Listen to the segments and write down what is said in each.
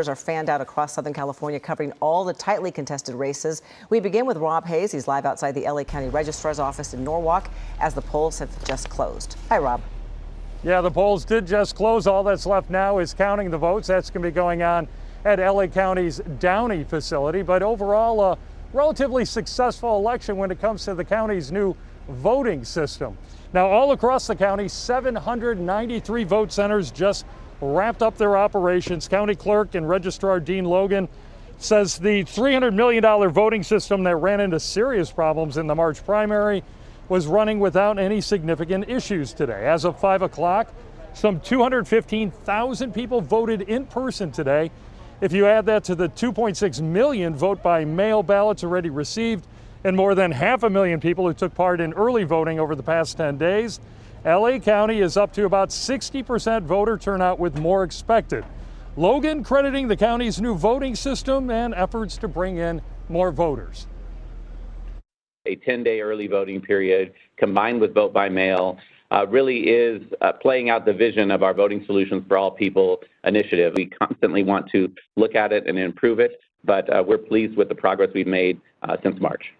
Are fanned out across Southern California, covering all the tightly contested races. We begin with Rob Hayes. He's live outside the LA County Registrar's office in Norwalk as the polls have just closed. Hi, Rob. Yeah, the polls did just close. All that's left now is counting the votes. That's going to be going on at LA County's Downey facility. But overall, a relatively successful election when it comes to the county's new voting system. Now, all across the county, 793 vote centers just wrapped up their operations. County Clerk and Registrar Dean Logan says the $300 million voting system that ran into serious problems in the March primary was running without any significant issues today. As of 5 o'clock, some 215,000 people voted in person today. If you add that to the 2.6 million vote by mail ballots already received and more than 500,000 people who took part in early voting over the past 10 days, LA County is up to about 60% voter turnout, with more expected. Logan crediting the county's new voting system and efforts to bring in more voters. A 10-day early voting period combined with vote by mail really is playing out the vision of our Voting Solutions for All People initiative. We constantly want to look at it and improve it, but we're pleased with the progress we've made since March.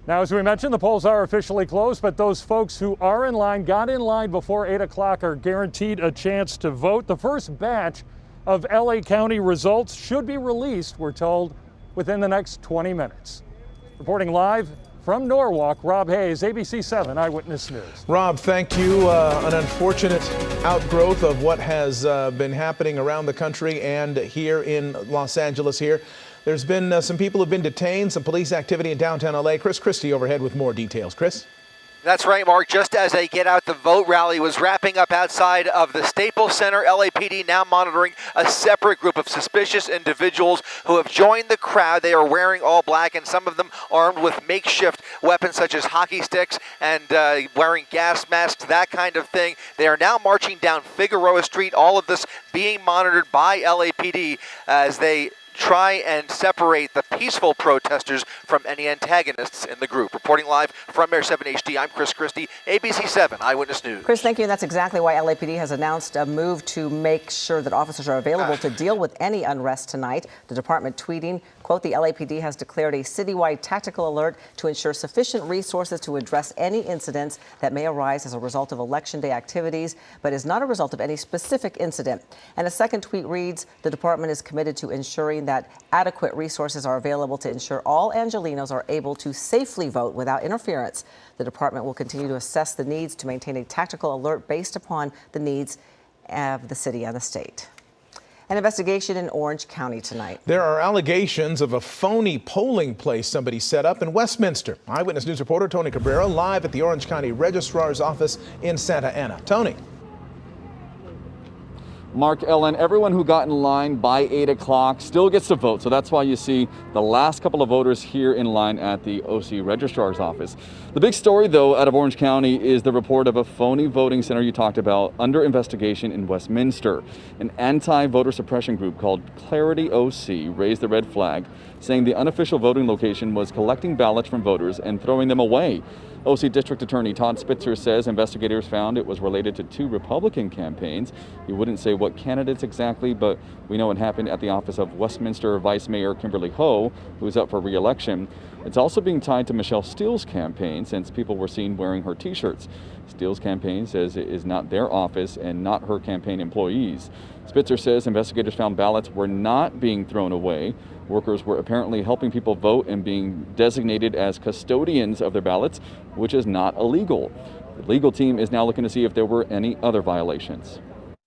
Now, as we mentioned, the polls are officially closed, but those folks who are in line, got in line before 8 o'clock, are guaranteed a chance to vote. The first batch of LA County results should be released, we're told, within the next 20 minutes. Reporting live from Norwalk, Rob Hayes, ABC7 Eyewitness News. Rob, thank you. An unfortunate outgrowth of what has been happening around the country and here in Los Angeles here. There's been some people who have been detained, some police activity in downtown LA. Chris Christie overhead with more details. Chris? That's right, Mark. Just as a Get Out the Vote rally was wrapping up outside of the Staples Center, LAPD now monitoring a separate group of suspicious individuals who have joined the crowd. They are wearing all black, and some of them armed with makeshift weapons such as hockey sticks and wearing gas masks, that kind of thing. They are now marching down Figueroa Street, all of this being monitored by LAPD as they try and separate the peaceful protesters from any antagonists in the group. Reporting live from Air 7 HD, I'm Chris Christie, ABC7 Eyewitness News. Chris, thank you. And that's exactly why LAPD has announced a move to make sure that officers are available to deal with any unrest tonight. The department tweeting, quote, the LAPD has declared a citywide tactical alert to ensure sufficient resources to address any incidents that may arise as a result of Election Day activities, but is not a result of any specific incident. And a second tweet reads, the department is committed to ensuring that adequate resources are available to ensure all Angelenos are able to safely vote without interference. The department will continue to assess the needs to maintain a tactical alert based upon the needs of the city and the state. An investigation in Orange County tonight. There are allegations of a phony polling place somebody set up in Westminster. Eyewitness News reporter Tony Cabrera live at the Orange County Registrar's office in Santa Ana. Tony. Mark, Ellen, everyone who got in line by 8 o'clock still gets to vote. So that's why you see the last couple of voters here in line at the OC Registrar's office. The big story, though, out of Orange County is the report of a phony voting center you talked about under investigation in Westminster. An anti-voter suppression group called Clarity OC raised the red flag, saying the unofficial voting location was collecting ballots from voters and throwing them away. OC District Attorney Todd Spitzer says investigators found it was related to 2 Republican campaigns. He wouldn't say what candidates exactly, but we know it happened at the office of Westminster Vice Mayor Kimberly Ho, who is up for re-election. It's also being tied to Michelle Steele's campaign, since people were seen wearing her t-shirts. Steele's campaign says it is not their office and not her campaign employees. Spitzer says investigators found ballots were not being thrown away. Workers were apparently helping people vote and being designated as custodians of their ballots, which is not illegal. The legal team is now looking to see if there were any other violations.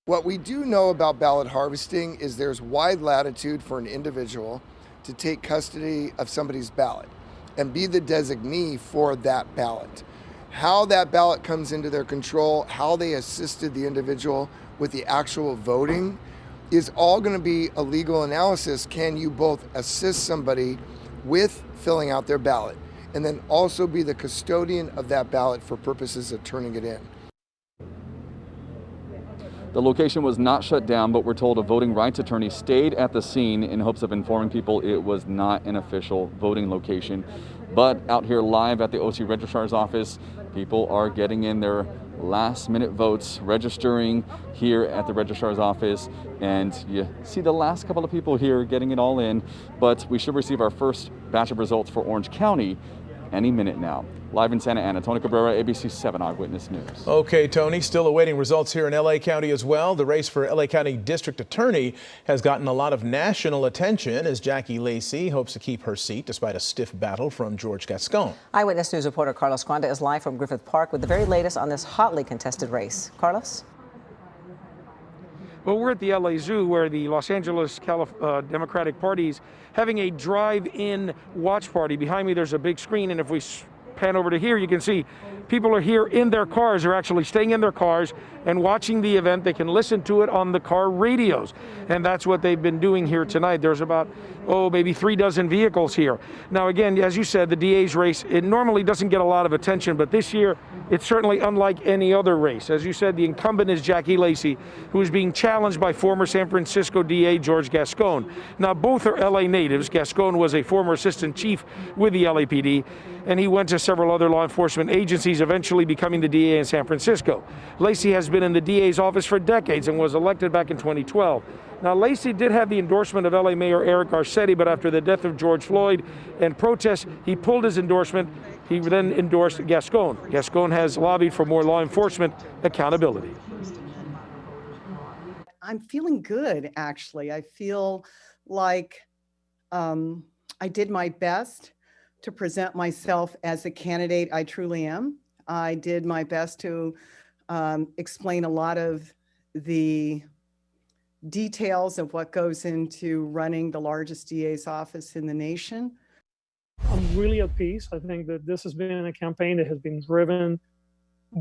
What we do know about ballot harvesting is there's wide latitude for an individual to take custody of somebody's ballot and be the designee for that ballot. How that ballot comes into their control, how they assisted the individual with the actual voting is all going to be a legal analysis. Can you both assist somebody with filling out their ballot and then also be the custodian of that ballot for purposes of turning it in? The location was not shut down, but we're told a voting rights attorney stayed at the scene in hopes of informing people it was not an official voting location. But out here live at the OC Registrar's office, people are getting in their last-minute votes registering here at the registrar's office, and you see the last couple of people here getting it all in, but we should receive our first batch of results for Orange County any minute now. Live in Santa Ana, Tony Cabrera, ABC7 Eyewitness News. Okay, Tony, still awaiting results here in LA County as well. The race for LA County District Attorney has gotten a lot of national attention as Jackie Lacy hopes to keep her seat despite a stiff battle from George Gascon. Eyewitness News reporter Carlos Granda is live from Griffith Park with the very latest on this hotly contested race. Carlos? Well, we're at the LA Zoo where the Los Angeles Democratic Party is having a drive-in watch party. Behind me there's a big screen, and if we pan over to here, you can see people are here in their cars. They're actually staying in their cars and watching the event. They can listen to it on the car radios, and that's what they've been doing here tonight. There's about, maybe 3 dozen vehicles here. Now, again, as you said, the DA's race, it normally doesn't get a lot of attention, but this year it's certainly unlike any other race. As you said, the incumbent is Jackie Lacy, who is being challenged by former San Francisco DA George Gascon. Now, both are LA natives. Gascon was a former assistant chief with the LAPD, and he went to several other law enforcement agencies, eventually becoming the DA in San Francisco. Lacy has been in the DA's office for decades and was elected back in 2012. Now, Lacy did have the endorsement of LA Mayor Eric Garcetti, but after the death of George Floyd and protests, he pulled his endorsement. He then endorsed Gascon. Gascon has lobbied for more law enforcement accountability. I'm feeling good, actually. I feel like I did my best to present myself as the candidate I truly am. I did my best to explain a lot of the details of what goes into running the largest DA's office in the nation. I'm really at peace. I think that this has been a campaign that has been driven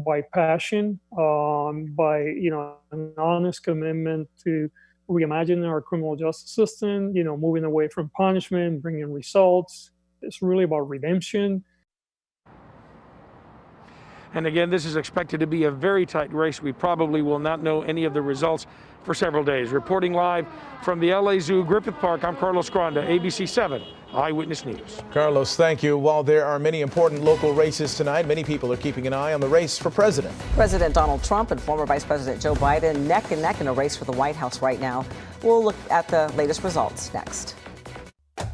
by passion, by an honest commitment to reimagining our criminal justice system, moving away from punishment, bringing results. It's really about redemption. And again, this is expected to be a very tight race. We probably will not know any of the results for several days. Reporting live from the LA Zoo, Griffith Park, I'm Carlos Granda, ABC7 Eyewitness News. Carlos, thank you. While there are many important local races tonight, many people are keeping an eye on the race for president. President Donald Trump and former Vice President Joe Biden neck and neck in a race for the White House right now. We'll look at the latest results next.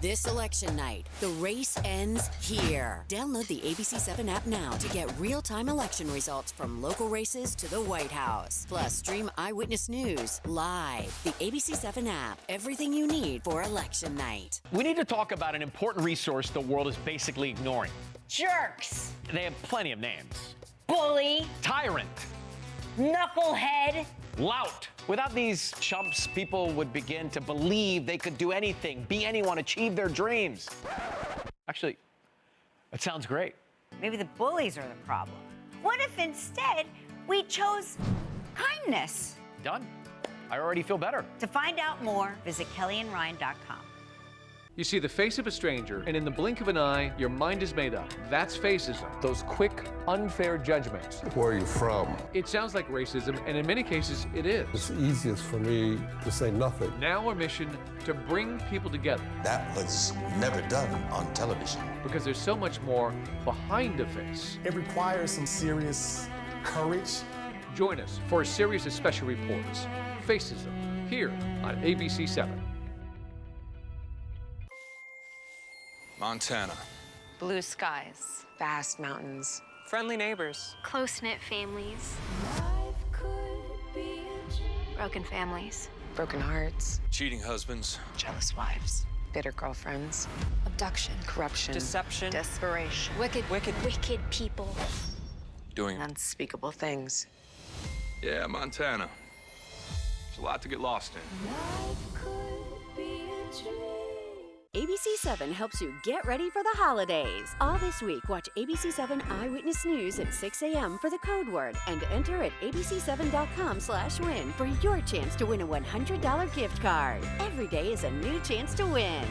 This election night, the race ends here. Download the ABC7 app now to get real-time election results from local races to the White House. Plus, stream Eyewitness News live. The ABC7 app, everything you need for election night. We need to talk about an important resource the world is basically ignoring. Jerks. They have plenty of names. Bully. Tyrant. Knucklehead. Lout. Without these chumps, people would begin to believe they could do anything, be anyone, achieve their dreams. Actually, that sounds great. Maybe the bullies are the problem. What if instead we chose kindness? Done. I already feel better. To find out more, visit kellyandryan.com. You see the face of a stranger, and in the blink of an eye, your mind is made up. That's facism. Those quick, unfair judgments. Where are you from? It sounds like racism, and in many cases, it is. It's easiest for me to say nothing. Now our mission, to bring people together. That was never done on television. Because there's so much more behind a face. It requires some serious courage. Join us for a series of special reports. Facism, here on ABC7. Montana. Blue skies, vast mountains, friendly neighbors, close-knit families, broken families, broken hearts, Cheating husbands. jealous wives, bitter girlfriends, abduction, corruption, deception, desperation, wicked people, Doing unspeakable things. Yeah, Montana. There's a lot to get lost in. ABC7 helps you get ready for the holidays. All this week, watch ABC7 Eyewitness News at 6 a.m. for the code word and enter at abc7.com/win for your chance to win a $100 gift card. Every day is a new chance to win.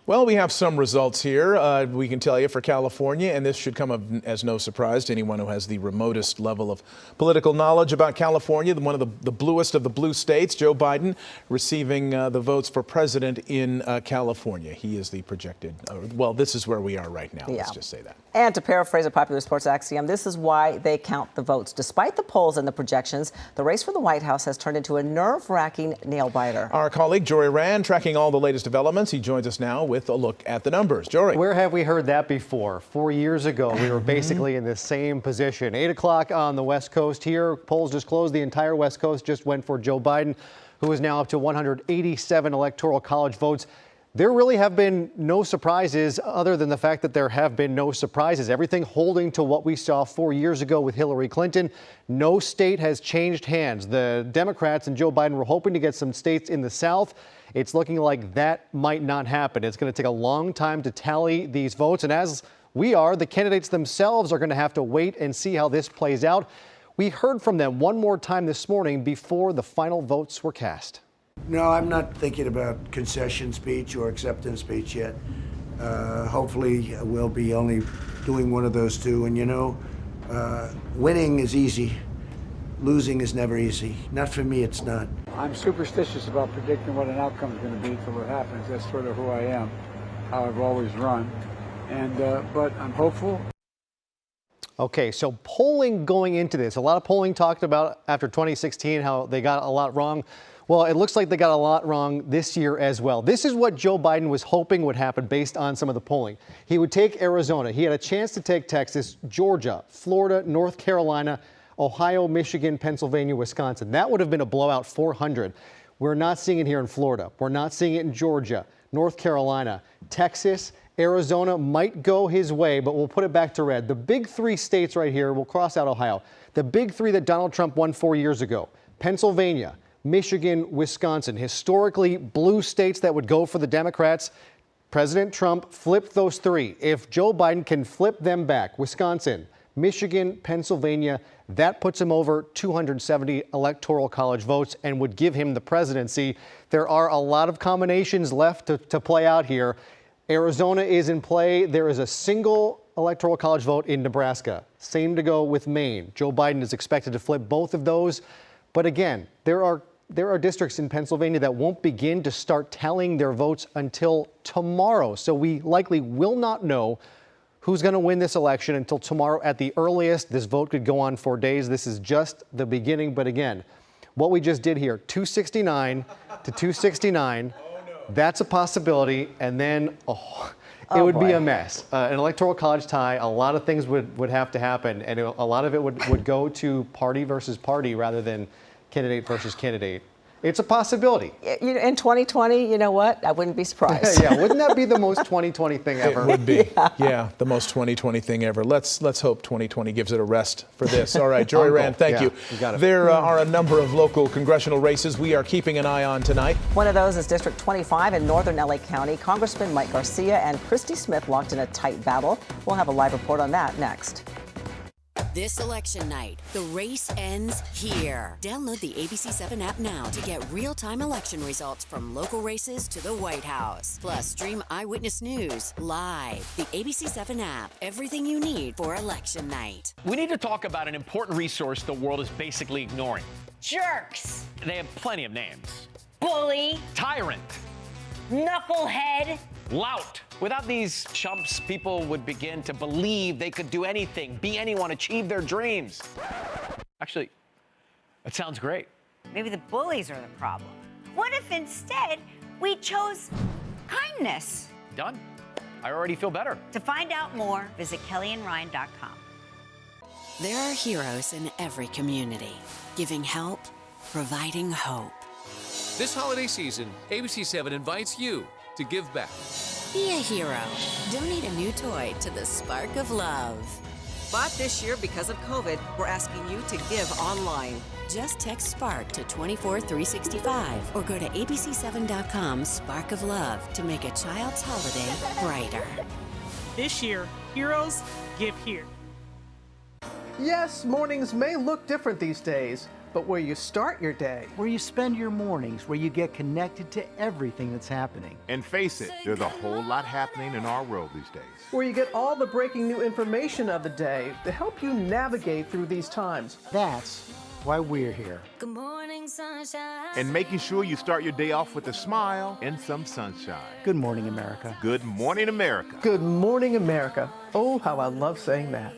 Well, we have some results here. We can tell you for California, and this should come as no surprise to anyone who has the remotest level of political knowledge about California, one of the bluest of the blue states. Joe Biden receiving the votes for president in California. He is the projected, well, this is where we are right now. Let's just say that. And to paraphrase a popular sports axiom, this is why they count the votes. Despite the polls and the projections, the race for the White House has turned into a nerve-wracking nail-biter. Our colleague Jory Rand tracking all the latest developments. He joins us now with a look at the numbers. Jory. Where have we heard that before? 4 years ago, we were basically in the same position. 8 o'clock on the West Coast here. Polls just closed. The entire West Coast just went for Joe Biden, who is now up to 187 Electoral College votes. There really have been no surprises other than the fact that there have been no surprises. Everything holding to what we saw 4 years ago with Hillary Clinton. No state has changed hands. The Democrats and Joe Biden were hoping to get some states in the South. It's looking like that might not happen. It's going to take a long time to tally these votes. And as we are, the candidates themselves are going to have to wait and see how this plays out. We heard from them one more time this morning before the final votes were cast. No, I'm not thinking about concession speech or acceptance speech yet. Hopefully we'll be only doing one of those two. And you know, winning is easy. Losing is never easy. Not for me, it's not. I'm superstitious about predicting what an outcome is going to be till it happens. That's sort of who I am, how I've always run. And but I'm hopeful. Okay, so polling going into this. A lot of polling talked about after 2016 how they got a lot wrong. Well, it looks like they got a lot wrong this year as well. This is what Joe Biden was hoping would happen based on some of the polling. He would take Arizona. He had a chance to take Texas, Georgia, Florida, North Carolina, Ohio, Michigan, Pennsylvania, Wisconsin. That would have been a blowout 400. We're not seeing it here in Florida. We're not seeing it in Georgia, North Carolina, Texas. Arizona might go his way, but we'll put it back to red. The big three states right here, we'll cross out Ohio. The big three that Donald Trump won 4 years ago, Pennsylvania, Michigan, Wisconsin, historically blue states that would go for the Democrats. President Trump flipped those three. If Joe Biden can flip them back, Wisconsin, Michigan, Pennsylvania, that puts him over 270 Electoral College votes and would give him the presidency. There are a lot of combinations left to play out here. Arizona is in play. There is a single Electoral College vote in Nebraska. Same to go with Maine. Joe Biden is expected to flip both of those. But again, there are districts in Pennsylvania that won't begin to start tallying their votes until tomorrow. So we likely will not know who's going to win this election until tomorrow at the earliest. This vote could go on for days. This is just the beginning. But again, what we just did here, 269 to 269, that's a possibility. And then it would be a mess. An Electoral College tie, a lot of things would have to happen. And a lot of it would go to party versus party rather than candidate versus candidate. It's a possibility. In 2020, you know what? I wouldn't be surprised. Yeah, wouldn't that be the most 2020 thing ever? It would be. Yeah, the most 2020 thing ever. Let's hope 2020 gives it a rest for this. All right, Jory Rand, thank you. You got it. There are a number of local congressional races we are keeping an eye on tonight. One of those is District 25 in northern LA County. Congressman Mike Garcia and Christy Smith locked in a tight battle. We'll have a live report on that next. This election night, the race ends here. Download the ABC7 app now to get real-time election results from local races to the White House. Plus, stream Eyewitness News live. The ABC7 app, everything you need for election night. We need to talk about an important resource the world is basically ignoring. Jerks. They have plenty of names. Bully. Tyrant. Knucklehead. Lout. Without these chumps, people would begin to believe they could do anything, be anyone, achieve their dreams. Actually, that sounds great. Maybe the bullies are the problem. What if instead we chose kindness? Done. I already feel better. To find out more, visit kellyandryan.com. There are heroes in every community, giving help, providing hope. This holiday season, ABC7 invites you to give back. Be a hero. Donate a new toy to the Spark of Love. But this year, because of COVID, we're asking you to give online. Just text SPARK to 24365 or go to abc7.com Spark of Love to make a child's holiday brighter. This year, heroes give here. Yes, mornings may look different these days, but where you start your day. Where you spend your mornings, where you get connected to everything that's happening. And face it, there's a whole lot happening in our world these days. Where you get all the breaking new information of the day to help you navigate through these times. That's why we're here. Good morning, sunshine. And making sure you start your day off with a smile and some sunshine. Good morning, America. Good morning, America. Good morning, America. Oh, how I love saying that.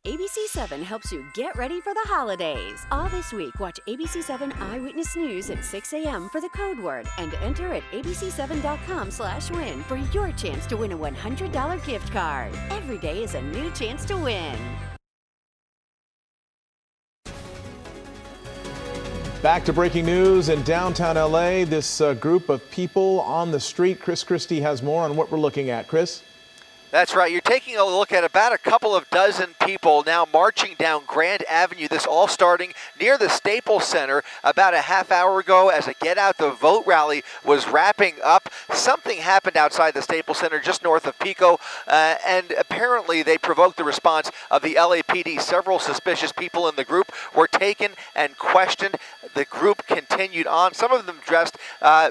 ABC7 helps you get ready for the holidays. All this week, watch ABC7 Eyewitness News at 6 a.m. for the code word and enter at abc7.com/win for your chance to win a $100 gift card. Every day is a new chance to win. Back to breaking news in downtown LA. This group of people on the street. Chris Christie has more on what we're looking at. Chris? That's right. You're taking a look at about a couple of dozen people now marching down Grand Avenue. This all starting near the Staples Center about a half hour ago as a Get Out the Vote rally was wrapping up. Something happened outside the Staples Center just north of Pico, and apparently they provoked the response of the LAPD. Several suspicious people in the group were taken and questioned. The group continued on, some of them dressed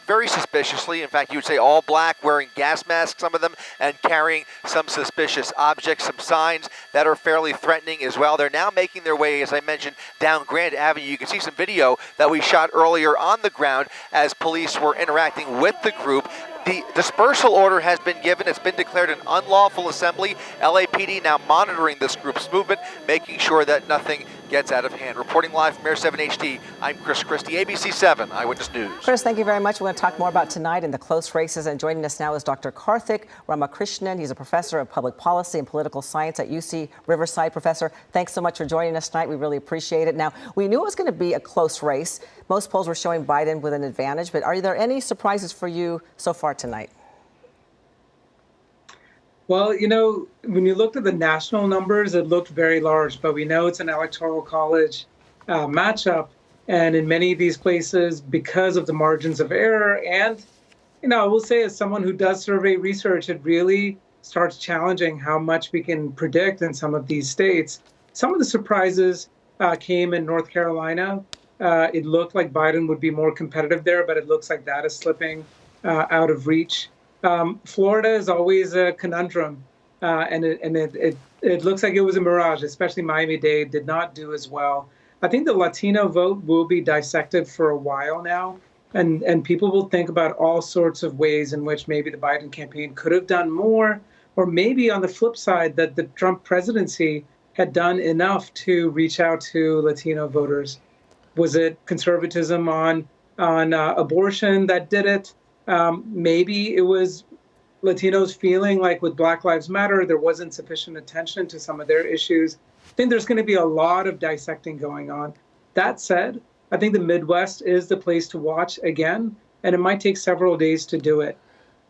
very suspiciously. In fact, you would say all black, wearing gas masks, some of them, and carrying some suspicious objects, some signs that are fairly threatening as well. They're now making their way, as I mentioned, down Grand Avenue. You can see some video that we shot earlier on the ground as police were interacting with the group. The dispersal order has been given. It's been declared an unlawful assembly. LAPD now monitoring this group's movement, making sure that nothing gets out of hand. Reporting live from Air 7 HD, I'm Chris Christie, ABC7 Eyewitness News. Chris, thank you very much. We're going to talk more about tonight in the close races. And joining us now is Dr. Karthik Ramakrishnan. He's a professor of public policy and political science at UC Riverside. Professor, thanks so much for joining us tonight. We really appreciate it. Now, we knew it was going to be a close race. Most polls were showing Biden with an advantage, but are there any surprises for you so far tonight? Well, you know, when you looked at the national numbers, it looked very large, but we know it's an electoral college matchup. And in many of these places, because of the margins of error, and, you know, I will say as someone who does survey research, it really starts challenging how much we can predict in some of these states. Some of the surprises came in North Carolina. It looked like Biden would be more competitive there, but it looks like that is slipping out of reach. Florida is always a conundrum, and it looks like it was a mirage, especially Miami-Dade did not do as well. I think the Latino vote will be dissected for a while now, and people will think about all sorts of ways in which maybe the Biden campaign could have done more, or maybe on the flip side that the Trump presidency had done enough to reach out to Latino voters. Was it conservatism on abortion that did it? Maybe it was Latinos feeling like with Black Lives Matter, there wasn't sufficient attention to some of their issues. I think there's going to be a lot of dissecting going on. That said, I think the Midwest is the place to watch again, and it might take several days to do it.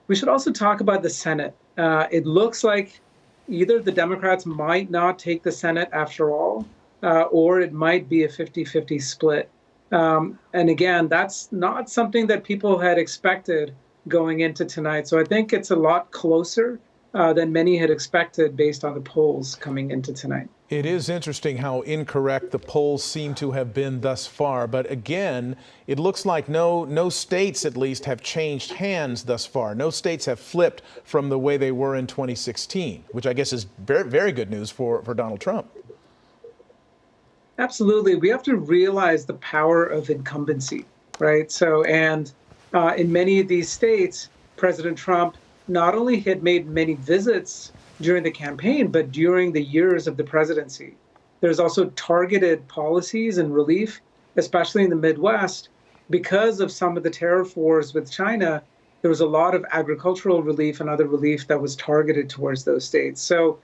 We should also talk about the Senate. It looks like either the Democrats might not take the Senate after all, or it might be a 50-50 split. And again, that's not something that people had expected going into tonight. So I think it's a lot closer than many had expected based on the polls coming into tonight. It is interesting how incorrect the polls seem to have been thus far. But again, it looks like no states at least have changed hands thus far. No states have flipped from the way they were in 2016, which I guess is very, very good news for Donald Trump. Absolutely. We have to realize the power of incumbency, right? So, and in many of these states, President Trump not only had made many visits during the campaign, but during the years of the presidency. There's also targeted policies and relief, especially in the Midwest. Because of some of the tariff wars with China, there was a lot of agricultural relief and other relief that was targeted towards those states. So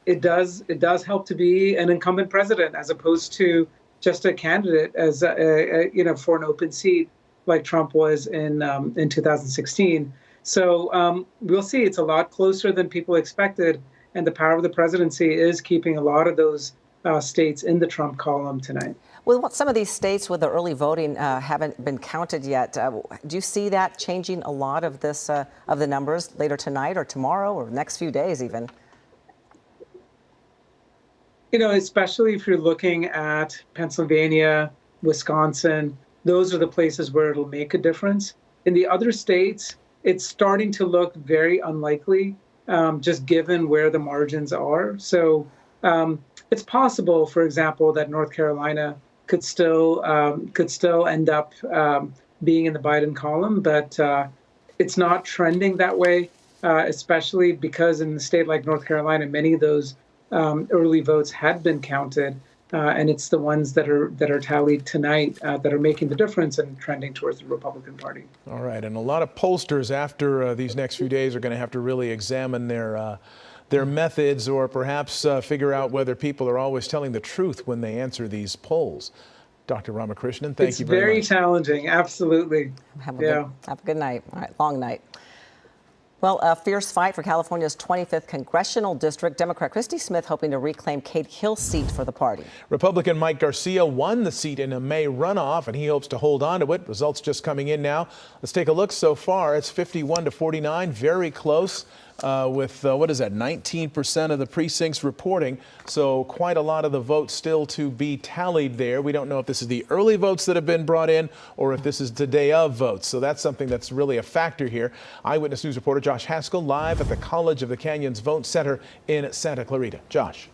it does help to be an incumbent president as opposed to just a candidate as for an open seat like Trump was in 2016. So we'll see. It's a lot closer than people expected, and the power of the presidency is keeping a lot of those states in the Trump column tonight. Well, some of these states with the early voting haven't been counted yet. Do you see that changing a lot of this of the numbers later tonight or tomorrow or next few days even? especially if you're looking at Pennsylvania, Wisconsin, those are the places where it'll make a difference. In the other states, it's starting to look very unlikely, just given where the margins are. So it's possible, for example, that North Carolina could still end up being in the Biden column, but it's not trending that way, especially because in a state like North Carolina, many of those early votes had been counted, and it's the ones that are tallied tonight that are making the difference and trending towards the Republican Party. All right, and a lot of pollsters after these next few days are going to have to really examine their methods, or perhaps figure out whether people are always telling the truth when they answer these polls. Dr. Ramakrishnan, thank you very much. It's very challenging, absolutely. Have a good night. All right, long night. Well, a fierce fight for California's 25th congressional district. Democrat Christy Smith hoping to reclaim Katie Hill's seat for the party. Republican Mike Garcia won the seat in a May runoff, and he hopes to hold on to it. Results just coming in now. Let's take a look. So far, it's 51-49, very close. With, 19% of the precincts reporting. So quite a lot of the votes still to be tallied there. We don't know if this is the early votes that have been brought in or if this is the day of votes. So that's something that's really a factor here. Eyewitness News reporter Josh Haskell live at the College of the Canyons Vote Center in Santa Clarita. Josh.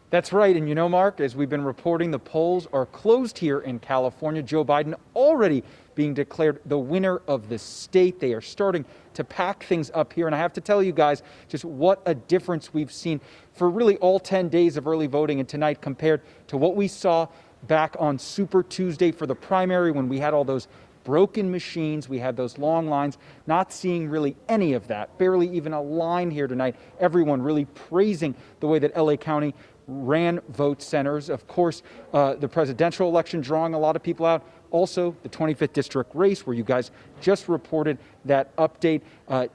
That's right. And Mark, as we've been reporting, the polls are closed here in California. Joe Biden already being declared the winner of the state. They are starting to pack things up here. And I have to tell you guys just what a difference we've seen for really all 10 days of early voting and tonight compared to what we saw back on Super Tuesday for the primary when we had all those broken machines. We had those long lines, not seeing really any of that, barely even a line here tonight. Everyone really praising the way that LA County ran vote centers. Of course, the presidential election drawing a lot of people out. Also, the 25th district race where you guys just reported that update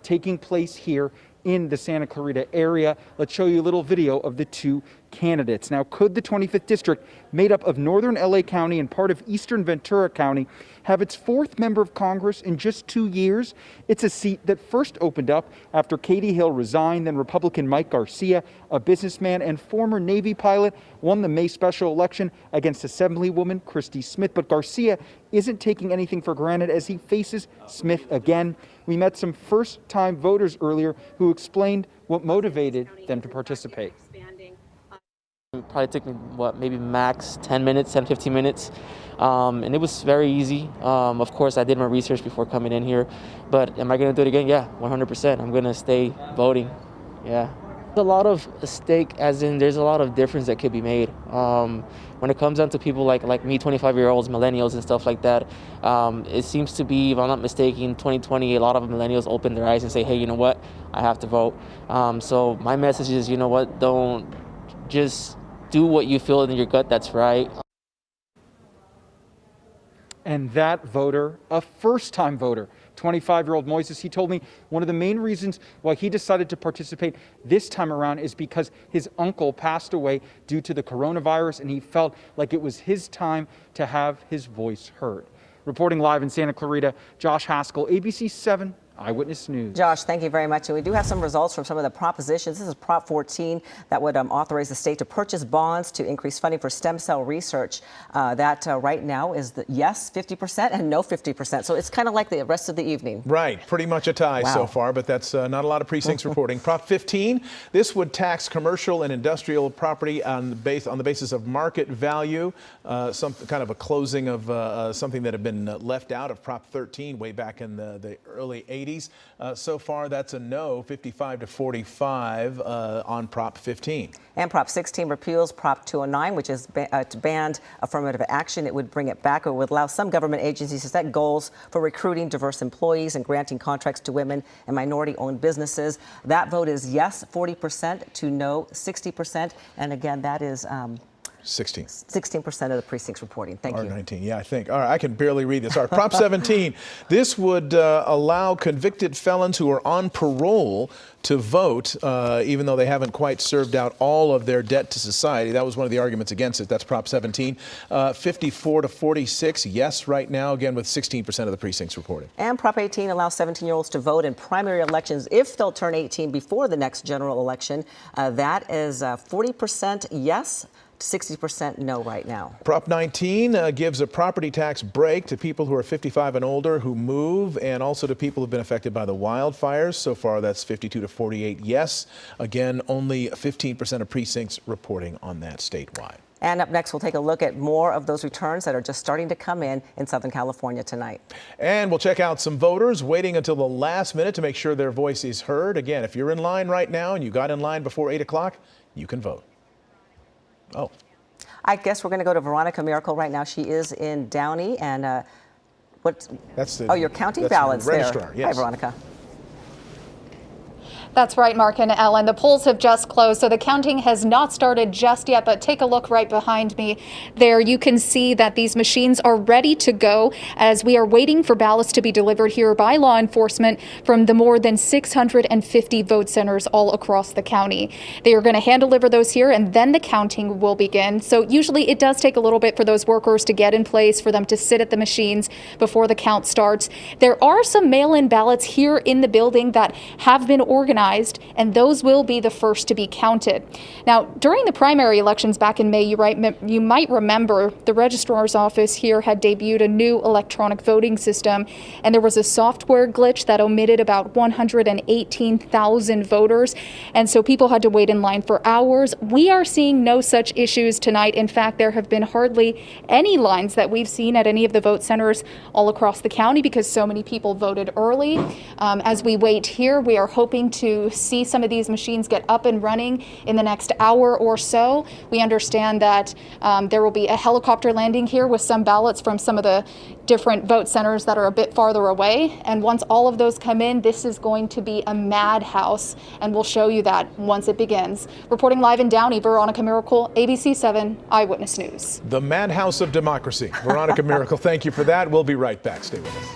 taking place here in the Santa Clarita area. Let's show you a little video of the two candidates. Now, could the 25th district, made up of northern LA County and part of eastern Ventura County, have its fourth member of Congress in just 2 years? It's a seat that first opened up after Katie Hill resigned, then Republican Mike Garcia, a businessman and former Navy pilot, won the May special election against Assemblywoman Christy Smith. But Garcia isn't taking anything for granted as he faces Smith again. We met some first-time voters earlier who explained what motivated them to participate. It probably took me, maybe max 10 minutes, 10, 15 minutes. And it was very easy. Of course, I did my research before coming in here. But am I going to do it again? Yeah, 100%. I'm going to stay voting. Yeah. There's a lot of stake, as in there's a lot of difference that could be made. When it comes down to people like me, 25-year-olds, millennials and stuff like that, it seems to be, if I'm not mistaken, 2020, a lot of millennials open their eyes and say, hey, you know what? I have to vote. So my message is, you know what? Don't just do what you feel in your gut that's right. And that voter, a first-time voter, 25-year-old Moises, he told me one of the main reasons why he decided to participate this time around is because his uncle passed away due to the coronavirus, and he felt like it was his time to have his voice heard. Reporting live in Santa Clarita, Josh Haskell, ABC7 Eyewitness News. Josh, thank you very much. And we do have some results from some of the propositions. This is Prop 14 that would authorize the state to purchase bonds to increase funding for stem cell research. That right now is the yes 50% and no 50%. So it's kind of like the rest of the evening. Right. Pretty much a tie so far, but that's not a lot of precincts reporting. Prop 15, this would tax commercial and industrial property on the basis of market value. Some kind of a closing of something that had been left out of Prop 13 way back in the early 80s. So far, that's a no, 55-45 on Prop 15. And Prop 16 repeals Prop 209, which is to ban affirmative action. It would bring it back. It would allow some government agencies to set goals for recruiting diverse employees and granting contracts to women and minority-owned businesses. That vote is yes, 40% to no, 60%. And again, that is 16. 16% of the precincts reporting. Thank you. R19, yeah, I think. All right, I can barely read this. All right, Prop 17. This would allow convicted felons who are on parole to vote, even though they haven't quite served out all of their debt to society. That was one of the arguments against it. That's Prop 17. 54 to 46, yes, right now, again, with 16% of the precincts reporting. And Prop 18 allows 17-year-olds to vote in primary elections if they'll turn 18 before the next general election. That is 40% yes, 60% no right now. Prop 19 gives a property tax break to people who are 55 and older who move, and also to people who've been affected by the wildfires. So far, that's 52 to 48 yes. Again, only 15% of precincts reporting on that statewide. And up next, we'll take a look at more of those returns that are just starting to come in Southern California tonight. And we'll check out some voters waiting until the last minute to make sure their voice is heard. Again, if you're in line right now and you got in line before 8 o'clock, you can vote. Oh. I guess we're going to go to Veronica Miracle right now. She is in Downey, and you're counting ballots there. Yes. Hi, Veronica. That's right, Mark and Ellen. The polls have just closed, so the counting has not started just yet, but take a look right behind me there. You can see that these machines are ready to go as we are waiting for ballots to be delivered here by law enforcement from the more than 650 vote centers all across the county. They are going to hand deliver those here, and then the counting will begin. So usually it does take a little bit for those workers to get in place, for them to sit at the machines before the count starts. There are some mail-in ballots here in the building that have been organized, and those will be the first to be counted. Now, during the primary elections back in May, you might remember the registrar's office here had debuted a new electronic voting system, and there was a software glitch that omitted about 118,000 voters, and so people had to wait in line for hours. We are seeing no such issues tonight. In fact, there have been hardly any lines that we've seen at any of the vote centers all across the county because so many people voted early. As we wait here, we are hoping to see some of these machines get up and running in the next hour or so. We understand that there will be a helicopter landing here with some ballots from some of the different vote centers that are a bit farther away. And once all of those come in, this is going to be a madhouse, and we'll show you that once it begins. Reporting live in Downey, Veronica Miracle, ABC7 Eyewitness News. The madhouse of democracy. Veronica Miracle, thank you for that. We'll be right back. Stay with us.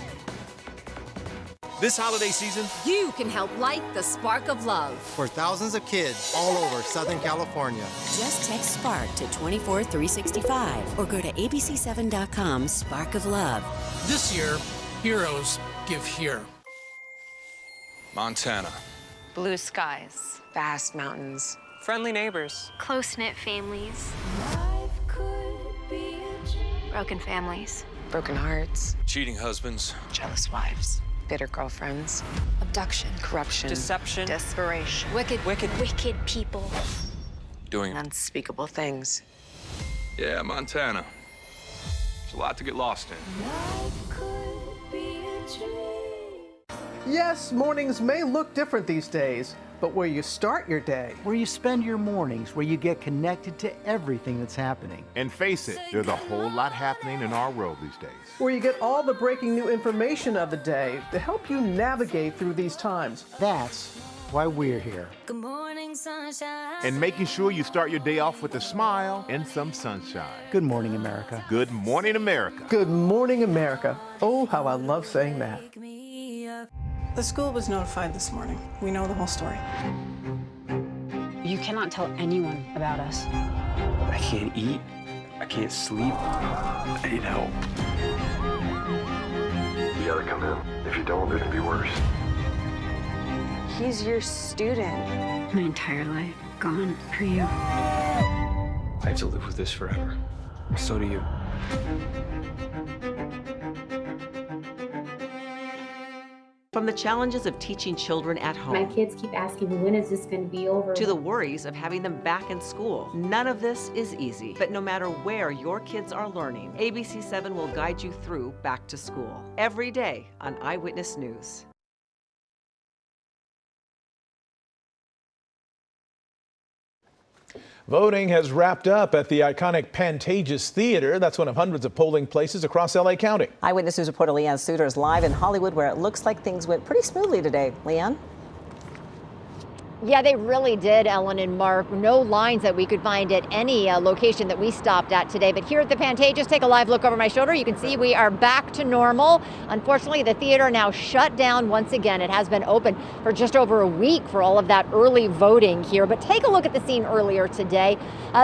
This holiday season, you can help light the spark of love for thousands of kids all over Southern California. Just text SPARK to 24365 or go to abc7.com Spark of Love. This year, heroes give here. Montana. Blue skies, vast mountains, Friendly neighbors. close-knit families, broken families, broken hearts, Cheating husbands. jealous wives, bitter girlfriends, abduction, corruption, Deception. desperation, wicked people, Doing unspeakable things. Yeah, Montana. There's a lot to get lost in. Yes, mornings may look different these days, but where you start your day, Where you spend your mornings, where you get connected to everything that's happening. And face it, there's a whole lot happening in our world these days. where you get all the breaking new information of the day to help you navigate through these times. That's why we're here. Good morning, sunshine. And making sure you start your day off with a smile and some sunshine. Good morning, America. Good morning, America. Good morning, America. Oh, how I love saying that. The school was notified this morning. We know the whole story. You cannot tell anyone about us. I can't eat. I can't sleep. I need help. You gotta come in. If you don't, it can be worse. He's your student. My entire life gone for you. I have to live with this forever. So do you. From the challenges of teaching children at home. My kids keep asking me, when is this going to be over? To the worries of having them back in school. None of this is easy, but no matter where your kids are learning, ABC7 will guide you through back to school. Every day on Eyewitness News. Voting has wrapped up at the iconic Pantages Theater. That's one of hundreds of polling places across LA County. Eyewitness News reporter Leanne Suter is live in Hollywood, where it looks like things went pretty smoothly today. Leanne? Yeah, they really did, Ellen and Mark. No lines that we could find at any location that we stopped at today. But here at the Pantages, take a live look over my shoulder. You can see we are back to normal. Unfortunately, the theater now shut down once again. It has been open for just over a week for all of that early voting here. But take a look at the scene earlier today.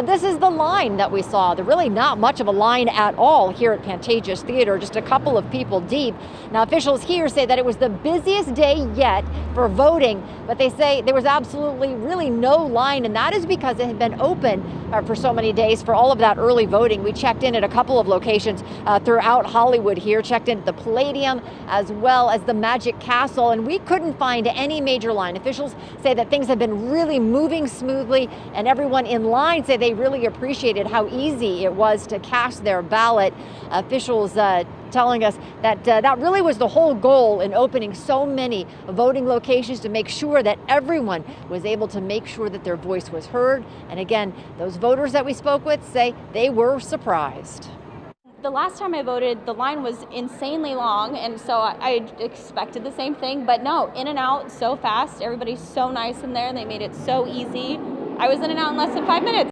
This is the line that we saw. There's really not much of a line at all here at Pantages Theater, just a couple of people deep. Now, officials here say that it was the busiest day yet for voting, but they say there was absolutely really no line, and that is because it had been open for so many days for all of that early voting. We checked in at a couple of locations throughout Hollywood here, checked in at the Palladium as well as the Magic Castle, and we couldn't find any major line. Officials say that things have been really moving smoothly, and everyone in line say they really appreciated how easy it was to cast their ballot. Officials telling us that that really was the whole goal in opening so many voting locations, to make sure that everyone was able to make sure that their voice was heard. And again, those voters that we spoke with say they were surprised. The last time I voted, the line was insanely long, and so I expected the same thing, but no, in and out so fast. Everybody's so nice in there, and they made it so easy. I was in and out in less than 5 minutes.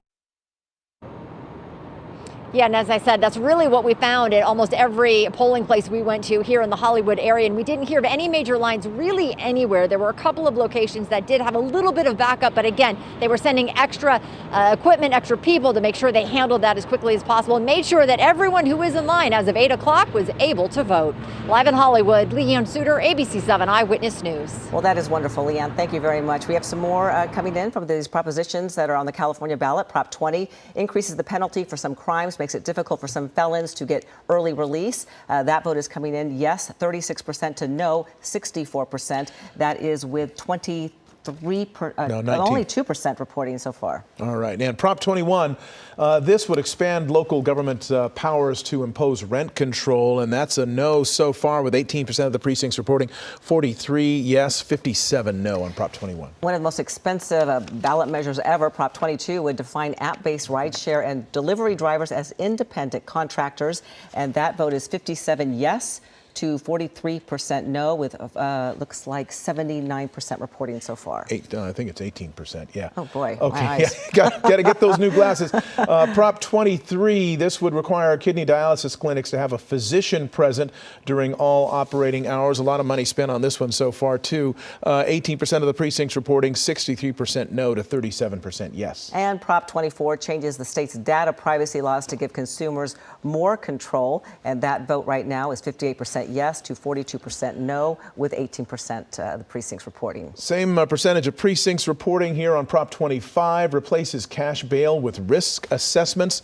Yeah, and as I said, that's really what we found at almost every polling place we went to here in the Hollywood area, and we didn't hear of any major lines really anywhere. There were a couple of locations that did have a little bit of backup, but again, they were sending extra equipment, extra people to make sure they handled that as quickly as possible and made sure that everyone who was in line as of 8 o'clock was able to vote. Live in Hollywood, Leanne Suter, ABC7 Eyewitness News. Well, that is wonderful, Leanne. Thank you very much. We have some more coming in from these propositions that are on the California ballot. Prop 20 increases the penalty for some crimes, makes it difficult for some felons to get early release. That vote is coming in yes, 36% to no, 64%. That is with 23%, only 2% reporting so far. All right. And Prop 21, this would expand local government powers to impose rent control, and that's a no so far, with 18% of the precincts reporting 43 yes, 57 no on Prop 21. One of the most expensive ballot measures ever, Prop 22, would define app-based rideshare and delivery drivers as independent contractors, and that vote is 57 yes to 43% no, with looks like 79% reporting so far. I think it's 18%, yeah. Oh boy, okay, my eyes. Yeah, got to get those new glasses. Prop 23, this would require kidney dialysis clinics to have a physician present during all operating hours. A lot of money spent on this one so far, too. 18% of the precincts reporting 63% no to 37% yes. And Prop 24 changes the state's data privacy laws to give consumers more control, and that vote right now is 58% yes to 42% no, with 18% of the precincts reporting. Same percentage of precincts reporting here on Prop 25, replaces cash bail with risk assessments.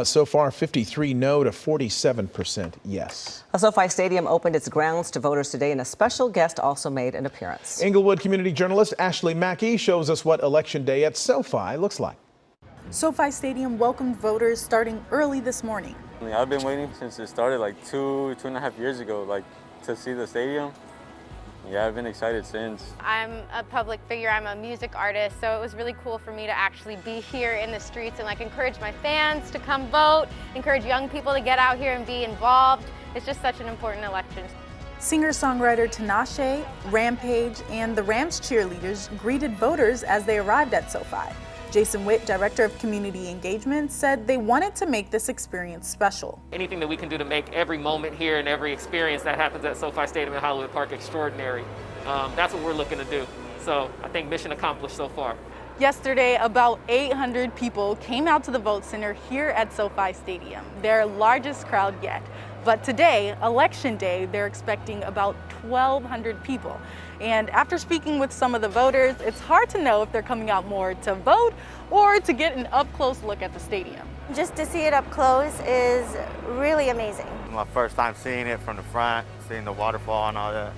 So far, 53 no to 47% yes. A SoFi Stadium opened its grounds to voters today, and a special guest also made an appearance. Inglewood community journalist Ashley Mackey shows us what Election Day at SoFi looks like. SoFi Stadium welcomed voters starting early this morning. I've been waiting since it started like two and a half years ago, to see the stadium. Yeah, I've been excited since. I'm a public figure, I'm a music artist, so it was really cool for me to actually be here in the streets and encourage my fans to come vote, encourage young people to get out here and be involved. It's just such an important election. Singer-songwriter Tinashe, Rampage, and the Rams cheerleaders greeted voters as they arrived at SoFi. Jason Witt, Director of Community Engagement, said they wanted to make this experience special. Anything that we can do to make every moment here and every experience that happens at SoFi Stadium in Hollywood Park extraordinary, that's what we're looking to do. So I think mission accomplished so far. Yesterday, about 800 people came out to the vote center here at SoFi Stadium, their largest crowd yet. But today, Election Day, they're expecting about 1,200 people. And after speaking with some of the voters, it's hard to know if they're coming out more to vote or to get an up-close look at the stadium. Just to see it up close is really amazing. My first time seeing it from the front, seeing the waterfall and all that.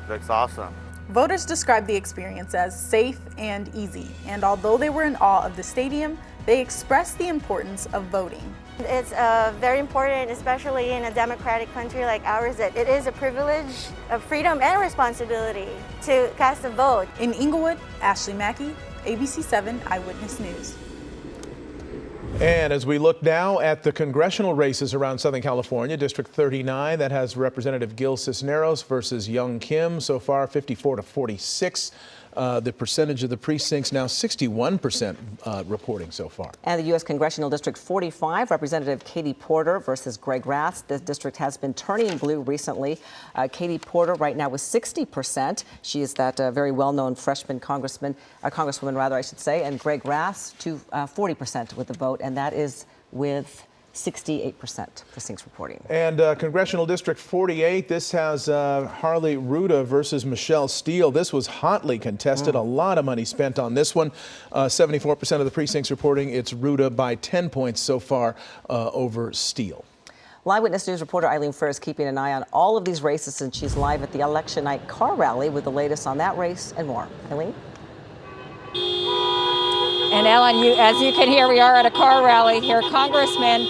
Looks awesome. Voters described the experience as safe and easy. And although they were in awe of the stadium, they expressed the importance of voting. It's very important, especially in a democratic country like ours, that it is a privilege of freedom and responsibility to cast a vote. In Inglewood, Ashley Mackey, ABC7 Eyewitness News. And as we look now at the congressional races around Southern California, District 39, that has Representative Gil Cisneros versus Young Kim. So far, 54 to 46. The percentage of the precincts now 61% reporting so far. And the U.S. Congressional District 45, Representative Katie Porter versus Greg Rath. The district has been turning blue recently. Katie Porter right now with 60%. She is that very well-known freshman congresswoman, I should say, and Greg Rath to 40% with the vote, and that is with 68% precincts reporting. And Congressional District 48, this has Harley Ruda versus Michelle Steele. This was hotly contested. A lot of money spent on this one. 74% of the precincts reporting it's Ruda by 10 points so far over Steele. Live Witness News reporter Eileen Fair is keeping an eye on all of these races, and she's live at the election night car rally with the latest on that race and more. Eileen? And Ellen, as you can hear, we are at a car rally here. Congressman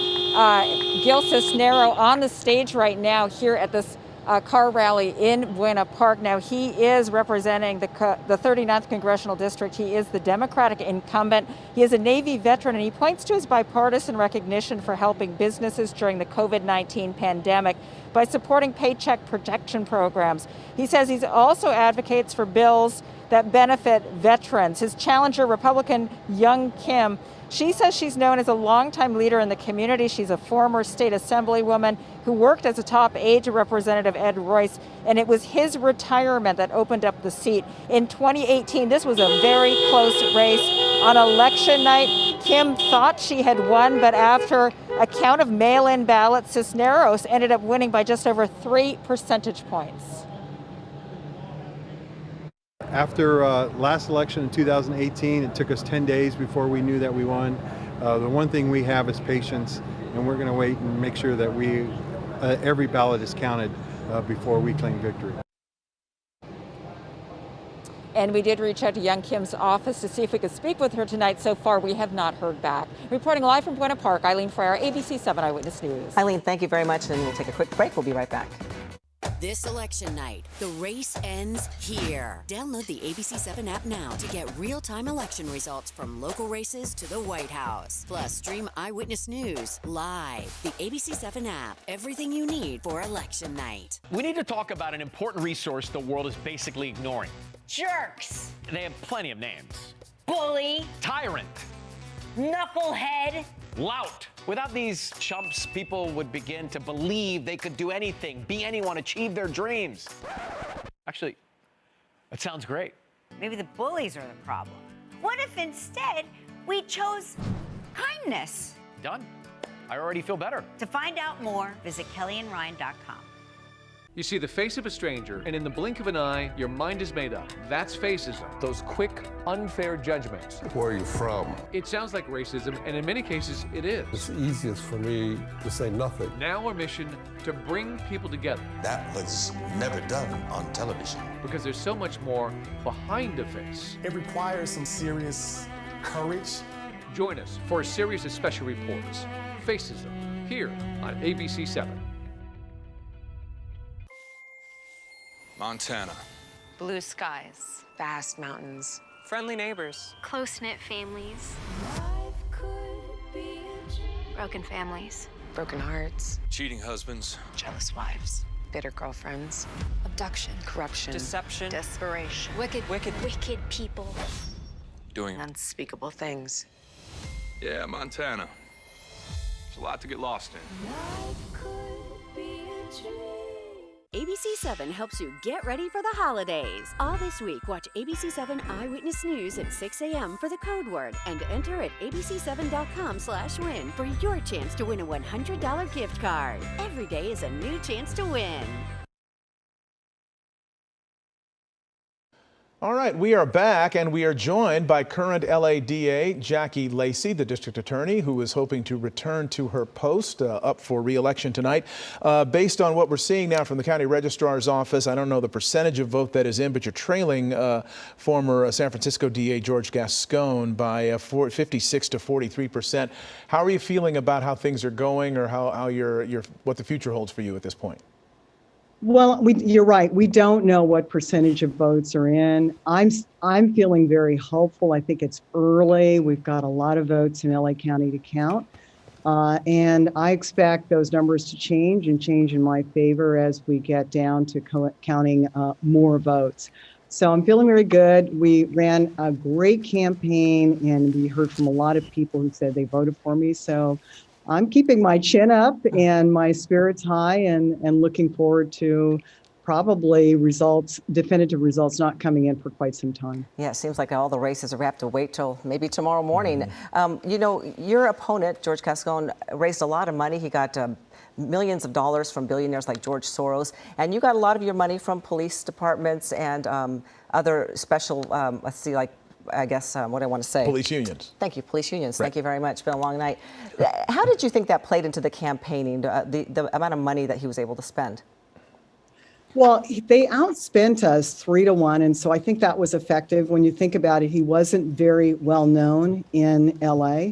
Gil Cisneros on the stage right now here at this car rally in Buena Park. Now, he is representing the 39th Congressional District. He is the Democratic incumbent. He is a Navy veteran, and he points to his bipartisan recognition for helping businesses during the COVID-19 pandemic by supporting paycheck protection programs. He says he also advocates for bills that benefit veterans. His challenger, Republican Young Kim, she says she's known as a longtime leader in the community. She's a former state assemblywoman who worked as a top aide to Representative Ed Royce, and it was his retirement that opened up the seat. In 2018, this was a very close race. On election night, Kim thought she had won, but after a count of mail-in ballots, Cisneros ended up winning by just over 3 percentage points. After last election in 2018, it took us 10 days before we knew that we won. The one thing we have is patience, and we're going to wait and make sure that every ballot is counted before we claim victory. And we did reach out to Young Kim's office to see if we could speak with her tonight. So far, we have not heard back. Reporting live from Buena Park, Eileen Fryer, ABC7 Eyewitness News. Eileen, thank you very much, and we'll take a quick break. We'll be right back. This election night, the race ends here. Download the ABC7 app now to get real-time election results from local races to the White House. Plus, stream Eyewitness News live. The ABC7 app, everything you need for election night. We need to talk about an important resource the world is basically ignoring. Jerks. They have plenty of names. Bully. Tyrant. Knucklehead. Lout. Without these chumps, people would begin to believe they could do anything, be anyone, achieve their dreams. Actually, that sounds great. Maybe the bullies are the problem. What if instead we chose kindness? Done. I already feel better. To find out more, visit kellyandryan.com. You see the face of a stranger, and in the blink of an eye, your mind is made up. That's facism. Those quick, unfair judgments. Where are you from? It sounds like racism, and in many cases, it is. It's easiest for me to say nothing. Now our mission, to bring people together. That was never done on television. Because there's so much more behind a face. It requires some serious courage. Join us for a series of special reports. Facism, here on ABC7. Montana. Blue skies, vast mountains, friendly neighbors, close-knit families, broken families, broken hearts, cheating husbands, jealous wives, bitter girlfriends, abduction, corruption, deception, desperation, wicked people, doing unspeakable things. Yeah, Montana. There's a lot to get lost in. ABC7 helps you get ready for the holidays. All this week, watch ABC7 Eyewitness News at 6 a.m. for the code word and enter at abc7.com/win for your chance to win a $100 gift card. Every day is a new chance to win. All right, we are back, and we are joined by current LA DA Jackie Lacy, the district attorney, who is hoping to return to her post up for re-election tonight. Based on what we're seeing now from the county registrar's office, I don't know the percentage of vote that is in, but you're trailing former San Francisco DA George Gascon by 56 to 43%. How are you feeling about how things are going, or how what the future holds for you at this point? Well, you're right. We don't know what percentage of votes are in. I'm feeling very hopeful. I think it's early. We've got a lot of votes in LA County to count. And I expect those numbers to change in my favor as we get down to counting more votes. So I'm feeling very good. We ran a great campaign, and we heard from a lot of people who said they voted for me. So I'm keeping my chin up and my spirits high, and looking forward to probably definitive results not coming in for quite some time. Yeah, it seems like all the races are have to wait till maybe tomorrow morning. You know, your opponent, George Cascone, raised a lot of money. He got millions of dollars from billionaires like George Soros, and you got a lot of your money from police departments and other special, let's see, like, I guess, what I want to say. Police unions. Thank you, police unions. Right. Thank you very much. It's been a long night. How did you think that played into the campaigning, the amount of money that he was able to spend? Well, they outspent us 3-1, and so I think that was effective. When you think about it, he wasn't very well known in LA,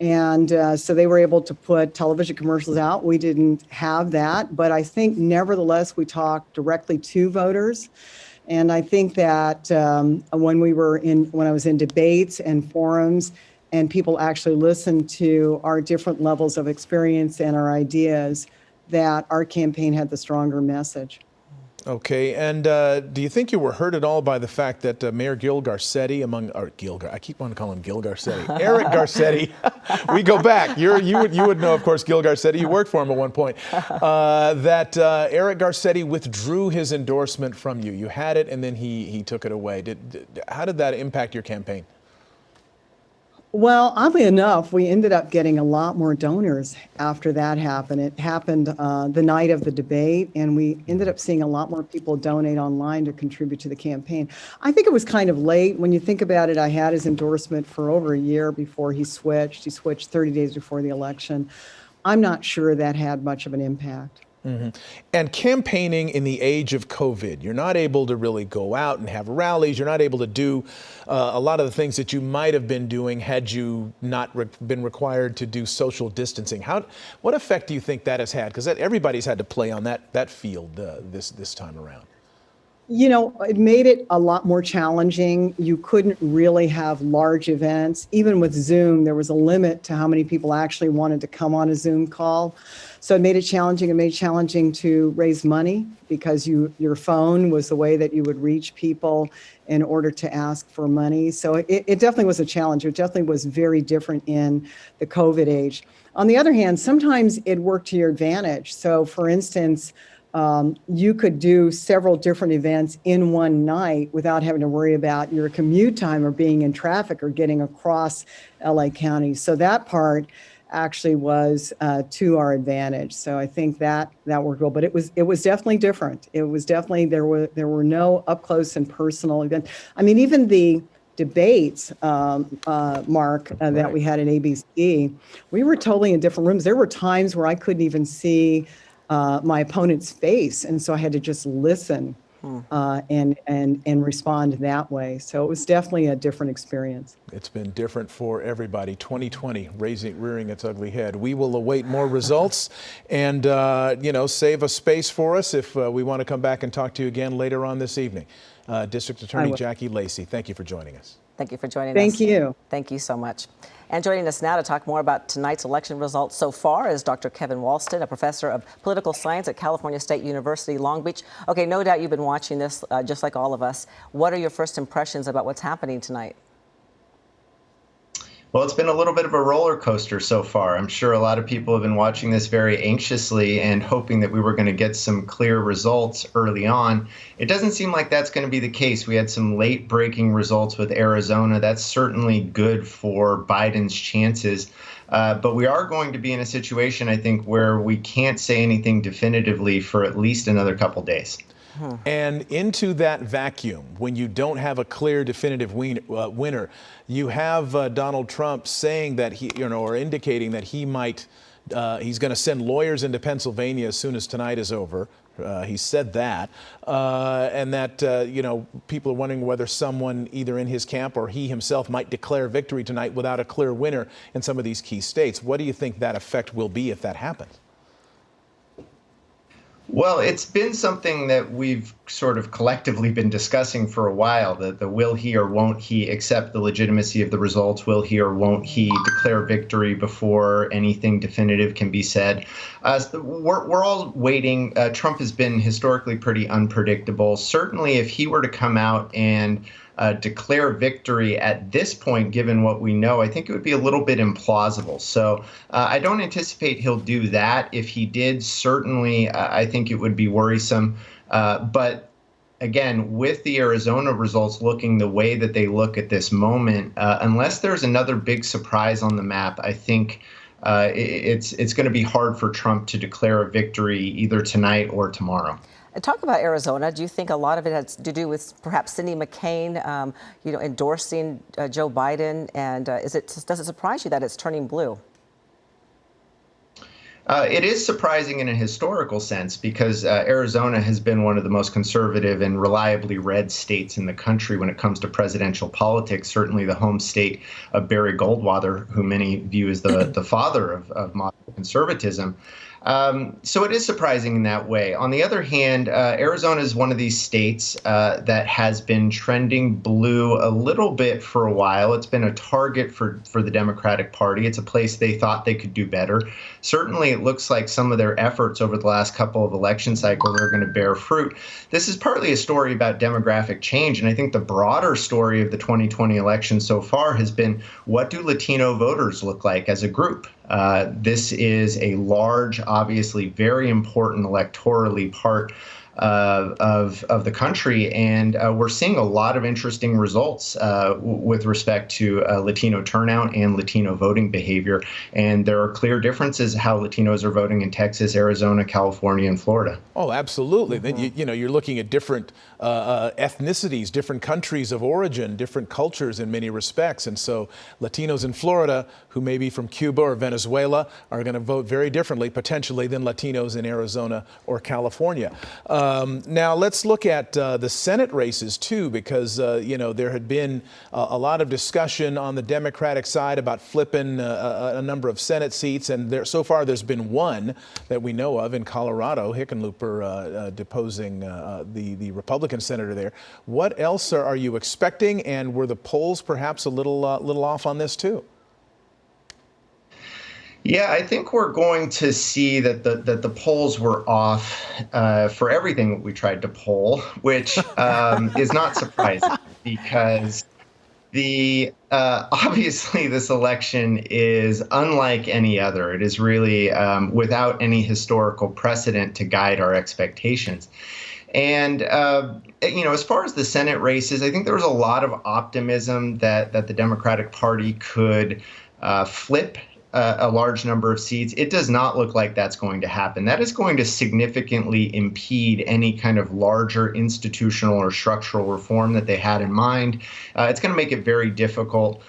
and so they were able to put television commercials out. We didn't have that, but I think nevertheless we talked directly to voters, and I think that when I was in debates and forums, and people actually listened to our different levels of experience and our ideas, that our campaign had the stronger message. Okay, and do you think you were hurt at all by the fact that Mayor Gil Garcetti, I keep wanting to call him Gil Garcetti, Eric Garcetti, we go back, you would know, of course, Gil Garcetti, you worked for him at one point, that Eric Garcetti withdrew his endorsement from you. You had it and then he took it away. How did that impact your campaign? Well, oddly enough, we ended up getting a lot more donors after that happened. It happened the night of the debate, and we ended up seeing a lot more people donate online to contribute to the campaign. I think it was kind of late. When you think about it, I had his endorsement for over a year before he switched. He switched 30 days before the election. I'm not sure that had much of an impact. Mm-hmm. And campaigning in the age of COVID, you're not able to really go out and have rallies. You're not able to do a lot of the things that you might have been doing had you not been required to do social distancing. What effect do you think that has had? Because everybody's had to play on that field this time around. You know, it made it a lot more challenging. You couldn't really have large events. Even with Zoom, there was a limit to how many people actually wanted to come on a Zoom call. So it made it challenging. It made it challenging to raise money because your phone was the way that you would reach people in order to ask for money. So it definitely was a challenge. It definitely was very different in the COVID age. On the other hand, sometimes it worked to your advantage. So for instance, you could do several different events in one night without having to worry about your commute time or being in traffic or getting across LA County. So that part actually was to our advantage. So I think that worked well, but it was definitely different. It was definitely, there were no up close and personal events. I mean, even the debates, Mark, that we had at ABC, we were totally in different rooms. There were times where I couldn't even see my opponent's face, and so I had to just listen and respond that way. So it was definitely a different experience. It's been different for everybody. 2020 rearing its ugly head. We will await more results and save a space for us if we want to come back and talk to you again later on this evening. District Attorney Jackie Lacy, thank you for joining us. Thank you for joining us. Thank you. Thank you so much. And joining us now to talk more about tonight's election results so far is Dr. Kevin Walston, a professor of political science at California State University, Long Beach. Okay, no doubt you've been watching this just like all of us. What are your first impressions about what's happening tonight? Well, it's been a little bit of a roller coaster so far. I'm sure a lot of people have been watching this very anxiously and hoping that we were going to get some clear results early on. It doesn't seem like that's going to be the case. We had some late breaking results with Arizona. That's certainly good for Biden's chances. But we are going to be in a situation, I think, where we can't say anything definitively for at least another couple days. And into that vacuum, when you don't have a clear, definitive winner, you have Donald Trump saying that or indicating that he might, he's going to send lawyers into Pennsylvania as soon as tonight is over. He said that, and that people are wondering whether someone either in his camp or he himself might declare victory tonight without a clear winner in some of these key states. What do you think that effect will be if that happens? Well, it's been something that we've sort of collectively been discussing for a while, the will he or won't he accept the legitimacy of the results? Will he or won't he declare victory before anything definitive can be said? We're all waiting. Trump has been historically pretty unpredictable. Certainly, if he were to come out and declare victory at this point, given what we know, I think it would be a little bit implausible. So I don't anticipate he'll do that. If he did, certainly I think it would be worrisome. But again, with the Arizona results looking the way that they look at this moment, unless there's another big surprise on the map, I think it's going to be hard for Trump to declare a victory either tonight or tomorrow. And talk about Arizona. Do you think a lot of it has to do with perhaps Cindy McCain, endorsing Joe Biden? And does it surprise you that it's turning blue? It is surprising in a historical sense because Arizona has been one of the most conservative and reliably red states in the country when it comes to presidential politics, certainly the home state of Barry Goldwater, who many view as the father of modern conservatism. So it is surprising in that way. On the other hand, Arizona is one of these states that has been trending blue a little bit for a while. It's been a target for the Democratic Party. It's a place they thought they could do better. Certainly, it looks like some of their efforts over the last couple of election cycles are going to bear fruit. This is partly a story about demographic change. And I think the broader story of the 2020 election so far has been, what do Latino voters look like as a group? This is a large, obviously very important electorally part of the country, and we're seeing a lot of interesting results with respect to Latino turnout and Latino voting behavior. And there are clear differences how Latinos are voting in Texas, Arizona, California, and Florida. Oh, absolutely. Then you're looking at different ethnicities, different countries of origin, different cultures in many respects. And so Latinos in Florida who may be from Cuba or Venezuela are going to vote very differently potentially than Latinos in Arizona or California. Now let's look at the Senate races too, because there had been a lot of discussion on the Democratic side about flipping a number of Senate seats, and so far there's been one that we know of in Colorado, Hickenlooper deposing the Republican senator there. What else are you expecting, and were the polls perhaps a little off on this too? Yeah, I think we're going to see that the polls were off for everything that we tried to poll, which is not surprising because obviously this election is unlike any other. It is really without any historical precedent to guide our expectations. And, as far as the Senate races, I think there was a lot of optimism that the Democratic Party could flip a large number of seats. It does not look like that's going to happen. That is going to significantly impede any kind of larger institutional or structural reform that they had in mind. It's going to make it very difficult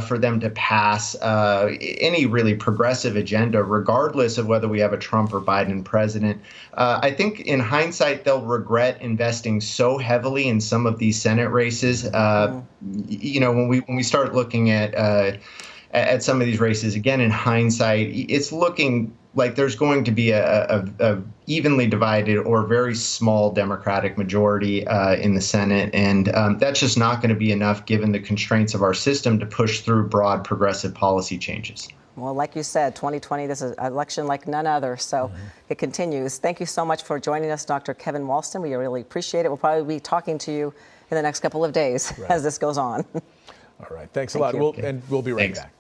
for them to pass any really progressive agenda, regardless of whether we have a Trump or Biden president. I think in hindsight, they'll regret investing so heavily in some of these Senate races. When we start looking at some of these races, again, in hindsight, it's looking like there's going to be a evenly divided or very small Democratic majority in the Senate. And that's just not going to be enough given the constraints of our system to push through broad progressive policy changes. Well, like you said, 2020, this is an election like none other, so it continues. Thank you so much for joining us, Dr. Kevin Walston. We really appreciate it. We'll probably be talking to you in the next couple of days as this goes on. All right. Thanks a lot. We'll be right back.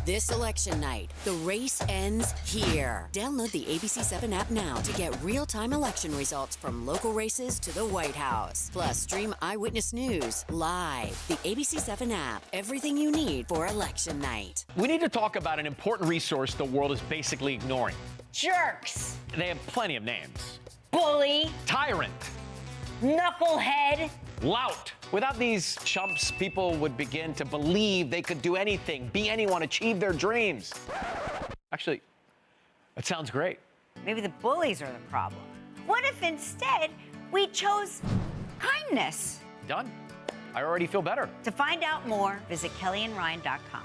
This election night, the race ends here. Download the ABC7 app now to get real-time election results from local races to the White House. Plus, stream Eyewitness News live. The ABC7 app, everything you need for election night. We need to talk about an important resource the world is basically ignoring. Jerks. They have plenty of names. Bully. Tyrant. Knucklehead. Lout. Without these chumps, people would begin to believe they could do anything, be anyone, achieve their dreams. Actually, that sounds great. Maybe the bullies are the problem. What if instead we chose kindness? Done. I already feel better. To find out more, visit kellyandryan.com.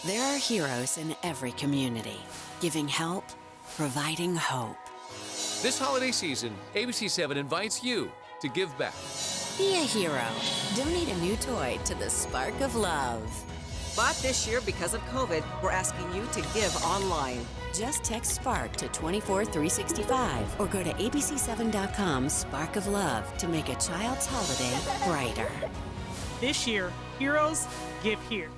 There are heroes in every community, giving help, providing hope. This holiday season, ABC7 invites you to give back. Be a hero. Donate a new toy to the Spark of Love. But this year, because of COVID, we're asking you to give online. Just text SPARK to 24365 or go to abc7.com/Spark of Love to make a child's holiday brighter. This year, heroes give here.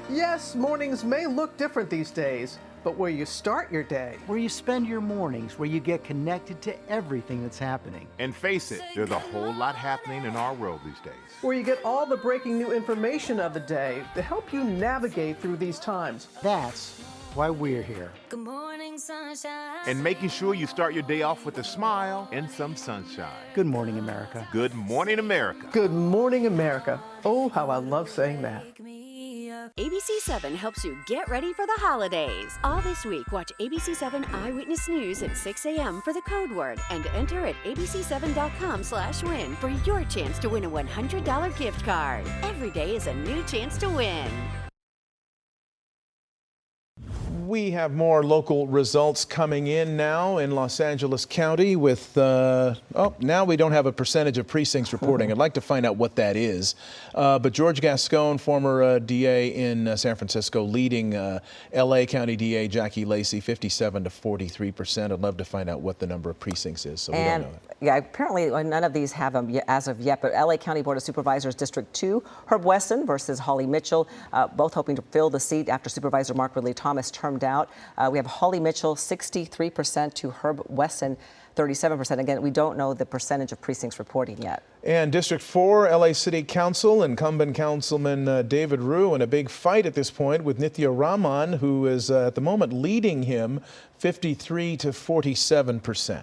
Yes, mornings may look different these days, but where you start your day, where you spend your mornings, where you get connected to everything that's happening. And face it, there's a whole lot happening in our world these days. Where you get all the breaking new information of the day to help you navigate through these times. That's why we're here. Good morning, sunshine. And making sure you start your day off with a smile and some sunshine. Good morning, America. Good morning, America. Good morning, America. Oh, how I love saying that. ABC7 helps you get ready for the holidays. All this week, watch ABC7 Eyewitness News at 6 a.m. for the code word and enter at abc7.com/win for your chance to win a $100 gift card. Every day is a new chance to win. We have more local results coming in now in Los Angeles County with, now we don't have a percentage of precincts reporting. I'd like to find out what that is. But George Gascon, former DA in San Francisco, leading LA County DA Jackie Lacy, 57 to 43%. I'd love to find out what the number of precincts is, so we don't know that. Yeah, apparently none of these have them as of yet, but LA County Board of Supervisors District 2, Herb Weston versus Holly Mitchell, both hoping to fill the seat after Supervisor Mark Ridley Thomas termed out. We have Holly Mitchell 63% to Herb Weston 37%. Again, we don't know the percentage of precincts reporting yet. And District 4, LA City Council, incumbent Councilman David Rue in a big fight at this point with Nithya Raman, who is at the moment leading him 53 to 47%.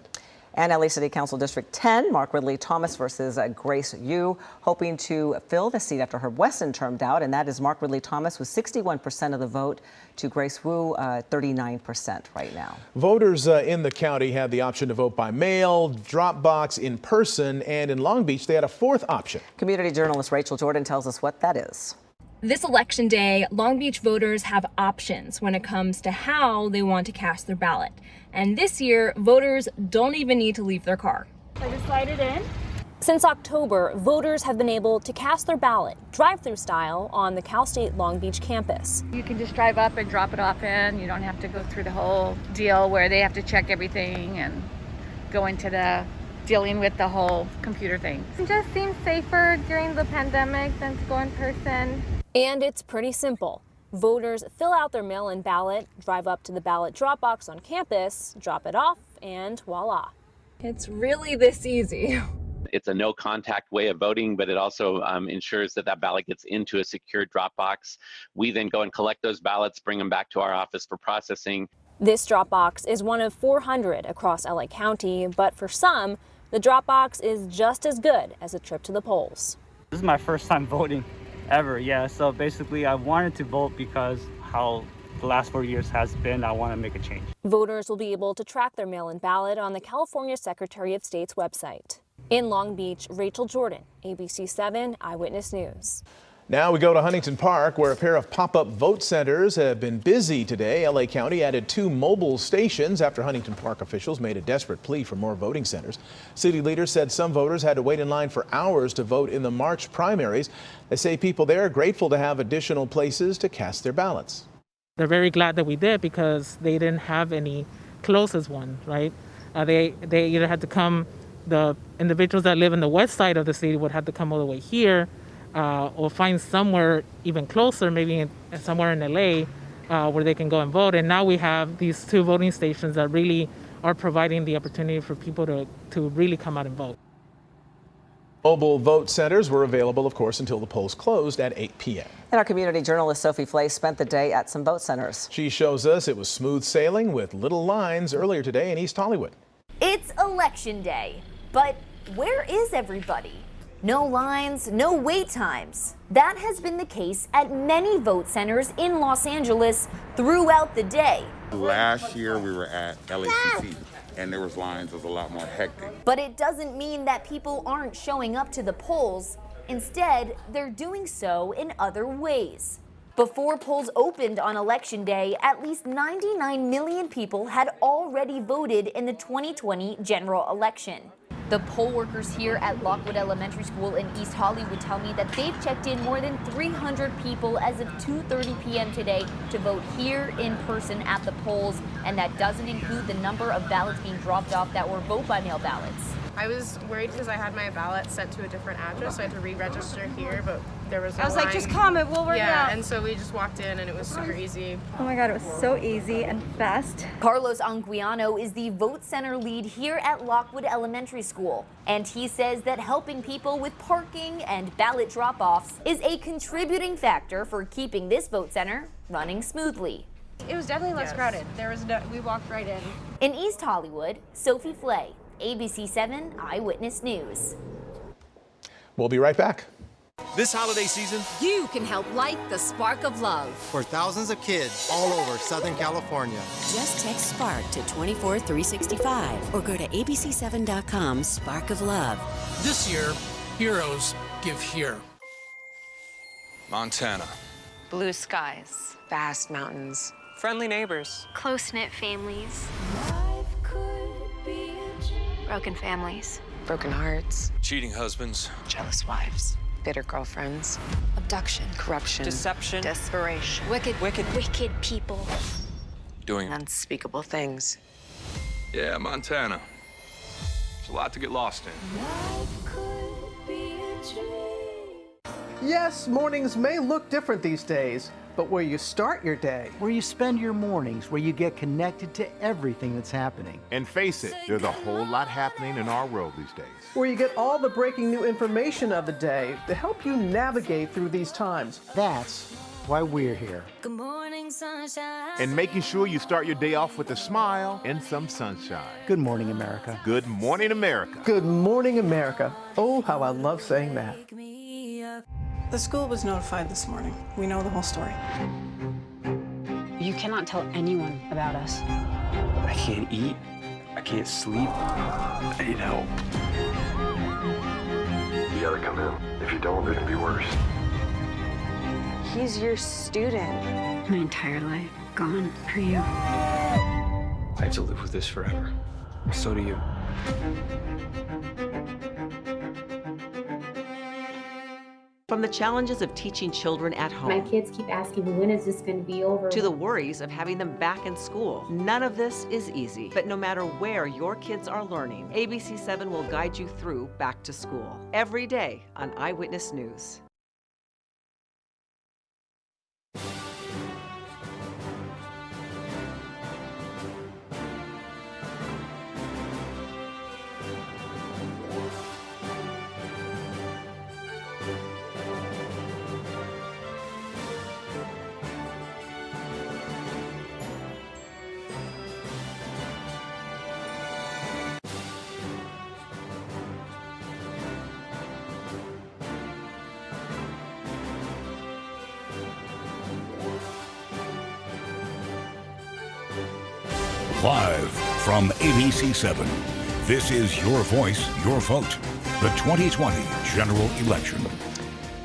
And LA City Council District 10, Mark Ridley Thomas versus Grace Yu, hoping to fill the seat after Herb Weston termed out, and that is Mark Ridley Thomas with 61% of the vote to Grace Wu, 39% right now. Voters in the county had the option to vote by mail, drop box, in person, and in Long Beach they had a fourth option. Community journalist Rachel Jordan tells us what that is. This election day, Long Beach voters have options when it comes to how they want to cast their ballot. And this year, voters don't even need to leave their car. I just slide it in. Since October, voters have been able to cast their ballot drive-through style on the Cal State Long Beach campus. You can just drive up and drop it off in. You don't have to go through the whole deal where they have to check everything and go into the dealing with the whole computer thing. It just seems safer during the pandemic than to go in person. And it's pretty simple. Voters fill out their mail-in ballot, drive up to the ballot drop box on campus, drop it off, and voila. It's really this easy. It's a no-contact way of voting, but it also ensures that that ballot gets into a secure drop box. We then go and collect those ballots, bring them back to our office for processing. This drop box is one of 400 across LA County, but for some, the drop box is just as good as a trip to the polls. This is my first time voting ever, yeah. So basically I wanted to vote because how the last 4 years has been, I want to make a change. Voters will be able to track their mail-in ballot on the California Secretary of State's website. In Long Beach, Rachel Jordan, ABC7 Eyewitness News. Now we go to Huntington Park, where a pair of pop-up vote centers have been busy today. LA County added 2 mobile stations after Huntington Park officials made a desperate plea for more voting centers. City leaders said some voters had to wait in line for hours to vote in the March primaries. They say people there are grateful to have additional places to cast their ballots. They're very glad that we did because they didn't have any closest one, right? They either had to come, the individuals that live in the west side of the city would have to come all the way here, or find somewhere even closer, maybe somewhere in LA, where they can go and vote. And now we have these 2 voting stations that really are providing the opportunity for people to really come out and vote. Mobile vote centers were available, of course, until the polls closed at 8 p.m. And our community journalist Sophie Flay spent the day at some vote centers. She shows us it was smooth sailing with little lines earlier today in East Hollywood. It's election day, but where is everybody? No lines, no wait times. That has been the case at many vote centers in Los Angeles throughout the day. Last year we were at LACC and there was lines, it was a lot more hectic. But it doesn't mean that people aren't showing up to the polls. Instead, they're doing so in other ways. Before polls opened on Election Day, at least 99 million people had already voted in the 2020 general election. The poll workers here at Lockwood Elementary School in East Hollywood tell me that they've checked in more than 300 people as of 2:30 p.m. today to vote here in person at the polls, and that doesn't include the number of ballots being dropped off that were vote-by-mail ballots. I was worried because I had my ballot sent to a different address, so I had to re-register here, but there was no I was like, just come, it will work out. Yeah, and so we just walked in and it was super easy. Oh my God, it was so easy and fast. Carlos Anguiano is the vote center lead here at Lockwood Elementary School, and he says that helping people with parking and ballot drop-offs is a contributing factor for keeping this vote center running smoothly. It was definitely less crowded. We walked right in. In East Hollywood, Sophie Flay, ABC7 Eyewitness News. We'll be right back. This holiday season, you can help light the spark of love for thousands of kids all over Southern California. Just text SPARK to 24365 or go to abc7.com Spark of Love. This year, heroes give here. Montana. Blue skies, vast mountains, friendly neighbors, close-knit families. Broken families. Broken hearts. Cheating husbands. Jealous wives. Bitter girlfriends. Abduction. Corruption. Deception. Desperation. Wicked people. Doing unspeakable things. Yeah, Montana. There's a lot to get lost in. Yes, mornings may look different these days, but where you start your day, where you spend your mornings, where you get connected to everything that's happening. And face it, there's a whole lot happening in our world these days. Where you get all the breaking new information of the day to help you navigate through these times. That's why we're here. Good morning, sunshine. And making sure you start your day off with a smile and some sunshine. Good morning, America. Good morning, America. Good morning, America. Oh, how I love saying that. The school was notified this morning. We know the whole story. You cannot tell anyone about us. I can't eat. I can't sleep. I need help. You gotta come in. If you don't, it can be worse. He's your student. My entire life gone for you. I have to live with this forever. So do you. From the challenges of teaching children at home. My kids keep asking, when is this going to be over? To the worries of having them back in school. None of this is easy, but no matter where your kids are learning, ABC7 will guide you through back to school. Every day on Eyewitness News. Live from ABC7, this is Your Voice, Your Vote, the 2020 general election.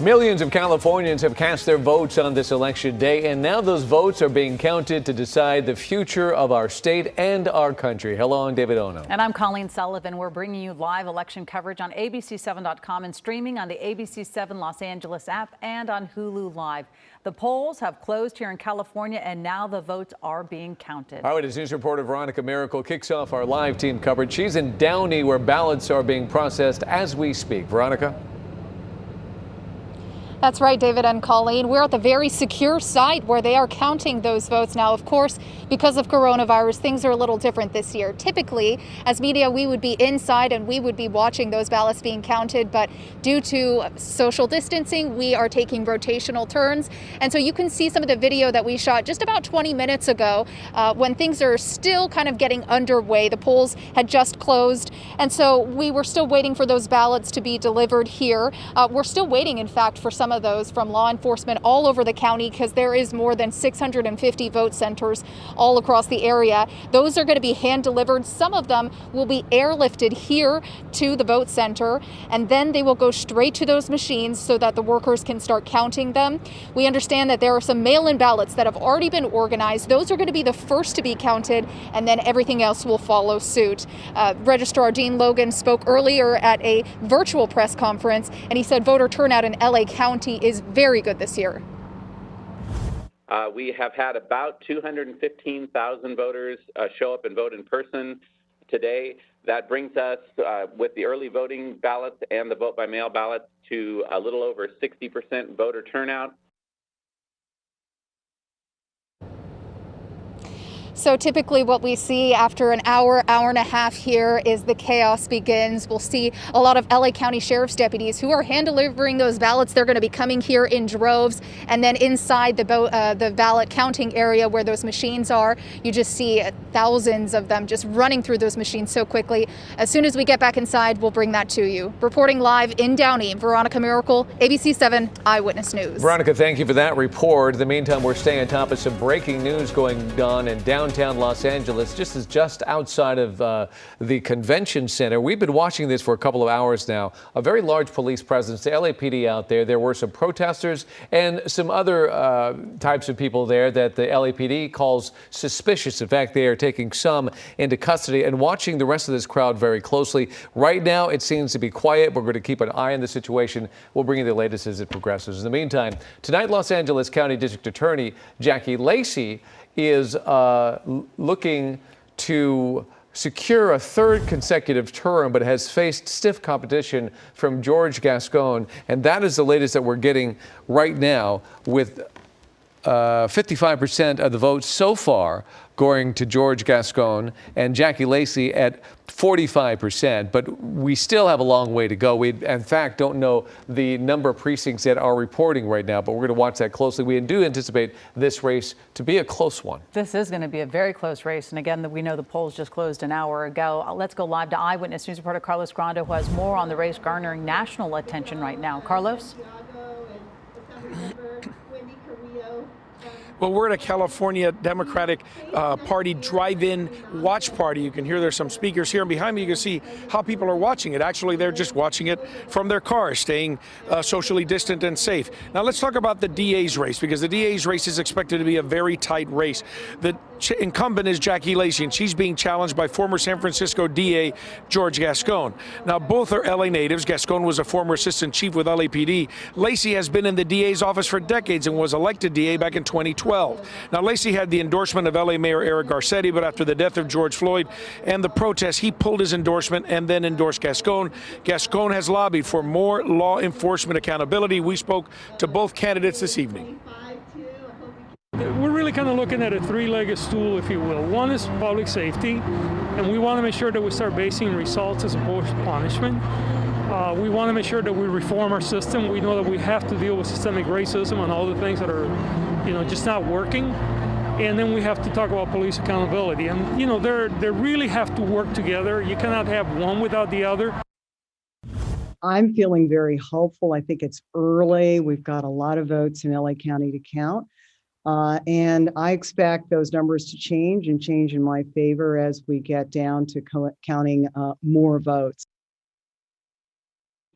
Millions of Californians have cast their votes on this election day, and now those votes are being counted to decide the future of our state and our country. Hello, I'm David Ono. And I'm Colleen Sullivan. We're bringing you live election coverage on ABC7.com and streaming on the ABC7 Los Angeles app and on Hulu Live. The polls have closed here in California, and now the votes are being counted. Eyewitness News reporter Veronica Miracle kicks off our live team coverage. She's in Downey, where ballots are being processed as we speak. Veronica? That's right, David and Colleen. We're at the very secure site where they are counting those votes. Now, of course, because of coronavirus, things are a little different this year. Typically, as media, we would be inside and we would be watching those ballots being counted. But due to social distancing, we are taking rotational turns. And so you can see some of the video that we shot just about 20 minutes ago when things are still kind of getting underway. The polls had just closed. And so we were still waiting for those ballots to be delivered here. We're still waiting, in fact, for some some of those from law enforcement all over the county, because there is more than 650 vote centers all across the area. Those are going to be hand delivered. Some of them will be airlifted here to the vote center, and then they will go straight to those machines so that the workers can start counting them. We understand that there are some mail-in ballots that have already been organized. Those are going to be the first to be counted, and then everything else will follow suit. Registrar Dean Logan spoke earlier at a virtual press conference, and he said voter turnout in LA County is very good this year. We have had about 215,000 voters show up and vote in person today. That brings us, with the early voting ballots and the vote by mail ballots, to a little over 60% voter turnout. So typically what we see after an hour, hour and a half here is the chaos begins. We'll see a lot of LA County Sheriff's deputies who are hand delivering those ballots. They're going to be coming here in droves. And then inside the ballot counting area where those machines are, you just see thousands of them just running through those machines so quickly. As soon as we get back inside, we'll bring that to you. Reporting live in Downey, Veronica Miracle, ABC7 Eyewitness News. Veronica, thank you for that report. In the meantime, we're staying on top of some breaking news going on in downtown Los Angeles, just outside of the convention center. We've been watching this for a couple of hours now. A very large police presence, the LAPD out there. There were some protesters and some other types of people there that the LAPD calls suspicious. In fact, they are taking some into custody and watching the rest of this crowd very closely. Right now, it seems to be quiet. We're going to keep an eye on the situation. We'll bring you the latest as it progresses. In the meantime, tonight, Los Angeles County District Attorney Jackie Lacy is looking to secure a third consecutive term, but has faced stiff competition from George Gascon. And that is the latest that we're getting right now, with 55% of the votes so far going to George Gascon and Jackie Lacy at 45%. But we still have a long way to go. We, in fact, don't know the number of precincts that are reporting right now, but we're going to watch that closely. We do anticipate this race to be a close one. This is going to be a very close race. And again, we know the polls just closed an hour ago. Let's go live to Eyewitness News reporter Carlos Grando, who has more on the race garnering national attention right now. Carlos? Well, we're at a California Democratic Party drive-in watch party. You can hear there's some speakers here, and behind me you can see how people are watching it. Actually, they're just watching it from their cars, staying socially distant and safe. Now, let's talk about the DA's race, because the DA's race is expected to be a very tight race. The incumbent is Jackie Lacy, and she's being challenged by former San Francisco DA George Gascon. Now, both are LA natives. Gascon was a former assistant chief with LAPD. Lacy has been in the DA's office for decades and was elected DA back in 2012. Now, Lacy had the endorsement of LA Mayor Eric Garcetti, but after the death of George Floyd and the protests, he pulled his endorsement and then endorsed Gascon. Gascon has lobbied for more law enforcement accountability. We spoke to both candidates this evening. We're really kind of looking at a three-legged stool, if you will. One is public safety, and we want to make sure that we start basing results as opposed to punishment. We want to make sure that we reform our system. We know that we have to deal with systemic racism and all the things that are, just not working. And then we have to talk about police accountability. And, they really have to work together. You cannot have one without the other. I'm feeling very hopeful. I think it's early. We've got a lot of votes in LA County to count. And I expect those numbers to change in my favor as we get down to counting more votes.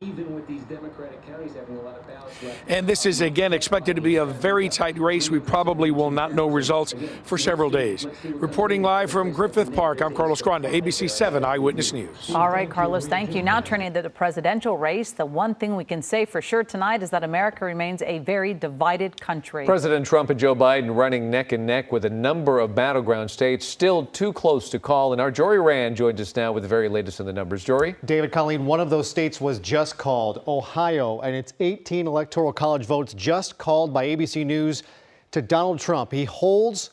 Even with these Democratic counties having a lot of ballots left. And this is, again, expected to be a very tight race. We probably will not know results for several days. Reporting live from Griffith Park, I'm Carlos Granda, ABC7 Eyewitness News. All right, Carlos, thank you. Now turning to the presidential race, the one thing we can say for sure tonight is that America remains a very divided country. President Trump and Joe Biden running neck and neck with a number of battleground states still too close to call. And our Jory Rand joins us now with the very latest in the numbers. Jory? David, Colleen, one of those states was just called, Ohio, and its 18 electoral college votes just called by ABC News to Donald Trump. He holds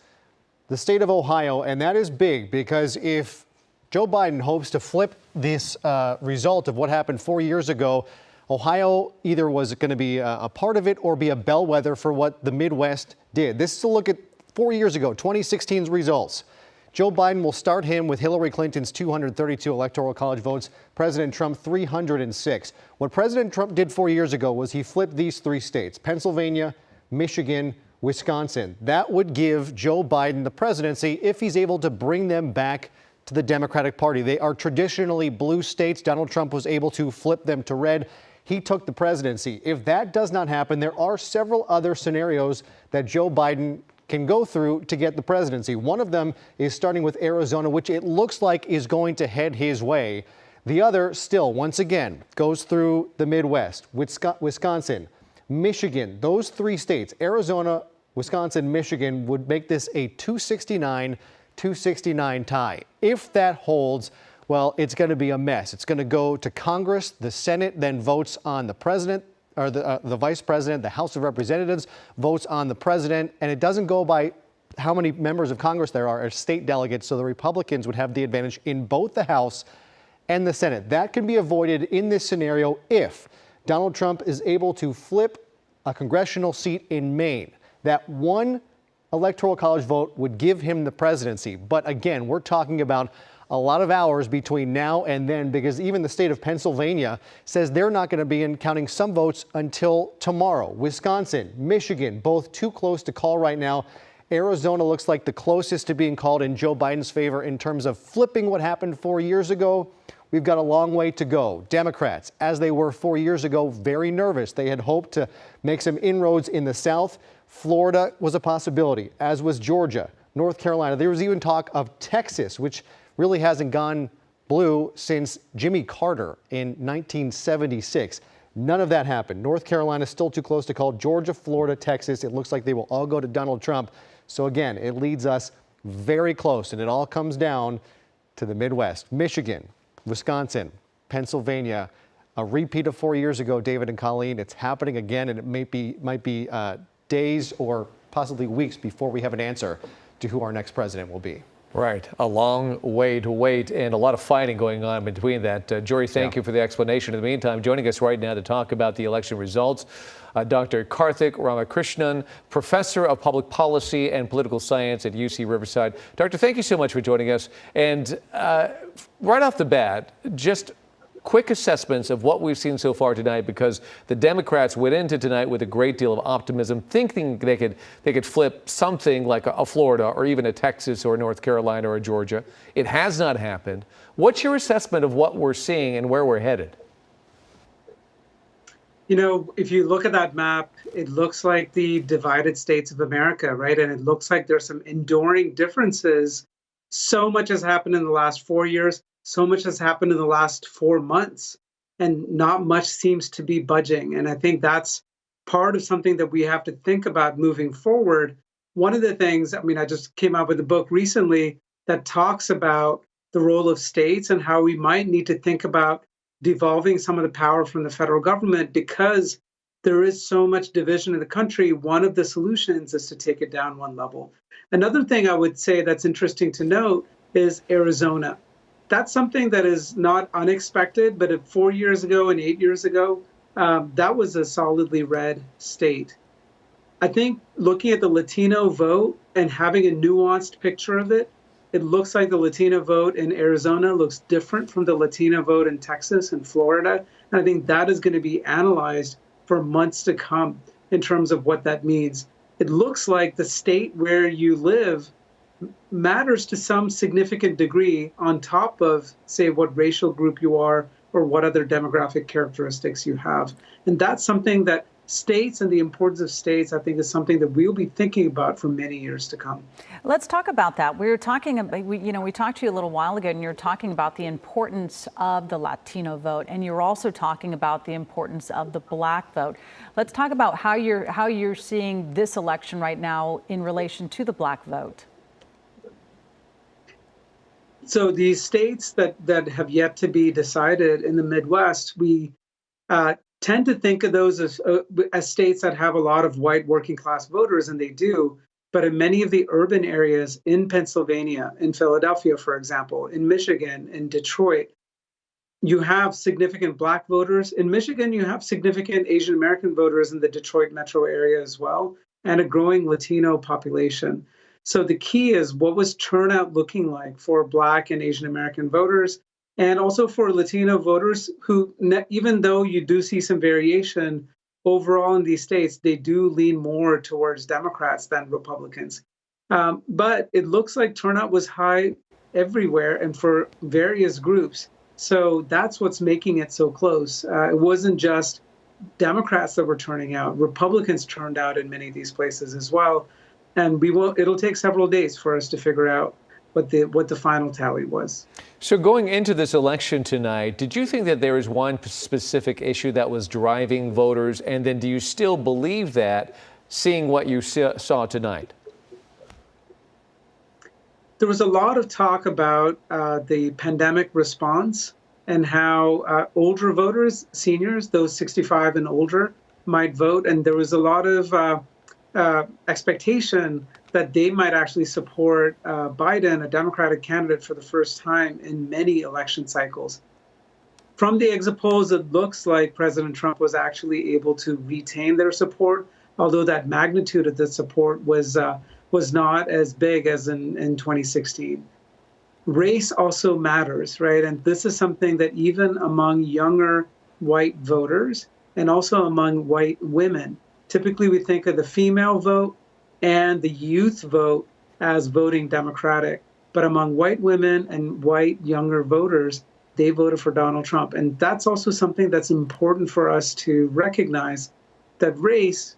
the state of Ohio, and that is big because if Joe Biden hopes to flip this result of what happened 4 years ago, Ohio either was going to be a part of it or be a bellwether for what the Midwest did. This is a look at 4 years ago, 2016's results. Joe Biden will start him with Hillary Clinton's 232 Electoral College votes, President Trump 306. What President Trump did 4 years ago was he flipped these 3 states, Pennsylvania, Michigan, Wisconsin. That would give Joe Biden the presidency if he's able to bring them back to the Democratic Party. They are traditionally blue states. Donald Trump was able to flip them to red. He took the presidency. If that does not happen, there are several other scenarios that Joe Biden can go through to get the presidency. One of them is starting with Arizona, which it looks like is going to head his way. The other still, once again, goes through the Midwest, Wisconsin, Michigan. Those 3 states, Arizona, Wisconsin, Michigan, would make this a 269 tie. If that holds, well, it's going to be a mess. It's going to go to Congress. The Senate then votes on the president, or the vice president. The House of Representatives votes on the president. And it doesn't go by how many members of Congress there are as state delegates. So the Republicans would have the advantage in both the House and the Senate. That can be avoided in this scenario if Donald Trump is able to flip a congressional seat in Maine. That one electoral college vote would give him the presidency. But again, we're talking about a lot of hours between now and then, because even the state of Pennsylvania says they're not going to be counting some votes until tomorrow. Wisconsin, Michigan, both too close to call right now. Arizona looks like the closest to being called in Joe Biden's favor in terms of flipping what happened 4 years ago. We've got a long way to go. Democrats, as they were 4 years ago, very nervous. They had hoped to make some inroads in the South. Florida was a possibility, as was Georgia, North Carolina. There was even talk of Texas, which really hasn't gone blue since Jimmy Carter in 1976. None of that happened. North Carolina still too close to call. Georgia, Florida, Texas, it looks like they will all go to Donald Trump. So again, it leads us very close, and it all comes down to the Midwest. Michigan, Wisconsin, Pennsylvania, a repeat of 4 years ago, David and Colleen. It's happening again, and it might be days or possibly weeks before we have an answer to who our next president will be. Right. A long way to wait and a lot of fighting going on between that. Jory, thank you for the explanation. In the meantime, joining us right now to talk about the election results, Dr. Karthik Ramakrishnan, professor of public policy and political science at UC Riverside. Doctor, thank you so much for joining us. And right off the bat, just quick assessments of what we've seen so far tonight, because the Democrats went into tonight with a great deal of optimism, thinking they could flip something like a Florida or even a Texas or North Carolina or a Georgia. It has not happened. What's your assessment of what we're seeing and where we're headed? You know, if you look at that map, it looks like the divided states of America, right? And it looks like there's some enduring differences. So much has happened in the last 4 years. So much has happened in the last 4 months, and not much seems to be budging. And I think that's part of something that we have to think about moving forward. One of the things, I just came out with a book recently that talks about the role of states and how we might need to think about devolving some of the power from the federal government, because there is so much division in the country. One of the solutions is to take it down one level. Another thing I would say that's interesting to note is Arizona. That's something that is not unexpected, but 4 years ago and 8 years ago, that was a solidly red state. I think looking at the Latino vote and having a nuanced picture of it, it looks like the Latino vote in Arizona looks different from the Latino vote in Texas and Florida. And I think that is going to be analyzed for months to come in terms of what that means. It looks like the state where you live matters to some significant degree on top of, say, what racial group you are or what other demographic characteristics you have. And that's something that states and the importance of states, I think, is something that we'll be thinking about for many years to come. Let's talk about that. We were talking about, we talked to you a little while ago, and you're talking about the importance of the Latino vote, and you're also talking about the importance of the Black vote. Let's talk about how you're seeing this election right now in relation to the Black vote. So these states that have yet to be decided in the Midwest, we tend to think of those as states that have a lot of white working class voters, and they do. But in many of the urban areas in Pennsylvania, in Philadelphia, for example, in Michigan, in Detroit, you have significant Black voters. In Michigan, you have significant Asian American voters in the Detroit metro area as well, and a growing Latino population. So the key is, what was turnout looking like for Black and Asian American voters, and also for Latino voters who, even though you do see some variation, overall in these states, they do lean more towards Democrats than Republicans. But it looks like turnout was high everywhere and for various groups. So that's what's making it so close. It wasn't just Democrats that were turning out. Republicans turned out in many of these places as well. And it'll take several days for us to figure out what the final tally was. So going into this election tonight, did you think that there was one specific issue that was driving voters? And then do you still believe that, seeing what you saw tonight? There was a lot of talk about the pandemic response and how older voters, seniors, those 65 and older, might vote. And there was a lot of expectation that they might actually support Biden, a Democratic candidate, for the first time in many election cycles. From the exit polls, it looks like President Trump was actually able to retain their support, although that magnitude of the support was not as big as in 2016. Race also matters, right? And this is something that even among younger white voters and also among white women, typically we think of the female vote and the youth vote as voting Democratic. But among white women and white younger voters, they voted for Donald Trump. And that's also something that's important for us to recognize, that race,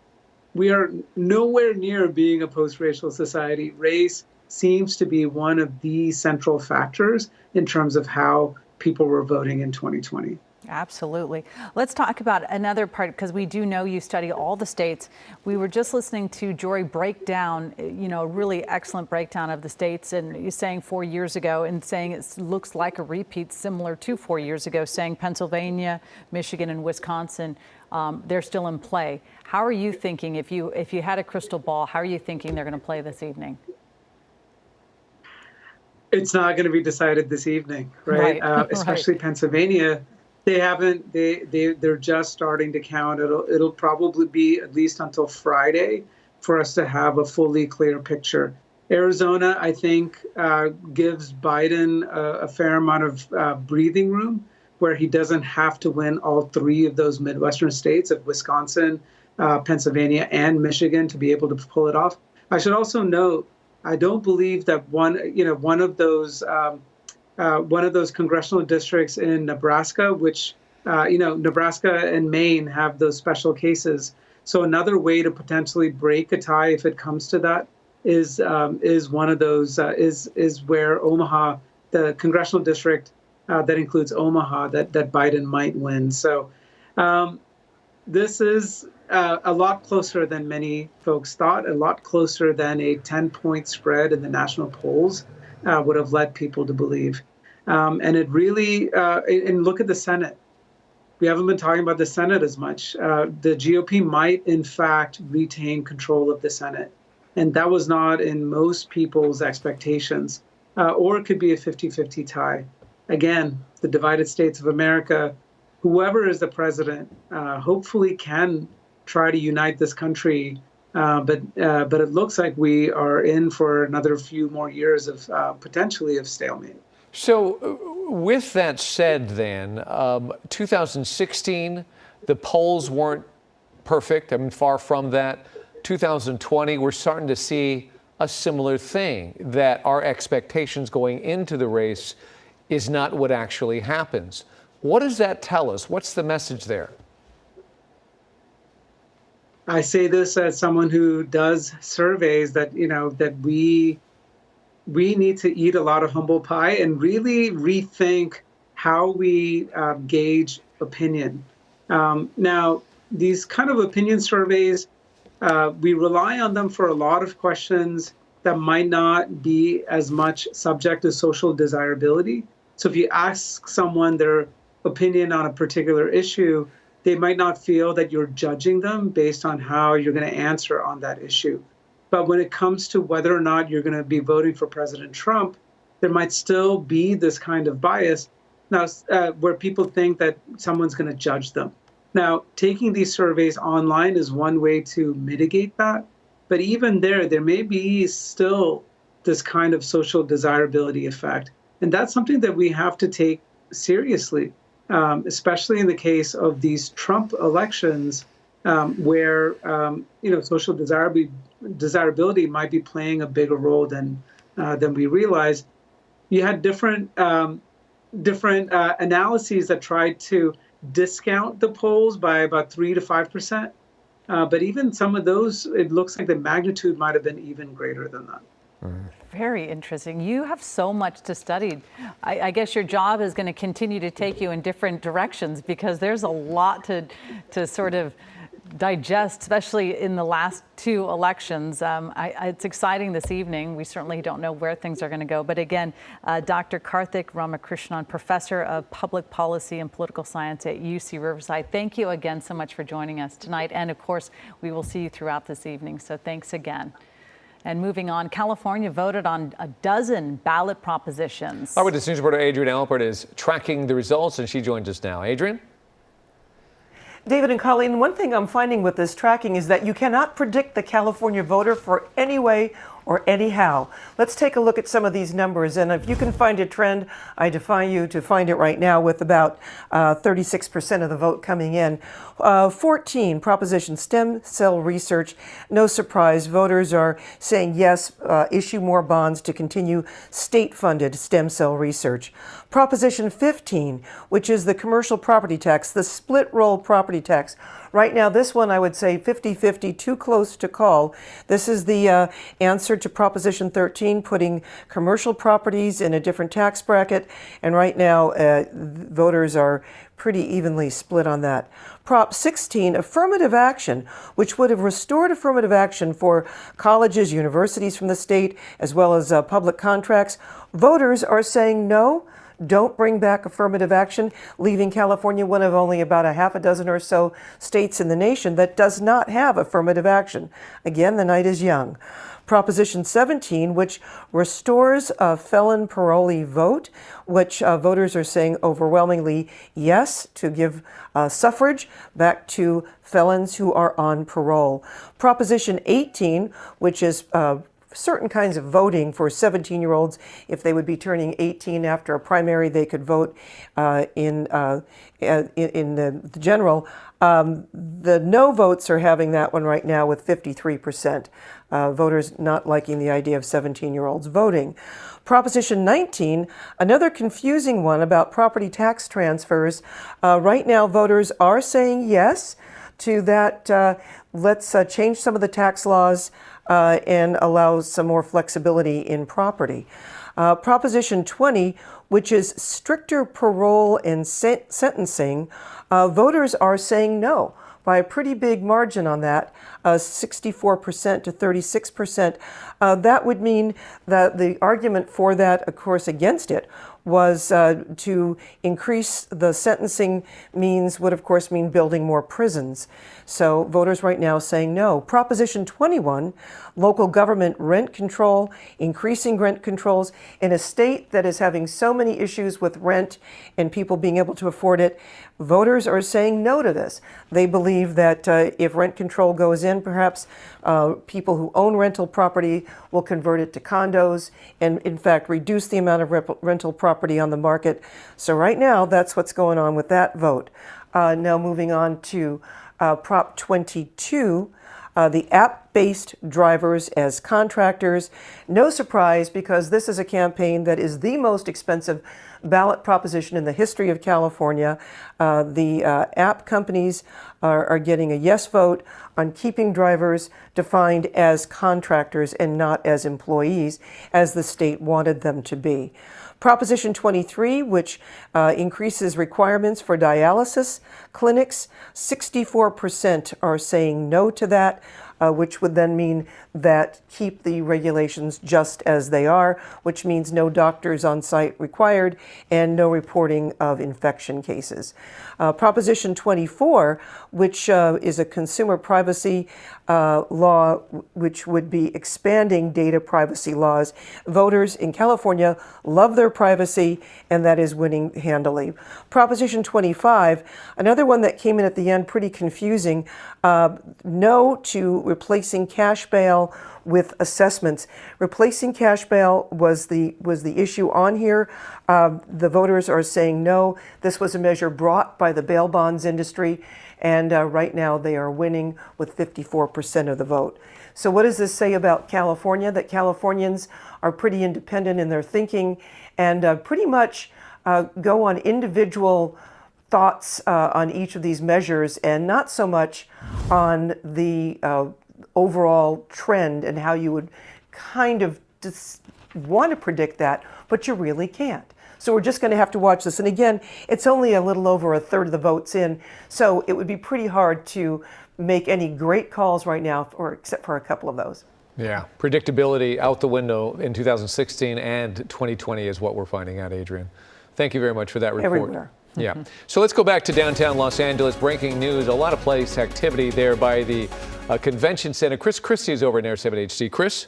we are nowhere near being a post-racial society. Race seems to be one of the central factors in terms of how people were voting in 2020. Absolutely. Let's talk about another part, because we do know you study all the states. We were just listening to Jory break down, a really excellent breakdown of the states, and you're saying 4 years ago and saying it looks like a repeat similar to 4 years ago, saying Pennsylvania, Michigan, and Wisconsin, they're still in play. How are you thinking, if you had a crystal ball, how are you thinking they're going to play this evening? It's not going to be decided this evening, right? Especially Pennsylvania. They're just starting to count. It'll probably be at least until Friday for us to have a fully clear picture. Arizona, I think, gives Biden a fair amount of breathing room, where he doesn't have to win all three of those Midwestern states of Wisconsin, Pennsylvania, and Michigan to be able to pull it off. I should also note, I don't believe that one of those congressional districts in Nebraska, which, Nebraska and Maine have those special cases. So another way to potentially break a tie, if it comes to that, is one of those, is where Omaha, the congressional district that includes Omaha, that Biden might win. So this is a lot closer than many folks thought, a lot closer than a 10-point spread in the national polls would have led people to believe. And it really, and look at the Senate. We haven't been talking about the Senate as much. The GOP might, in fact, retain control of the Senate. And that was not in most people's expectations. Or it could be a 50-50 tie. Again, the divided states of America, whoever is the president, hopefully can try to unite this country. But it looks like we are in for another few more years of potentially of stalemate. So with that said, then, 2016, the polls weren't perfect. I mean, far from that. 2020, we're starting to see a similar thing, that our expectations going into the race is not what actually happens. What does that tell us? What's the message there? I say this as someone who does surveys, that that we need to eat a lot of humble pie and really rethink how we gauge opinion. Now, these kind of opinion surveys, we rely on them for a lot of questions that might not be as much subject to social desirability. So if you ask someone their opinion on a particular issue, they might not feel that you're judging them based on how you're going to answer on that issue. But when it comes to whether or not you're going to be voting for President Trump, there might still be this kind of bias now, where people think that someone's going to judge them. Now, taking these surveys online is one way to mitigate that. But even there may be still this kind of social desirability effect. And that's something that we have to take seriously, especially in the case of these Trump elections, where social desirability might be playing a bigger role than we realize. You had different analyses that tried to discount the polls by about 3 to 5%. But even some of those, it looks like the magnitude might have been even greater than that. Very interesting. You have so much to study. I guess your job is going to continue to take you in different directions because there's a lot to sort of digest, especially in the last two elections. It's exciting this evening. We certainly don't know where things are going to go. But again, Dr. Karthik Ramakrishnan, Professor of Public Policy and Political Science at UC Riverside, thank you again so much for joining us tonight. And of course, we will see you throughout this evening. So thanks again. And moving on, California voted on a dozen ballot propositions. Our Witness News reporter Adrienne Alpert is tracking the results, and she joins us now. Adrienne? David and Colleen, one thing I'm finding with this tracking is that you cannot predict the California voter for any way or anyhow. Let's take a look at some of these numbers. And if you can find a trend, I defy you to find it right now with about 36% of the vote coming in. 14, Proposition Stem Cell Research. No surprise, voters are saying yes, issue more bonds to continue state-funded stem cell research. Proposition 15, which is the commercial property tax, the split roll property tax. Right now, this one I would say 50-50, too close to call. This is the answer to Proposition 13, putting commercial properties in a different tax bracket. And right now, voters are pretty evenly split on that. Prop 16, affirmative action, which would have restored affirmative action for colleges, universities from the state, as well as public contracts. Voters are saying no. Don't bring back affirmative action, leaving California one of only about a half a dozen or so states in the nation that does not have affirmative action. Again, the night is young. Proposition 17, which restores a felon parolee vote, which voters are saying overwhelmingly yes to give suffrage back to felons who are on parole. Proposition 18, which is certain kinds of voting for 17-year-olds. If they would be turning 18 after a primary, they could vote in the general. The no votes are having that one right now with 53%. Voters not liking the idea of 17-year-olds voting. Proposition 19, another confusing one about property tax transfers. Right now, voters are saying yes to that. Let's change some of the tax laws and allow some more flexibility in property. Proposition 20, which is stricter parole and sentencing, voters are saying no by a pretty big margin on that, 64% to 36%. That would mean that the argument for that, of course, against it, was to increase the sentencing means would, of course, mean building more prisons. So voters right now saying no. Proposition 21, local government rent control, increasing rent controls in a state that is having so many issues with rent and people being able to afford it. Voters are saying no to this. They believe that if rent control goes in, perhaps people who own rental property will convert it to condos and, in fact, reduce the amount of rental property on the market. So right now, that's what's going on with that vote. Now moving on to Prop 22, the app-based drivers as contractors. No surprise, because this is a campaign that is the most expensive ballot proposition in the history of California. The app companies are getting a yes vote on keeping drivers defined as contractors and not as employees, as the state wanted them to be. Proposition 23, which increases requirements for dialysis clinics, 64% are saying no to that, which would then mean that keep the regulations just as they are, which means no doctors on site required and no reporting of infection cases. Proposition 24, which is a consumer privacy law, which would be expanding data privacy laws. Voters in California love their privacy, and that is winning handily. Proposition 25, another one that came in at the end pretty confusing, no to replacing cash bail with assessments. Replacing cash bail was the issue on here. The voters are saying no. This was a measure brought by the bail bonds industry, and right now they are winning with 54% of the vote. So what does this say about California? That Californians are pretty independent in their thinking and pretty much go on individual thoughts on each of these measures and not so much on the overall trend and how you would kind of just want to predict that, but you really can't. So we're just going to have to watch this. And again, it's only a little over a third of the votes in, so it would be pretty hard to make any great calls right now, or except for a couple of those. Yeah, predictability out the window in 2016 and 2020 is what we're finding out, Adrian. Thank you very much for that report. Everywhere. Yeah. So let's go back to downtown Los Angeles. Breaking news, a lot of police activity there by the convention center. Chris Christie is over in Air 7 HD. Chris?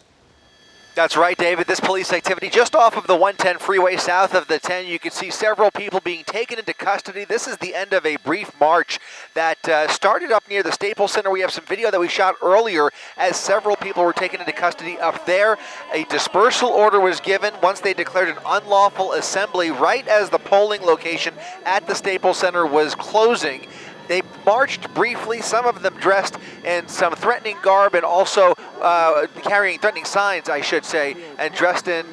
That's right, David. This police activity just off of the 110 freeway south of the 10. You can see several people being taken into custody. This is the end of a brief march that started up near the Staples Center. We have some video that we shot earlier as several people were taken into custody up there. A dispersal order was given once they declared an unlawful assembly right as the polling location at the Staples Center was closing. They marched briefly, some of them dressed in some threatening garb and also carrying threatening signs, I should say, and dressed in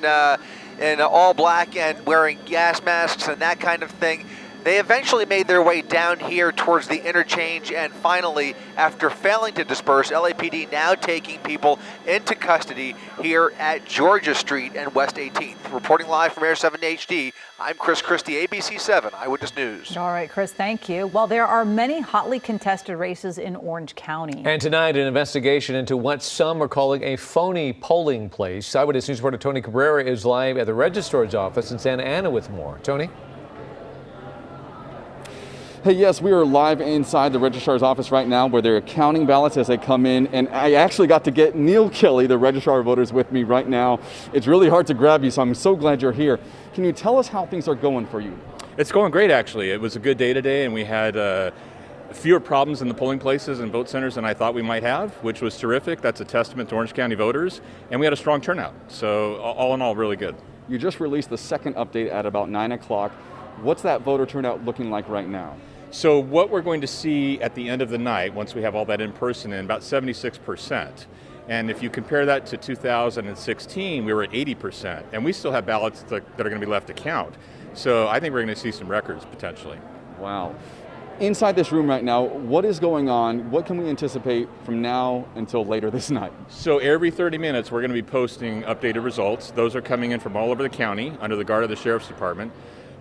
all black and wearing gas masks and that kind of thing. They eventually made their way down here towards the interchange, and finally, after failing to disperse, LAPD now taking people into custody here at Georgia Street and West 18th. Reporting live from Air 7 HD, I'm Chris Christie, ABC7 Eyewitness News. All right, Chris, thank you. Well, there are many hotly contested races in Orange County. And tonight, an investigation into what some are calling a phony polling place. Eyewitness News reporter Tony Cabrera is live at the registrar's office in Santa Ana with more. Tony? Hey, yes, we are live inside the registrar's office right now where they're counting ballots as they come in. And I actually got to get Neil Kelly, the registrar of voters, with me right now. It's really hard to grab you, so I'm so glad you're here. Can you tell us how things are going for you? It's going great, actually. It was a good day today, and we had fewer problems in the polling places and vote centers than I thought we might have, which was terrific. That's a testament to Orange County voters. And we had a strong turnout. So all in all, really good. You just released the second update at about 9 o'clock. What's that voter turnout looking like right now? So what we're going to see at the end of the night, once we have all that in person, in about 76%. And if you compare that to 2016, we were at 80%. And we still have ballots that are going to be left to count. So I think we're going to see some records potentially. Wow. Inside this room right now, what is going on? What can we anticipate from now until later this night? So every 30 minutes, we're going to be posting updated results. Those are coming in from all over the county under the guard of the Sheriff's Department.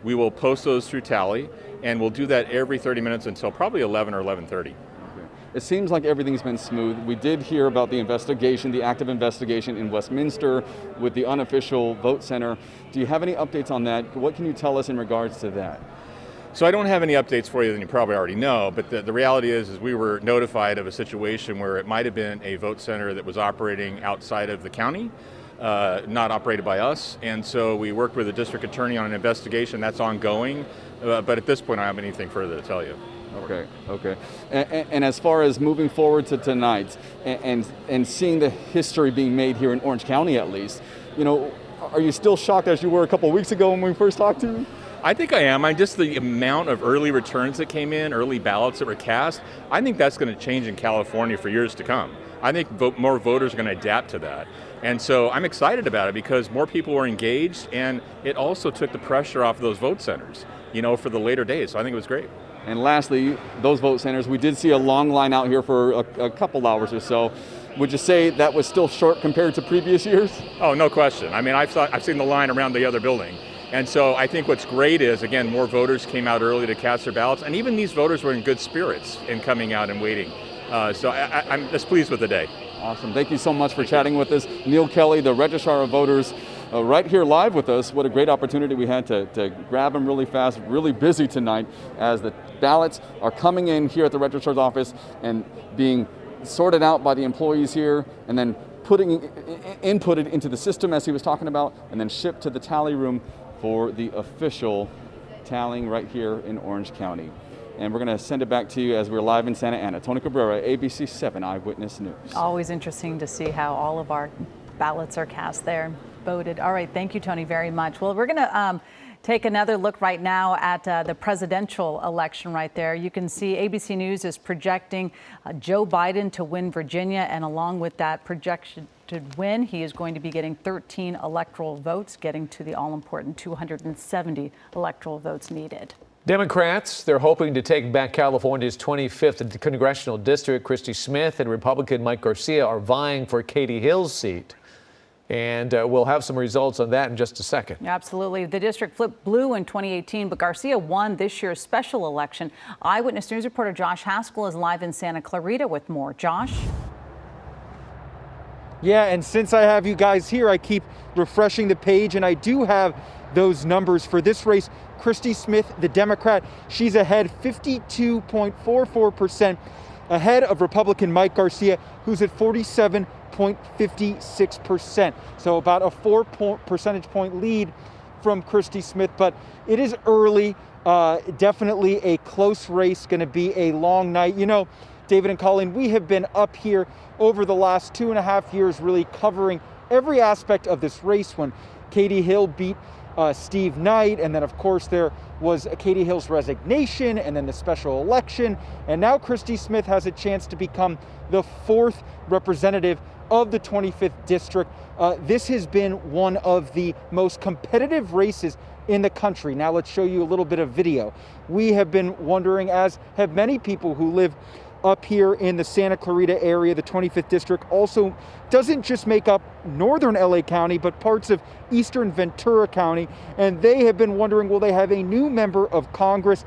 We will post those through Tally, and we'll do that every 30 minutes until probably 11 or 11:30. Okay. It seems like everything's been smooth. We did hear about the investigation, the active investigation in Westminster with the unofficial vote center. Do you have any updates on that? What can you tell us in regards to that? So I don't have any updates for you than you probably already know, but the reality is we were notified of a situation where it might have been a vote center that was operating outside of the county. Not operated by us, and so we worked with the district attorney on an investigation that's ongoing, but at this point I don't have anything further to tell you. Okay. And as far as moving forward to tonight and seeing the history being made here in Orange County at least, you know, are you still shocked as you were a couple of weeks ago when we first talked to you? I think I am. Just the amount of early returns that came in, early ballots that were cast, I think that's going to change in California for years to come. I think more voters are going to adapt to that. And so I'm excited about it because more people were engaged, and it also took the pressure off of those vote centers, you know, for the later days. So I think it was great. And lastly, those vote centers, we did see a long line out here for a couple hours or so. Would you say that was still short compared to previous years? Oh, no question. I mean, I've seen the line around the other building. And so I think what's great is, again, more voters came out early to cast their ballots, and even these voters were in good spirits in coming out and waiting. So I'm just pleased with the day. Awesome. Thank you so much for chatting with us. Neil Kelly, the Registrar of Voters, right here live with us. What a great opportunity we had to grab him really fast, really busy tonight as the ballots are coming in here at the Registrar's office and being sorted out by the employees here and then inputted into the system as he was talking about and then shipped to the tally room for the official tallying right here in Orange County. and we're going to send it back to you as we're live in Santa Ana. Tony Cabrera, ABC7 Eyewitness News. Always interesting to see how all of our ballots are cast there, voted. All right, thank you, Tony, very much. Well, we're going to take another look right now at the presidential election right there. You can see ABC News is projecting Joe Biden to win Virginia, and along with that projection to win, he is going to be getting 13 electoral votes, getting to the all-important 270 electoral votes needed. Democrats, they're hoping to take back California's 25th congressional district. Christy Smith and Republican Mike Garcia are vying for Katie Hill's seat. And we'll have some results on that in just a second. Absolutely. The district flipped blue in 2018, but Garcia won this year's special election. Eyewitness News reporter Josh Haskell is live in Santa Clarita with more. Josh? Yeah, and since I have you guys here, I keep refreshing the page, and I do have those numbers for this race. Christy Smith, the Democrat, she's ahead 52.44%, ahead of Republican Mike Garcia, who's at 47.56%. So about a 4 percentage point lead from Christy Smith, but it is early. Definitely a close race, going to be a long night. You know, David and Colleen, we have been up here over the last 2.5 years really covering every aspect of this race when Katie Hill beat Steve Knight, and then of course there was Katie Hill's resignation and then the special election, and now Christy Smith has a chance to become the 4th representative of the 25th district. This has been one of the most competitive races in the country. Now let's show you a little bit of video. We have been wondering, as have many people who live up here in the Santa Clarita area. The 25th district also doesn't just make up northern LA County, but parts of eastern Ventura County. And they have been wondering, will they have a new member of Congress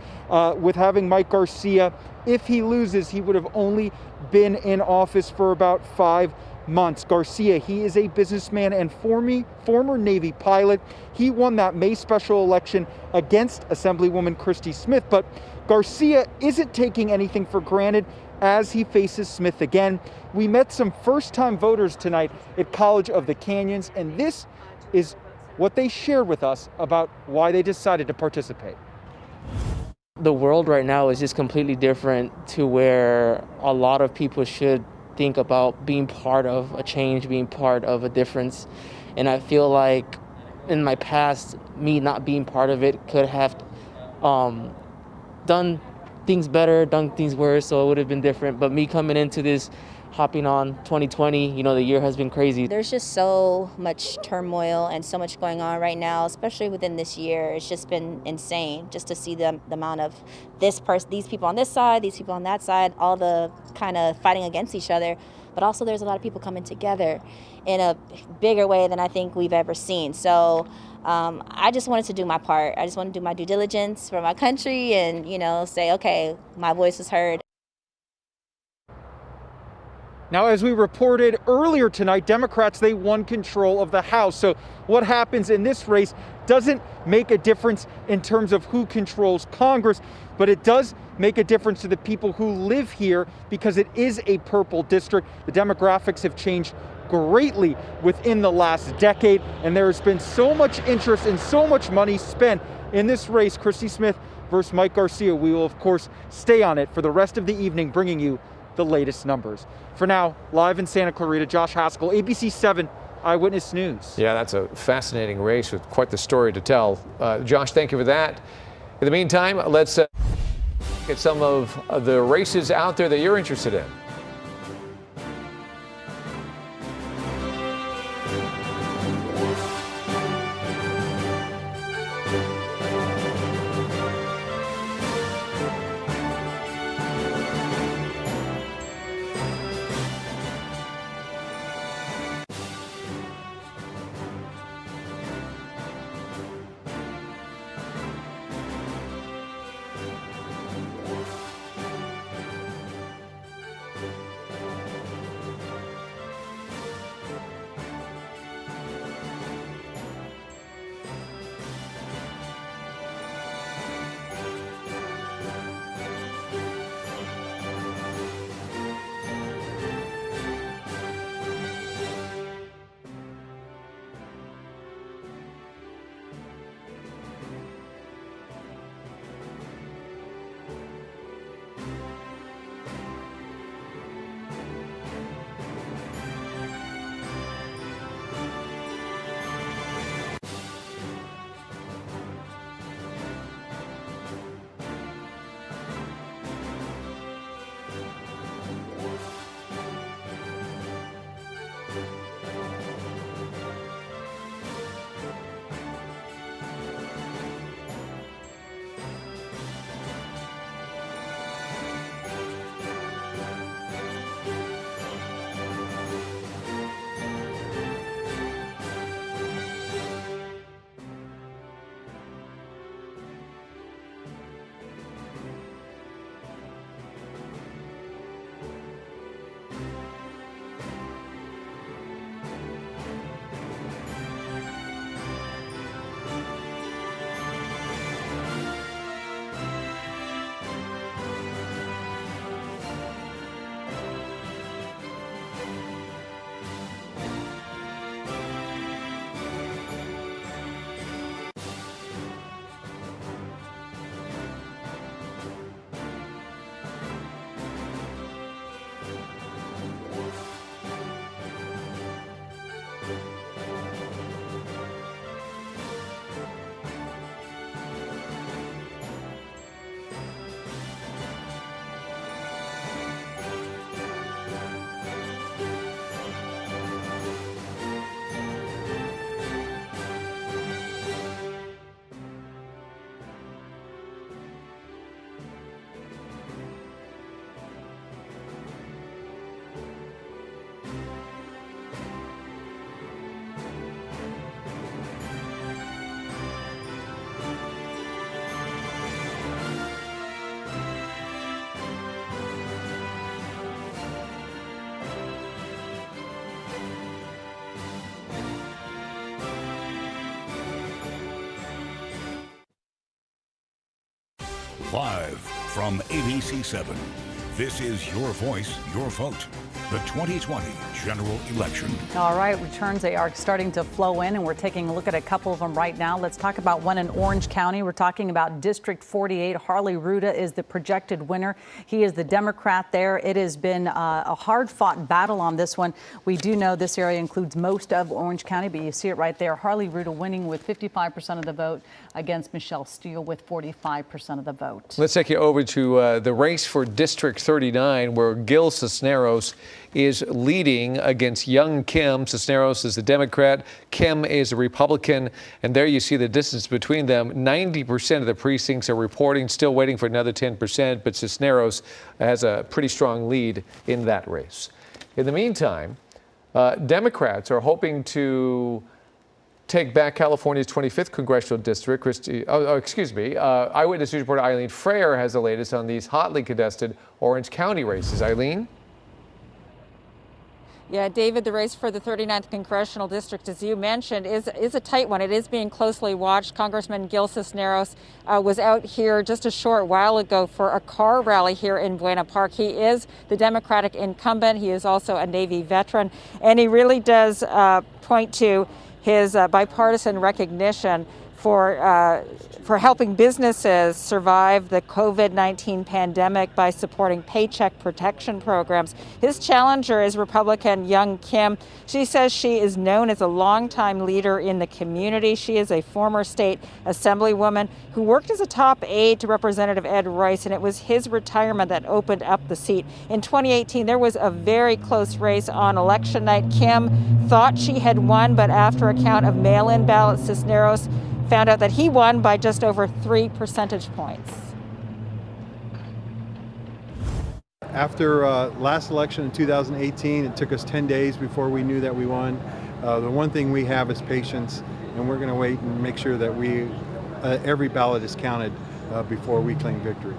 with having Mike Garcia? If he loses, he would have only been in office for about 5 months. Garcia, he is a businessman and former Navy pilot. He won that May special election against Assemblywoman Christy Smith, but Garcia isn't taking anything for granted as he faces Smith again. We met some first-time voters tonight at College of the Canyons, and this is what they shared with us about why they decided to participate. The world right now is just completely different to where a lot of people should think about being part of a change, being part of a difference. And I feel like in my past, me not being part of it could have done things better, done things worse, so it would have been different. But me coming into this, hopping on 2020, you know, the year has been crazy. There's just so much turmoil and so much going on right now, especially within this year. It's just been insane just to see the amount of these people on this side, these people on that side, all the kind of fighting against each other. But also there's a lot of people coming together in a bigger way than I think we've ever seen. So I just wanted to do my part. I just want to do my due diligence for my country and, you know, say, okay, my voice is heard. Now, as we reported earlier tonight, Democrats, they won control of the House. So what happens in this race doesn't make a difference in terms of who controls Congress, but it does make a difference to the people who live here because it is a purple district. The demographics have changed greatly within the last decade, and there has been so much interest and so much money spent in this race, Christy Smith versus Mike Garcia. We will, of course, stay on it for the rest of the evening, bringing you the latest numbers. For now, live in Santa Clarita, Josh Haskell, ABC7 Eyewitness News. Yeah, that's a fascinating race with quite the story to tell. Josh, thank you for that. In the meantime, let's get some of the races out there that you're interested in. Live from ABC7, this is Your Voice, Your Vote, the 2020 general election. All right, returns are starting to flow in, and we're taking a look at a couple of them right now. Let's talk about one in Orange County. We're talking about District 48. Harley Ruda is the projected winner. He is the Democrat there. It has been a hard-fought battle on this one. We do know this area includes most of Orange County, but you see it right there. Harley Ruda winning with 55% of the vote against Michelle Steele with 45% of the vote. Let's take you over to the race for District 39, where Gil Cisneros is leading against young Kim. Cisneros is the Democrat. Kim is a Republican. And there you see the distance between them. 90% of the precincts are reporting, still waiting for another 10%. But Cisneros has a pretty strong lead in that race. In the meantime, Democrats are hoping to take back California's 25th congressional district. Eyewitness News reporter Eileen Freyer has the latest on these hotly contested Orange County races. Eileen? Yeah, David, the race for the 39th congressional district, as you mentioned, is a tight one. It is being closely watched. Congressman Gil Cisneros was out here just a short while ago for a car rally here in Buena Park. He is the Democratic incumbent. He is also a Navy veteran, and he really does point to his bipartisan recognition for helping businesses survive the COVID-19 pandemic by supporting paycheck protection programs. His challenger is Republican young Kim. She says she is known as a longtime leader in the community. She is a former state assemblywoman who worked as a top aide to Representative Ed Royce, and it was his retirement that opened up the seat. In 2018, there was a very close race on election night. Kim thought she had won, but after a count of mail-in ballots, Cisneros found out that he won by just over 3 percentage points. After last election in 2018, it took us 10 days before we knew that we won. The one thing we have is patience, and we're going to wait and make sure that every ballot is counted before we claim victory.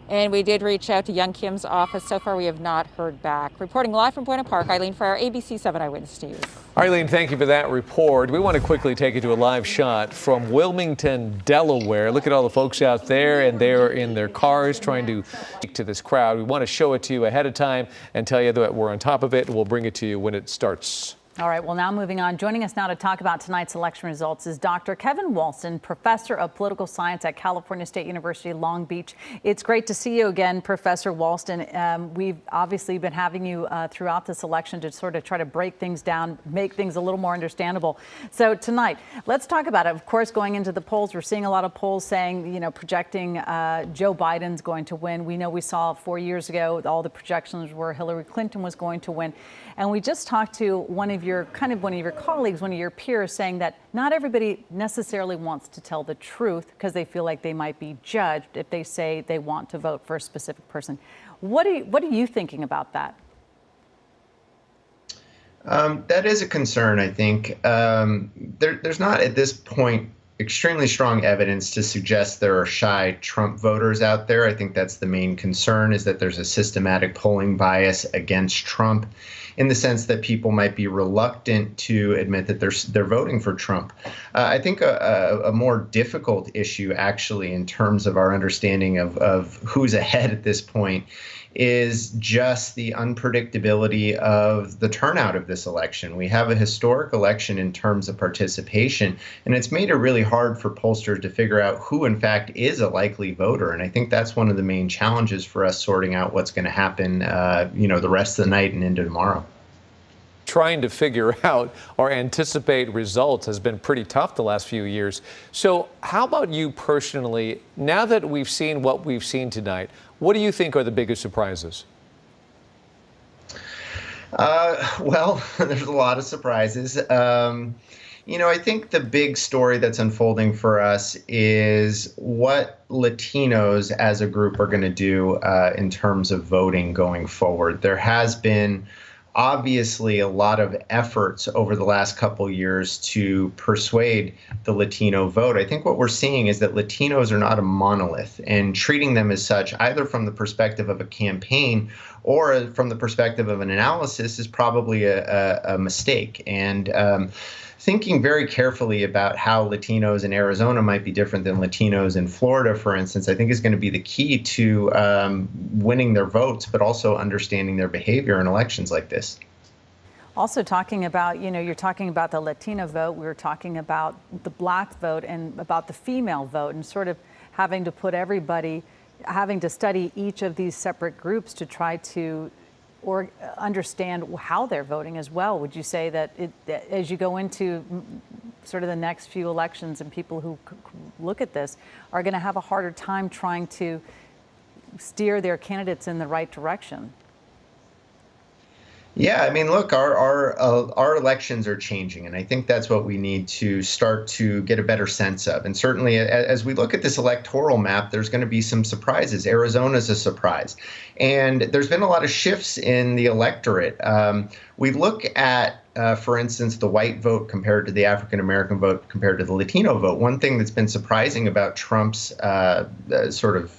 And we did reach out to young Kim's office. So far, we have not heard back. Reporting live from Buena Park, Eileen Freyer, ABC7 Eyewitness News. Eileen, thank you for that report. We want to quickly take you to a live shot from Wilmington, Delaware. Look at all the folks out there, and they're in their cars trying to speak to this crowd. We want to show it to you ahead of time and tell you that we're on top of it, and we'll bring it to you when it starts. All right, well, now moving on. Joining us now to talk about tonight's election results is Dr. Kevin Walston, professor of political science at California State University, Long Beach. It's great to see you again, Professor Walston. We've obviously been having you throughout this election to sort of try to break things down, make things a little more understandable. So tonight, let's talk about it. Of course, going into the polls, we're seeing a lot of polls saying, projecting Joe Biden's going to win. We know we saw 4 years ago, all the projections were Hillary Clinton was going to win. And we just talked to one of your colleagues, one of your peers, saying that not everybody necessarily wants to tell the truth because they feel like they might be judged if they say they want to vote for a specific person. What are you thinking about that? That is a concern, I think. There's not at this point extremely strong evidence to suggest there are shy Trump voters out there. I think that's the main concern, is that there's a systematic polling bias against Trump, in the sense that people might be reluctant to admit that they're voting for Trump. I think a more difficult issue, actually, in terms of our understanding of who's ahead at this point, is just the unpredictability of the turnout of this election. We have a historic election in terms of participation, and it's made it really hard for pollsters to figure out who, in fact, is a likely voter. And I think that's one of the main challenges for us, sorting out what's going to happen, the rest of the night and into tomorrow. Trying to figure out or anticipate results has been pretty tough the last few years. So how about you personally, now that we've seen what we've seen tonight, what do you think are the biggest surprises? Well, there's a lot of surprises. I think the big story that's unfolding for us is what Latinos as a group are going to do in terms of voting going forward. There has been obviously a lot of efforts over the last couple years to persuade the Latino vote. I think what we're seeing is that Latinos are not a monolith, and treating them as such, either from the perspective of a campaign or from the perspective of an analysis, is probably a mistake. And thinking very carefully about how Latinos in Arizona might be different than Latinos in Florida, for instance, I think is going to be the key to winning their votes, but also understanding their behavior in elections like this. Also talking about, you're talking about the Latino vote, we were talking about the black vote and about the female vote, and sort of having to put everybody, having to study each of these separate groups to try to understand how they're voting as well. Would you say that as you go into sort of the next few elections, and people who look at this are going to have a harder time trying to steer their candidates in the right direction? Yeah, I mean, look, our elections are changing, and I think that's what we need to start to get a better sense of. And certainly, as we look at this electoral map, there's going to be some surprises. Arizona's a surprise, and there's been a lot of shifts in the electorate. We look at, for instance, the white vote compared to the African American vote compared to the Latino vote. One thing that's been surprising about Trump's sort of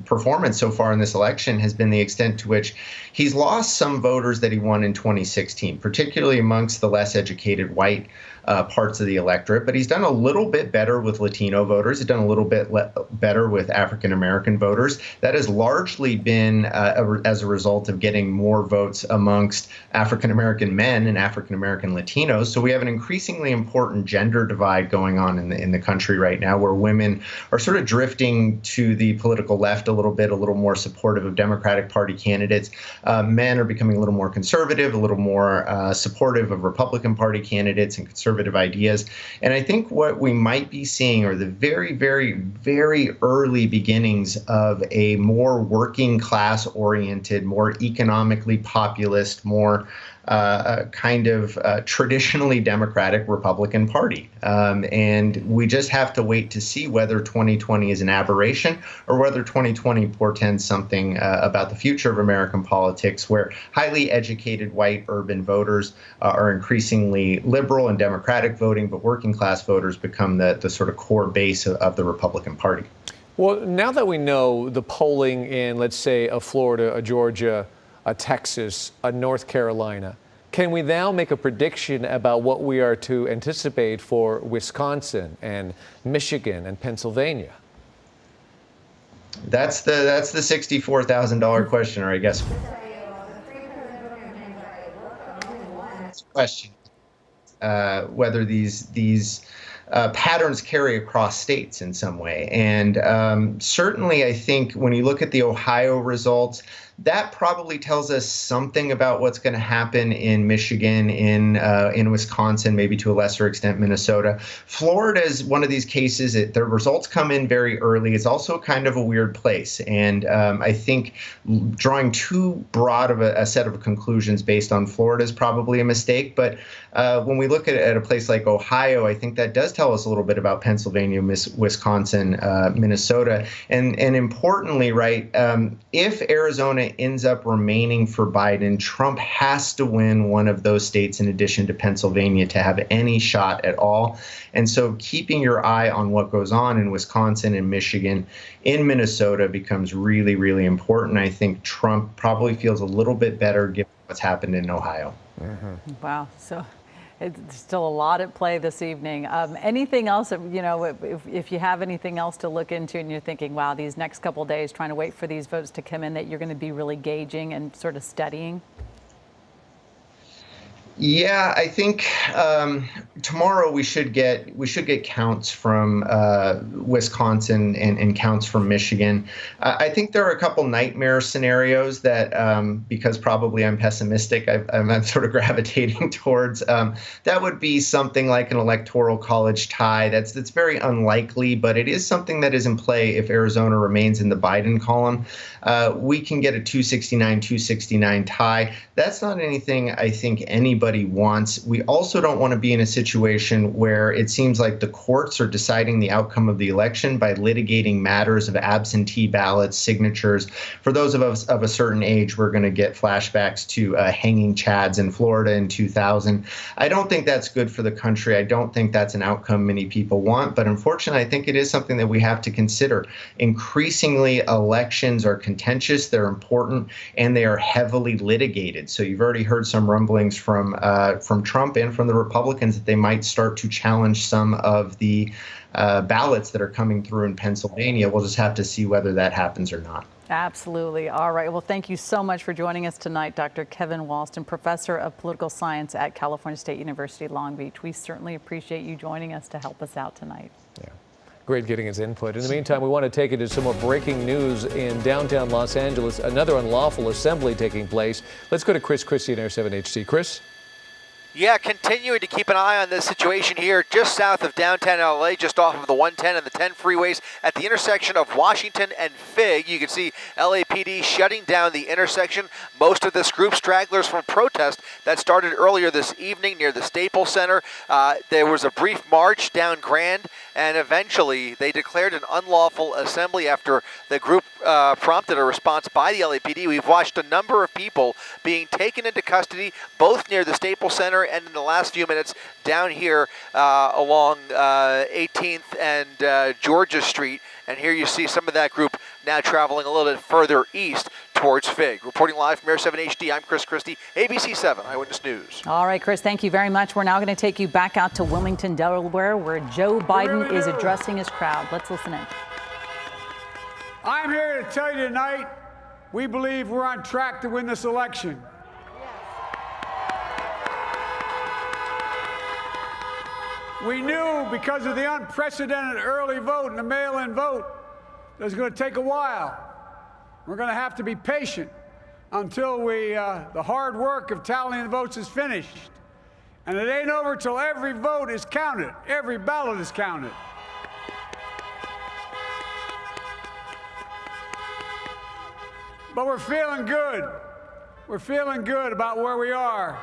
performance so far in this election has been the extent to which he's lost some voters that he won in 2016, particularly amongst the less educated white parts of the electorate. But he's done a little bit better with Latino voters. He's done a little bit better with African American voters. That has largely been as a result of getting more votes amongst African American men and African American Latinos. So we have an increasingly important gender divide going on in the country right now, where women are sort of drifting to the political left a little more supportive of Democratic Party candidates. Men are becoming a little more conservative, a little more supportive of Republican Party candidates and conservative ideas. And I think what we might be seeing are the very, very, very early beginnings of a more working class oriented, more economically populist, more kind of traditionally Democratic Republican Party. And we just have to wait to see whether 2020 is an aberration or whether 2020 portends something about the future of American politics, where highly educated white urban voters are increasingly liberal and Democratic voting, but working class voters become the sort of core base of the Republican Party. Well, now that we know the polling in, let's say, a Florida, a Georgia, a Texas, a North Carolina, can we now make a prediction about what we are to anticipate for Wisconsin and Michigan and Pennsylvania? That's the $64,000 question, or I guess. Question: whether these patterns carry across states in some way, and certainly I think when you look at the Ohio results, that probably tells us something about what's going to happen in Michigan, in Wisconsin, maybe to a lesser extent Minnesota. Florida is one of these cases. The results come in very early. It's also kind of a weird place, and I think drawing too broad of a set of conclusions based on Florida is probably a mistake. But when we look at a place like Ohio, I think that does tell us a little bit about Pennsylvania, Wisconsin, Minnesota, and importantly, right, if Arizona ends up remaining for Biden, Trump has to win one of those states in addition to Pennsylvania to have any shot at all. And so keeping your eye on what goes on in Wisconsin and Michigan, in Minnesota becomes really, really important. I think Trump probably feels a little bit better given what's happened in Ohio. Mm-hmm. Wow. So it's still a lot at play this evening. Anything else, if you have anything else to look into and you're thinking, wow, these next couple of days trying to wait for these votes to come in that you're going to be really gauging and sort of studying? Yeah, I think tomorrow we should get counts from Wisconsin and counts from Michigan. I think there are a couple nightmare scenarios that, because probably I'm pessimistic, I'm sort of gravitating towards. That would be something like an electoral college tie. That's very unlikely, but it is something that is in play if Arizona remains in the Biden column. We can get a 269-269 tie. That's not anything I think anybody wants. We also don't want to be in a situation where it seems like the courts are deciding the outcome of the election by litigating matters of absentee ballots, signatures. For those of us of a certain age, we're going to get flashbacks to hanging chads in Florida in 2000. I don't think that's good for the country. I don't think that's an outcome many people want, but unfortunately, I think it is something that we have to consider. Increasingly, elections are contentious, they're important, and they are heavily litigated. So you've already heard some rumblings from from Trump and from the Republicans that they might start to challenge some of the ballots that are coming through in Pennsylvania. We'll just have to see whether that happens or not. Absolutely. All right. Well, thank you so much for joining us tonight, Dr. Kevin Walston, Professor of Political Science at California State University, Long Beach. We certainly appreciate you joining us to help us out tonight. Yeah. Great getting his input. In the meantime, we want to take you to some more breaking news in downtown Los Angeles. Another unlawful assembly taking place. Let's go to Chris Christie in Air 7 HD. Chris? Yeah, continuing to keep an eye on this situation here just south of downtown LA, just off of the 110 and the 10 freeways at the intersection of Washington and Fig. You can see LAPD shutting down the intersection. Most of this group, stragglers from protest that started earlier this evening near the Staples Center. There was a brief march down Grand, and eventually they declared an unlawful assembly after the group prompted a response by the LAPD. We've watched a number of people being taken into custody, both near the Staples Center and in the last few minutes down here along 18th and Georgia Street. And here you see some of that group now traveling a little bit further east towards Fig. Reporting live from Air 7 HD, I'm Chris Christie, ABC7 Eyewitness News. All right, Chris, thank you very much. We're now going to take you back out to Wilmington, Delaware, where Joe Biden is addressing his crowd. Let's listen in. I'm here to tell you tonight, we believe we're on track to win this election. We knew because of the unprecedented early vote and the mail-in vote that it was going to take a while. We're going to have to be patient until the hard work of tallying the votes is finished. And it ain't over till every vote is counted, every ballot is counted. But we're feeling good. We're feeling good about where we are.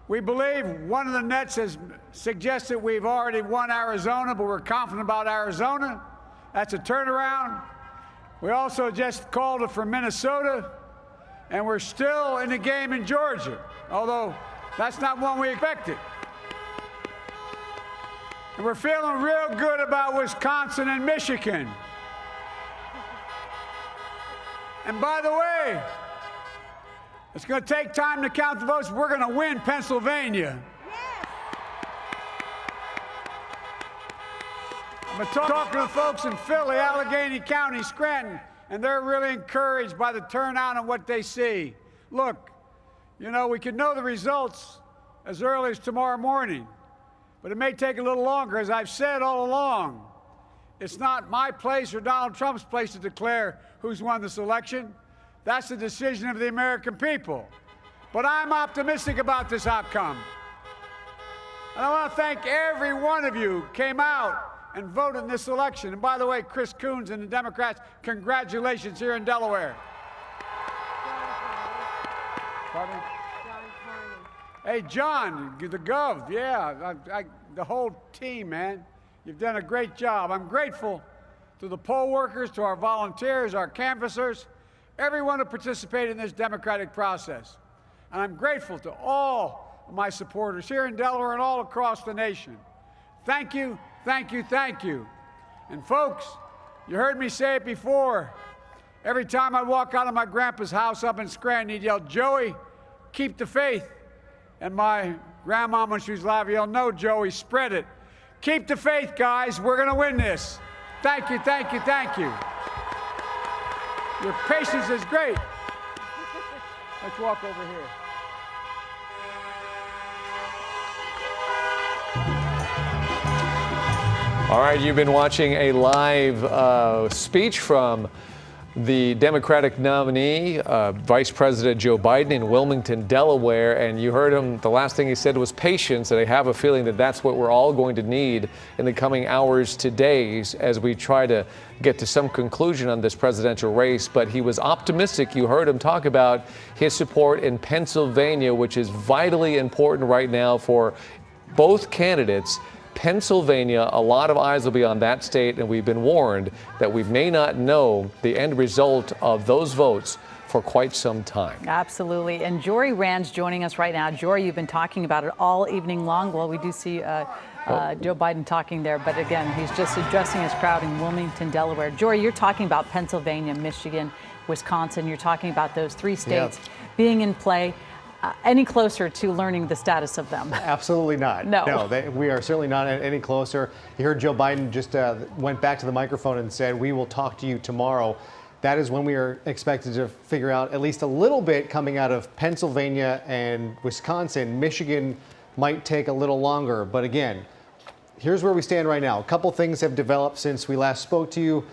We believe one of the nets has suggested we've already won Arizona, but we're confident about Arizona. That's a turnaround. We also just called it for Minnesota, and we're still in the game in Georgia, although that's not one we expected. And we're feeling real good about Wisconsin and Michigan. And by the way, it's going to take time to count the votes. We're going to win Pennsylvania. I've been talking to the folks in Philly, Allegheny County, Scranton, and they're really encouraged by the turnout and what they see. Look, you know, we could know the results as early as tomorrow morning, but it may take a little longer. As I've said all along, it's not my place or Donald Trump's place to declare who's won this election. That's the decision of the American people. But I'm optimistic about this outcome. And I want to thank every one of you who came out and voted in this election. And by the way, Chris Coons and the Democrats, congratulations here in Delaware. Pardon? Hey, John, the Gov, yeah, the whole team, man. You've done a great job. I'm grateful to the poll workers, to our volunteers, our canvassers, everyone who participated in this democratic process. And I'm grateful to all of my supporters here in Delaware and all across the nation. Thank you, thank you, thank you. And folks, you heard me say it before. Every time I walk out of my grandpa's house up in Scranton, he'd yell, "Joey, keep the faith." And my grandma, when she was alive, yelled, "No, Joey, spread it." Keep the faith, guys. We're going to win this. Thank you, thank you, thank you. Your patience is great. Let's walk over here. All right, you've been watching a live speech from the Democratic nominee, Vice President Joe Biden in Wilmington, Delaware, and you heard him, the last thing he said was patience, and I have a feeling that that's what we're all going to need in the coming hours to days as we try to get to some conclusion on this presidential race. But he was optimistic. You heard him talk about his support in Pennsylvania, which is vitally important right now for both candidates. Pennsylvania, a lot of eyes will be on that state, and we've been warned that we may not know the end result of those votes for quite some time. Absolutely. And Jory Rand's joining us right now. Jory, you've been talking about it all evening long. Well, we do see Joe Biden talking there, but again, he's just addressing his crowd in Wilmington, Delaware. Jory, you're talking about Pennsylvania, Michigan, Wisconsin. You're talking about those three states being in play. any closer to learning the status of them? Absolutely not. No. We are certainly not any closer. You heard Joe Biden just went back to the microphone and said, "We will talk to you tomorrow." That is when we are expected to figure out at least a little bit coming out of Pennsylvania and Wisconsin. Michigan might take a little longer. But again, here's where we stand right now. A couple things have developed since we last spoke to you.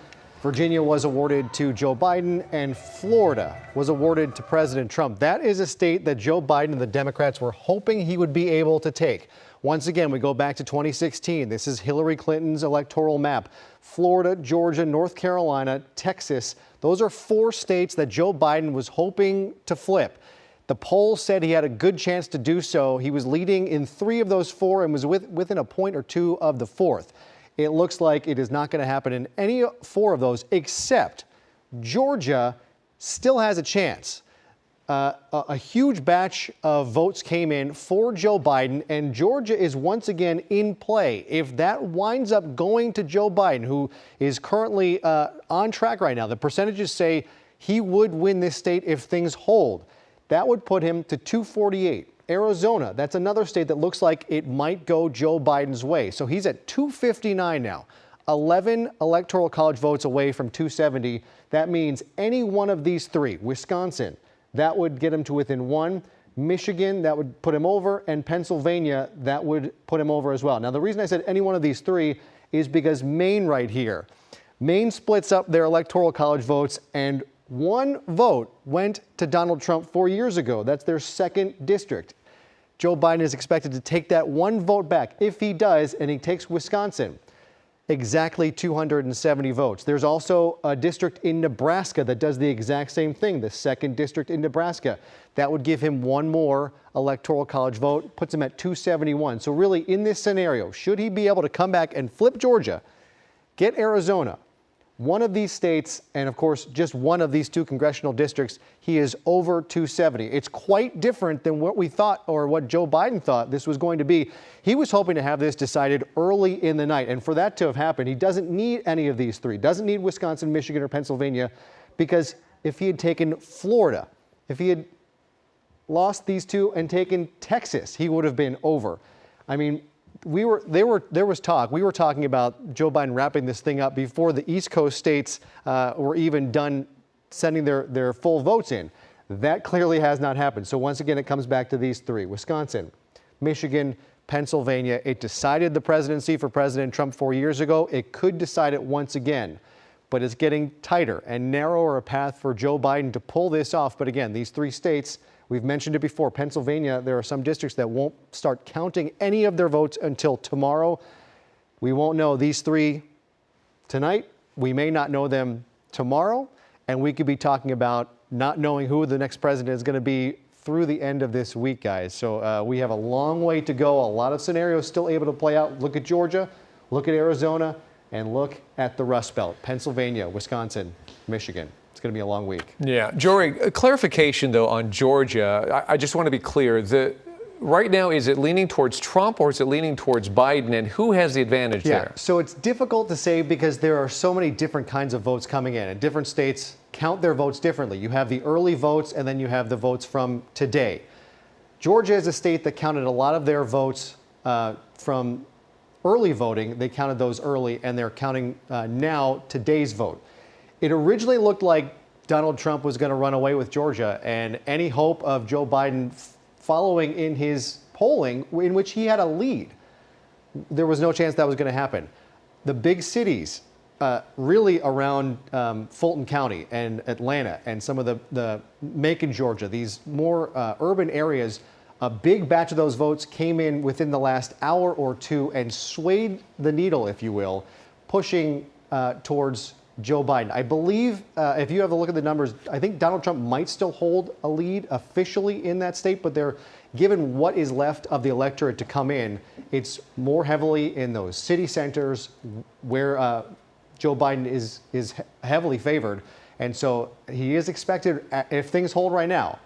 Virginia was awarded to Joe Biden and Florida was awarded to President Trump. That is a state that Joe Biden and the Democrats were hoping he would be able to take. Once again, we go back to 2016. This is Hillary Clinton's electoral map. Florida, Georgia, North Carolina, Texas. Those are 4 states that Joe Biden was hoping to flip. The polls said he had a good chance to do so. He was leading in 3 of those 4 and was within a point or 2 of the 4th. It looks like it is not going to happen in any 4 of those, except Georgia still has a chance. A huge batch of votes came in for Joe Biden, and Georgia is once again in play. If that winds up going to Joe Biden, who is currently on track right now, the percentages say he would win this state if things hold. That would put him to 248. Arizona, that's another state that looks like it might go Joe Biden's way. So he's at 259 now, 11 electoral college votes away from 270. That means any one of these 3, Wisconsin, that would get him to within 1. Michigan, that would put him over, and Pennsylvania, that would put him over as well. Now, the reason I said any one of these 3 is because Maine right here. Maine splits up their electoral college votes, and 1 vote went to Donald Trump 4 years ago. That's their 2nd district. Joe Biden is expected to take that 1 vote back. If he does, and he takes Wisconsin, exactly 270 votes. There's also a district in Nebraska that does the exact same thing, the 2nd district in Nebraska. That would give him 1 more electoral college vote, puts him at 271. So really, in this scenario, should he be able to come back and flip Georgia, get Arizona, one of these states, and of course, just one of these 2 congressional districts, he is over 270. It's quite different than what we thought or what Joe Biden thought this was going to be. He was hoping to have this decided early in the night. And for that to have happened, he doesn't need any of these 3. Doesn't need Wisconsin, Michigan, or Pennsylvania, because if he had taken Florida, if he had lost these 2 and taken Texas, he would have been over. I mean, there was talk. We were talking about Joe Biden wrapping this thing up before the East Coast states were even done sending their full votes in. That clearly has not happened. So once again, it comes back to these 3: Wisconsin, Michigan, Pennsylvania. It decided the presidency for President Trump 4 years ago. It could decide it once again, but it's getting tighter and narrower a path for Joe Biden to pull this off. But again, these 3 states, we've mentioned it before. Pennsylvania, there are some districts that won't start counting any of their votes until tomorrow. We won't know these 3 tonight. We may not know them tomorrow. And we could be talking about not knowing who the next president is going to be through the end of this week, guys. So we have a long way to go. A lot of scenarios still able to play out. Look at Georgia, look at Arizona, and look at the Rust Belt, Pennsylvania, Wisconsin, Michigan. It's going to be a long week. Yeah. Jory, a clarification, though, on Georgia. I just want to be clear. Right now, is it leaning towards Trump or is it leaning towards Biden? And who has the advantage there? So it's difficult to say because there are so many different kinds of votes coming in. And different states count their votes differently. You have the early votes and then you have the votes from today. Georgia is a state that counted a lot of their votes from early voting. They counted those early and they're counting now today's vote. It originally looked like Donald Trump was going to run away with Georgia, and any hope of Joe Biden following in his polling, in which he had a lead, there was no chance that was going to happen. The big cities, really around Fulton County and Atlanta and some of the Macon, Georgia, these more urban areas, a big batch of those votes came in within the last hour or 2 and swayed the needle, if you will, pushing towards Joe Biden. I believe if you have a look at the numbers, I think Donald Trump might still hold a lead officially in that state, but they're given what is left of the electorate to come in, it's more heavily in those city centers where Joe Biden is heavily favored. And so he is expected, if things hold right now,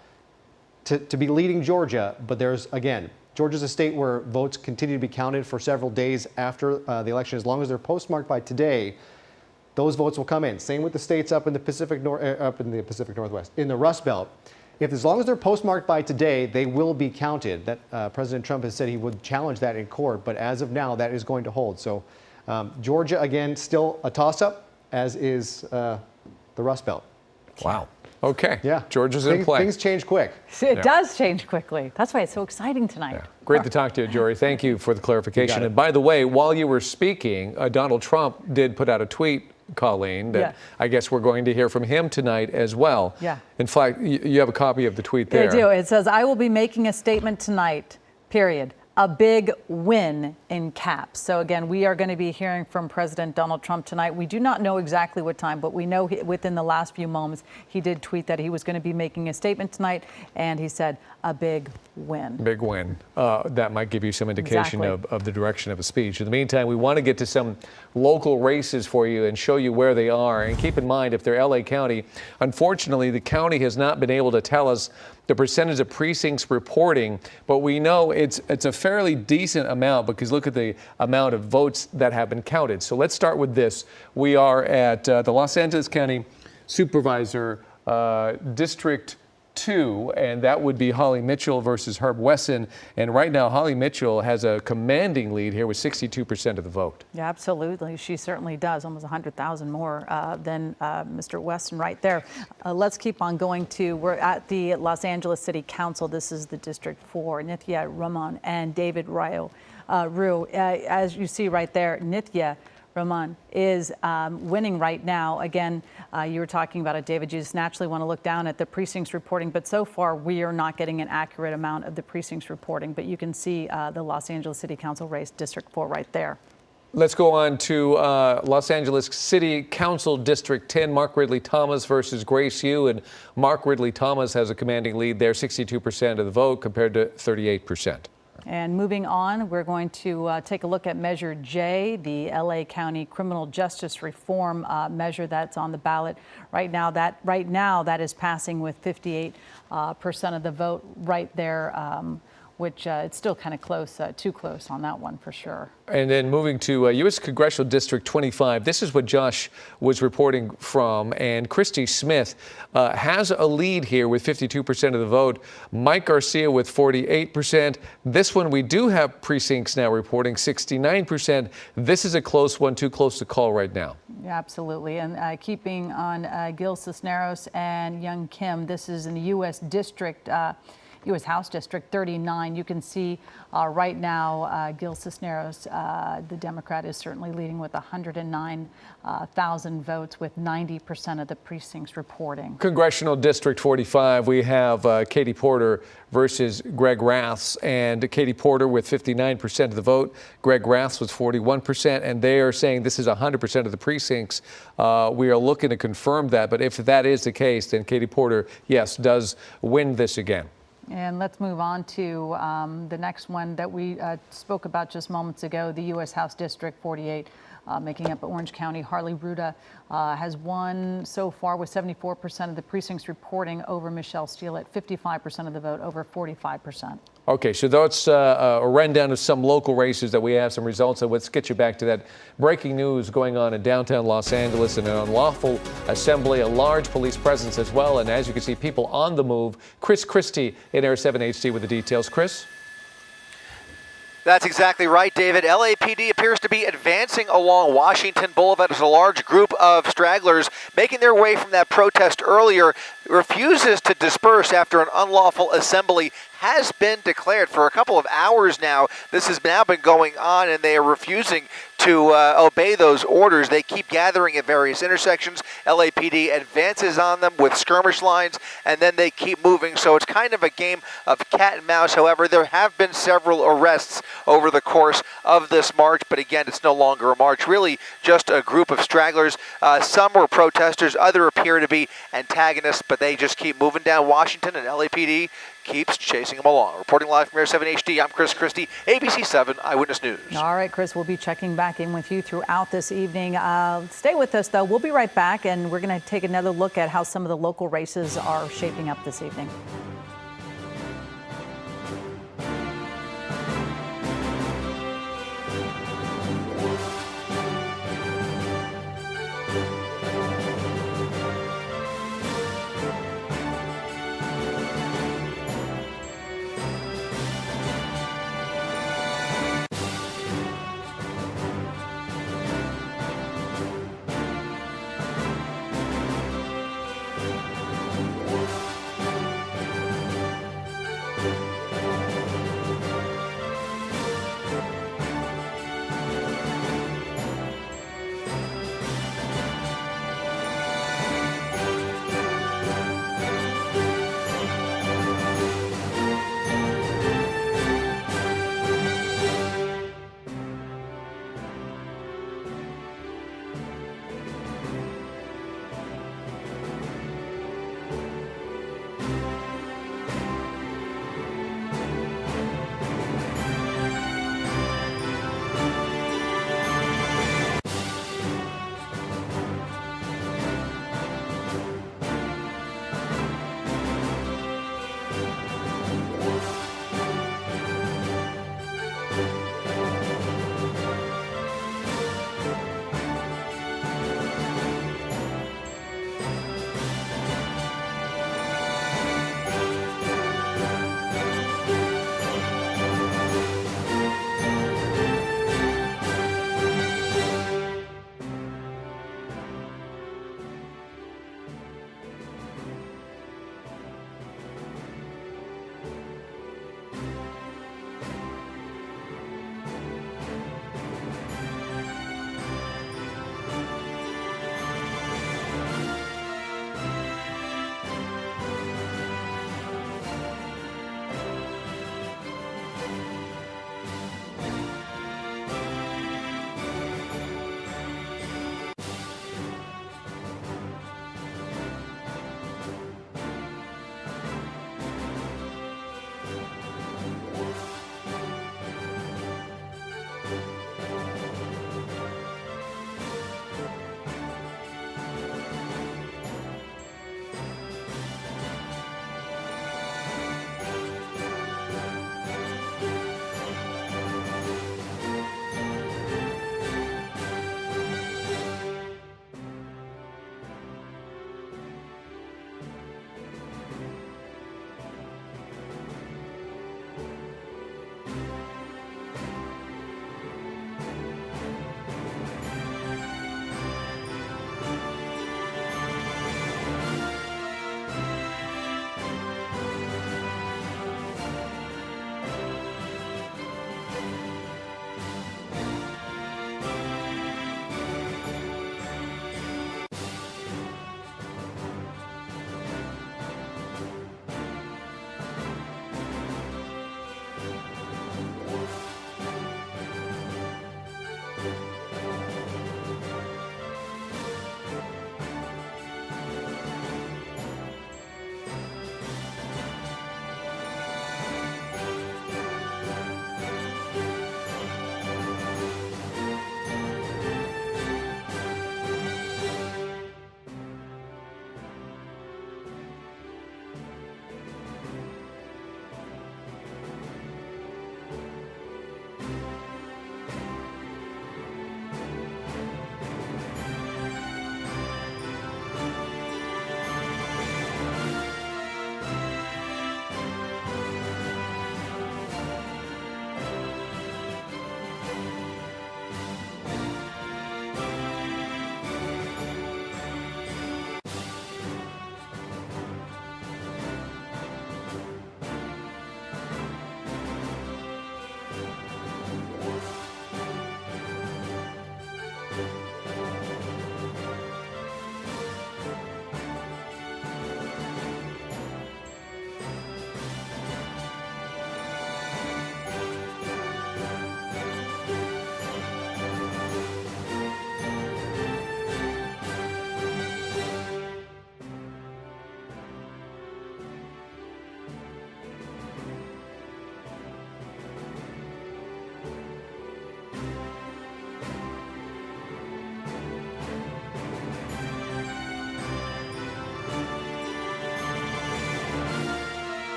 to be leading Georgia. But there's, again, Georgia's a state where votes continue to be counted for several days after the election. As long as they're postmarked by today, those votes will come in. Same with the states up in the Pacific Northwest, in the Rust Belt. as long as they're postmarked by today, they will be counted. That President Trump has said he would challenge that in court, but as of now, that is going to hold. So Georgia, again, still a toss-up, as is the Rust Belt. Wow. Okay. Yeah. Georgia's in play. Things change quick. It does change quickly. That's why it's so exciting tonight. Yeah. Great to talk to you, Jory. Thank you for the clarification. And by the way, while you were speaking, Donald Trump did put out a tweet, Colleen, that I guess we're going to hear from him tonight as well. Yeah. In fact, you have a copy of the tweet there. I do. It says, I will be making a statement tonight, period. A big win in caps. So again, we are going to be hearing from President Donald Trump tonight. We do not know exactly what time, but we know within the last few moments, he did tweet that he was going to be making a statement tonight, and he said a big win. Big win. That might give you some indication of the direction of a speech. In the meantime, we want to get to some local races for you and show you where they are. And keep in mind, if they're LA County, unfortunately, the county has not been able to tell us the percentage of precincts reporting, but we know it's a fairly decent amount because look at the amount of votes that have been counted. So let's start with this. We are at the Los Angeles County Supervisor District 2, and that would be Holly Mitchell versus Herb Wesson. And right now, Holly Mitchell has a commanding lead here with 62% of the vote. Yeah, absolutely. She certainly does. Almost 100,000 more than Mr. Weston right there. Let's keep on going we're at the Los Angeles City Council. This is the District 4. Nithya Raman and David Ryu. As you see right there, Nithya Raman is winning right now. Again, you were talking about it, David. You just naturally want to look down at the precincts reporting, but so far we are not getting an accurate amount of the precincts reporting. But you can see the Los Angeles City Council race, District 4 right there. Let's go on to Los Angeles City Council District 10, Mark Ridley Thomas versus Grace Yu. And Mark Ridley Thomas has a commanding lead there, 62% of the vote compared to 38%. And moving on, we're going to take a look at Measure J, the LA County Criminal Justice Reform measure that's on the ballot right now. That is passing with 58% of the vote right there, which it's still kind of close, too close on that one for sure. And then moving to U.S. Congressional District 25, this is what Josh was reporting from, and Christy Smith has a lead here with 52% of the vote. Mike Garcia with 48%. This one we do have precincts now reporting 69%. This is a close one, too close to call right now. Yeah, absolutely. And keeping on Gil Cisneros and Young Kim, this is in the U.S. District. U.S. House District 39. You can see right now Gil Cisneros, the Democrat, is certainly leading with 109,000 votes with 90% of the precincts reporting. Congressional District 45, we have Katie Porter versus Greg Raths, and Katie Porter with 59% of the vote. Greg Raths was 41%, and they are saying this is 100% of the precincts. We are looking to confirm that, but if that is the case, then Katie Porter, yes, does win this again. And let's move on to the next one that we spoke about just moments ago, the U.S. House District 48, making up Orange County. Harley Ruda has won so far with 74% of the precincts reporting over Michelle Steele at 55% of the vote, over 45%. Okay, so that's a rundown of some local races that we have some results of. Let's get you back to that breaking news going on in downtown Los Angeles, and an unlawful assembly, a large police presence as well. And as you can see, people on the move. Chris Christie in Air 7 HD with the details. Chris? That's exactly right, David. LAPD appears to be advancing along Washington Boulevard as a large group of stragglers making their way from that protest earlier refuses to disperse after an unlawful assembly has been declared for a couple of hours now. This has now been going on, and they are refusing to obey those orders. They keep gathering at various intersections. LAPD advances on them with skirmish lines, and then they keep moving. So it's kind of a game of cat and mouse. However, there have been several arrests over the course of this march, but again, it's no longer a march, really just a group of stragglers. Some were protesters, others appear to be antagonists, but they just keep moving down Washington, and LAPD keeps chasing them along. Reporting live from Air 7 HD, I'm Chris Christie, ABC7 Eyewitness News. All right, Chris, we'll be checking back in with you throughout this evening. Stay with us, though. We'll be right back, and we're going to take another look at how some of the local races are shaping up this evening.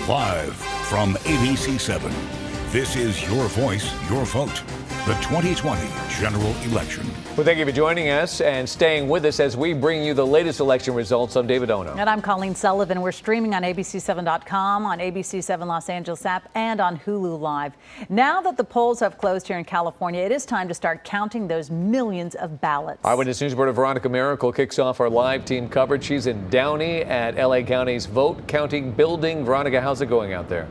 Live from ABC7, this is Your Voice, Your Vote, the 2020 general election. Well, thank you for joining us and staying with us as we bring you the latest election results. I'm David Ono. And I'm Colleen Sullivan. We're streaming on ABC7.com, on ABC7 Los Angeles app, and on Hulu Live. Now that the polls have closed here in California, it is time to start counting those millions of ballots. Eyewitness News reporter Veronica Miracle kicks off our live team coverage. She's in Downey at LA County's vote counting building. Veronica, how's it going out there?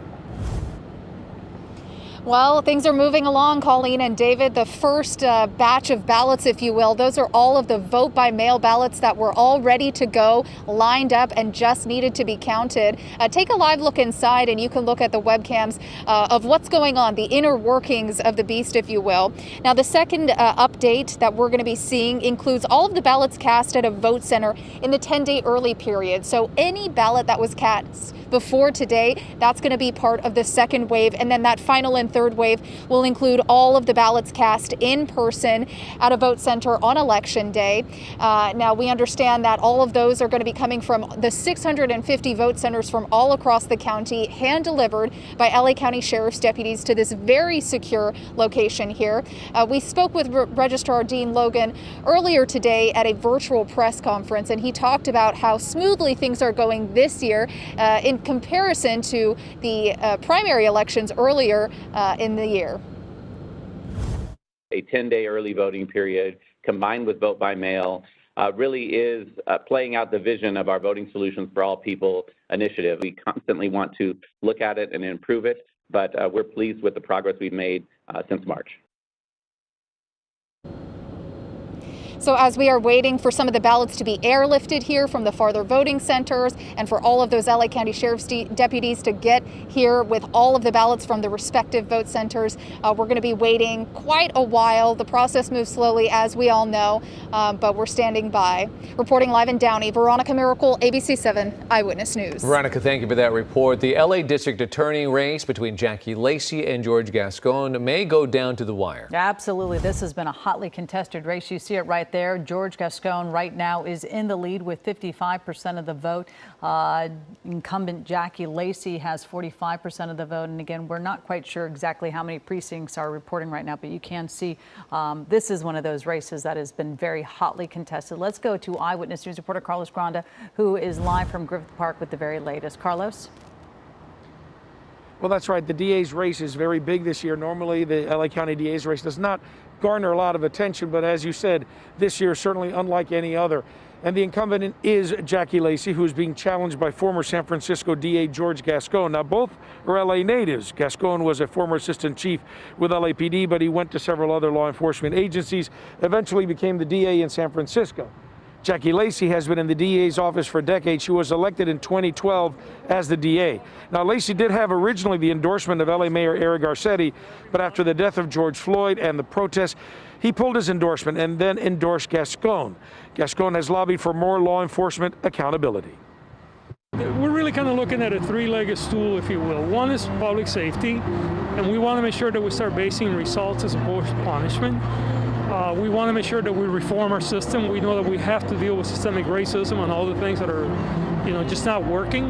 Well, things are moving along, Colleen and David. The first batch of ballots, if you will, those are all of the vote by mail ballots that were all ready to go, lined up, and just needed to be counted. Take a live look inside and you can look at the webcams of what's going on, the inner workings of the beast, if you will. Now, the second update that we're going to be seeing includes all of the ballots cast at a vote center in the 10-day early period. So any ballot that was cast before today, that's going to be part of the second wave. And then that final and third wave will include all of the ballots cast in person at a vote center on Election Day. Now, we understand that all of those are going to be coming from the 650 vote centers from all across the county, hand delivered by LA County Sheriff's deputies to this very secure location here. We spoke with Registrar Dean Logan earlier today at a virtual press conference, and he talked about how smoothly things are going this year in comparison to the primary elections earlier in the year. A 10-day early voting period combined with vote by mail really is playing out the vision of our Voting Solutions for All People initiative. We constantly want to look at it and improve it, but we're pleased with the progress we've made since March. So as we are waiting for some of the ballots to be airlifted here from the farther voting centers and for all of those LA County Sheriff's deputies to get here with all of the ballots from the respective vote centers, we're going to be waiting quite a while. The process moves slowly, as we all know, but we're standing by. Reporting live in Downey, Veronica Miracle, ABC7 Eyewitness News. Veronica, thank you for that report. The LA District Attorney race between Jackie Lacy and George Gascon may go down to the wire. Absolutely. This has been a hotly contested race. You see it right there. George Gascon right now is in the lead with 55% of the vote. Incumbent Jackie Lacy has 45% of the vote. And again, we're not quite sure exactly how many precincts are reporting right now, but you can see this is one of those races that has been very hotly contested. Let's go to Eyewitness News reporter Carlos Granda, who is live from Griffith Park with the very latest. Carlos? Well, that's right. The DA's race is very big this year. Normally, the LA County DA's race does not garner a lot of attention, but as you said, this year certainly unlike any other. And the incumbent is Jackie Lacy, who is being challenged by former San Francisco DA George Gascon. Now, both are LA natives. Gascon was a former assistant chief with LAPD, but he went to several other law enforcement agencies, eventually became the DA in San Francisco. Jackie Lacy has been in the DA's office for decades. She was elected in 2012 as the DA. Now, Lacy did have originally the endorsement of LA Mayor Eric Garcetti, but after the death of George Floyd and the protests, he pulled his endorsement and then endorsed Gascon. Gascon has lobbied for more law enforcement accountability. We're really kind of looking at a three-legged stool, if you will. One is public safety, and we want to make sure that we start basing results as opposed to punishment. We want to make sure that we reform our system. We know that we have to deal with systemic racism and all the things that are, just not working.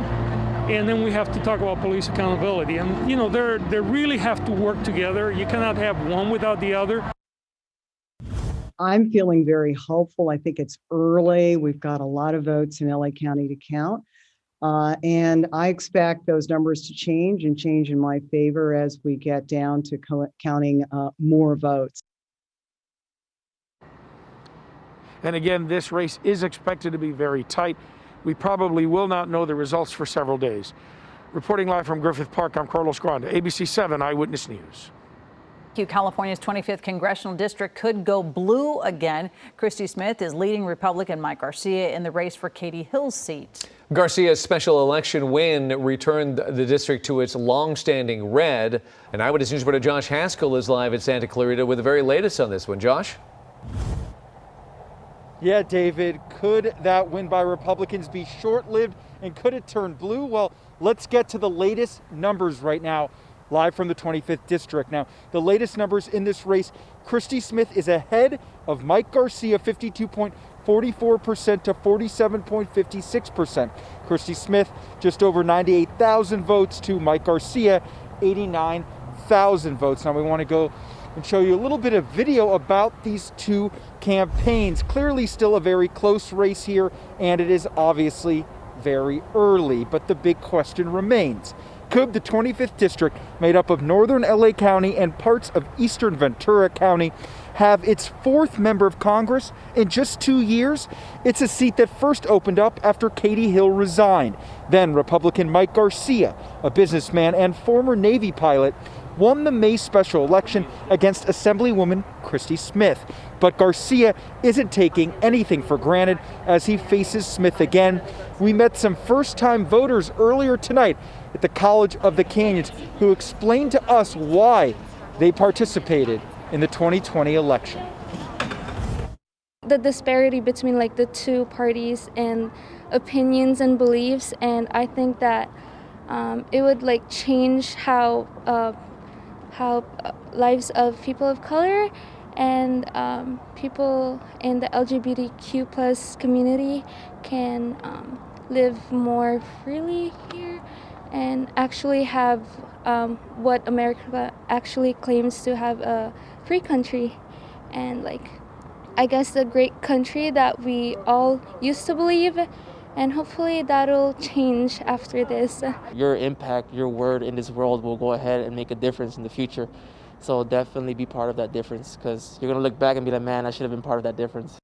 And then we have to talk about police accountability. And, they really have to work together. You cannot have one without the other. I'm feeling very hopeful. I think it's early. We've got a lot of votes in LA County to count. And I expect those numbers to change and change in my favor as we get down to counting more votes. And again, this race is expected to be very tight. We probably will not know the results for several days. Reporting live from Griffith Park, I'm Carlos Granda, ABC7 Eyewitness News. California's 25th congressional district could go blue again. Christy Smith is leading Republican Mike Garcia in the race for Katie Hill's seat. Garcia's special election win returned the district to its long-standing red. And Eyewitness News reporter Josh Haskell is live at Santa Clarita with the very latest on this one. Josh? Yeah, David, could that win by Republicans be short-lived and could it turn blue? Well, let's get to the latest numbers right now, live from the 25th district. Now, the latest numbers in this race, Christy Smith is ahead of Mike Garcia, 52.4 44% to 47.56%. Christy Smith, just over 98,000 votes to Mike Garcia, 89,000 votes. Now we want to go and show you a little bit of video about these two campaigns. Clearly still a very close race here, and it is obviously very early, but the big question remains. Could the 25th district, made up of northern LA County and parts of eastern Ventura County, have its fourth member of Congress in just 2 years? It's a seat that first opened up after Katie Hill resigned. Then Republican Mike Garcia, a businessman and former Navy pilot, won the May special election against Assemblywoman Christy Smith. But Garcia isn't taking anything for granted as he faces Smith again. We met some first-time voters earlier tonight at the College of the Canyons who explained to us why they participated in the 2020 election. The disparity between like the two parties and opinions and beliefs, and I think that it would like change how lives of people of color and people in the LGBTQ plus community can live more freely here and actually have what America actually claims to have, a free country, and like I guess the great country that we all used to believe, and hopefully that'll change after this. Your impact, your word in this world will go ahead and make a difference in the future. So definitely be part of that difference, because you're going to look back and be like, man, I should have been part of that difference.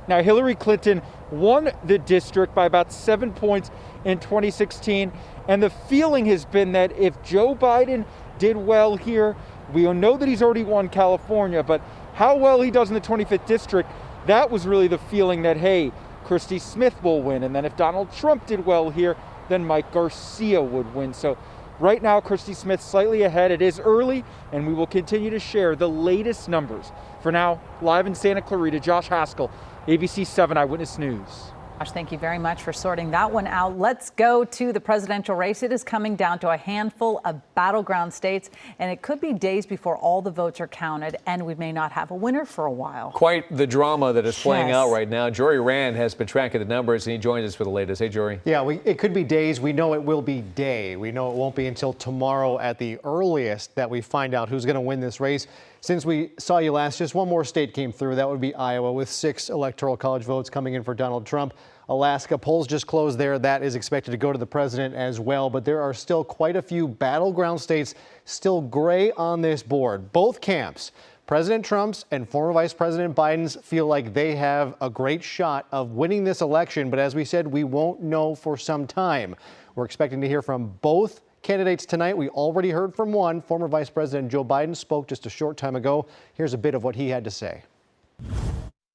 Now, Hillary Clinton won the district by about 7 points in 2016, and the feeling has been that if Joe Biden did well here, we know that he's already won California, but how well he does in the 25th district, that was really the feeling that, hey, Christy Smith will win. And then if Donald Trump did well here, then Mike Garcia would win. So right now, Christy Smith slightly ahead. It is early, and we will continue to share the latest numbers. For now, live in Santa Clarita, Josh Haskell, ABC7 Eyewitness News. Josh, thank you very much for sorting that one out. Let's go to the presidential race. It is coming down to a handful of battleground states, and it could be days before all the votes are counted, and we may not have a winner for a while. Quite the drama that is playing out right now. Jory Rand has been tracking the numbers, and he joins us for the latest. Hey, Jory. Yeah, it could be days. We know it will be day. We know it won't be until tomorrow at the earliest that we find out who's going to win this race. Since we saw you last, just one more state came through. That would be Iowa, with 6 electoral college votes coming in for Donald Trump. Alaska, polls just closed there. That is expected to go to the president as well. But there are still quite a few battleground states still gray on this board. Both camps, President Trump's and former Vice President Biden's, feel like they have a great shot of winning this election. But as we said, we won't know for some time. We're expecting to hear from both candidates tonight. We already heard from one. Former Vice President Joe Biden spoke just a short time ago. Here's a bit of what he had to say.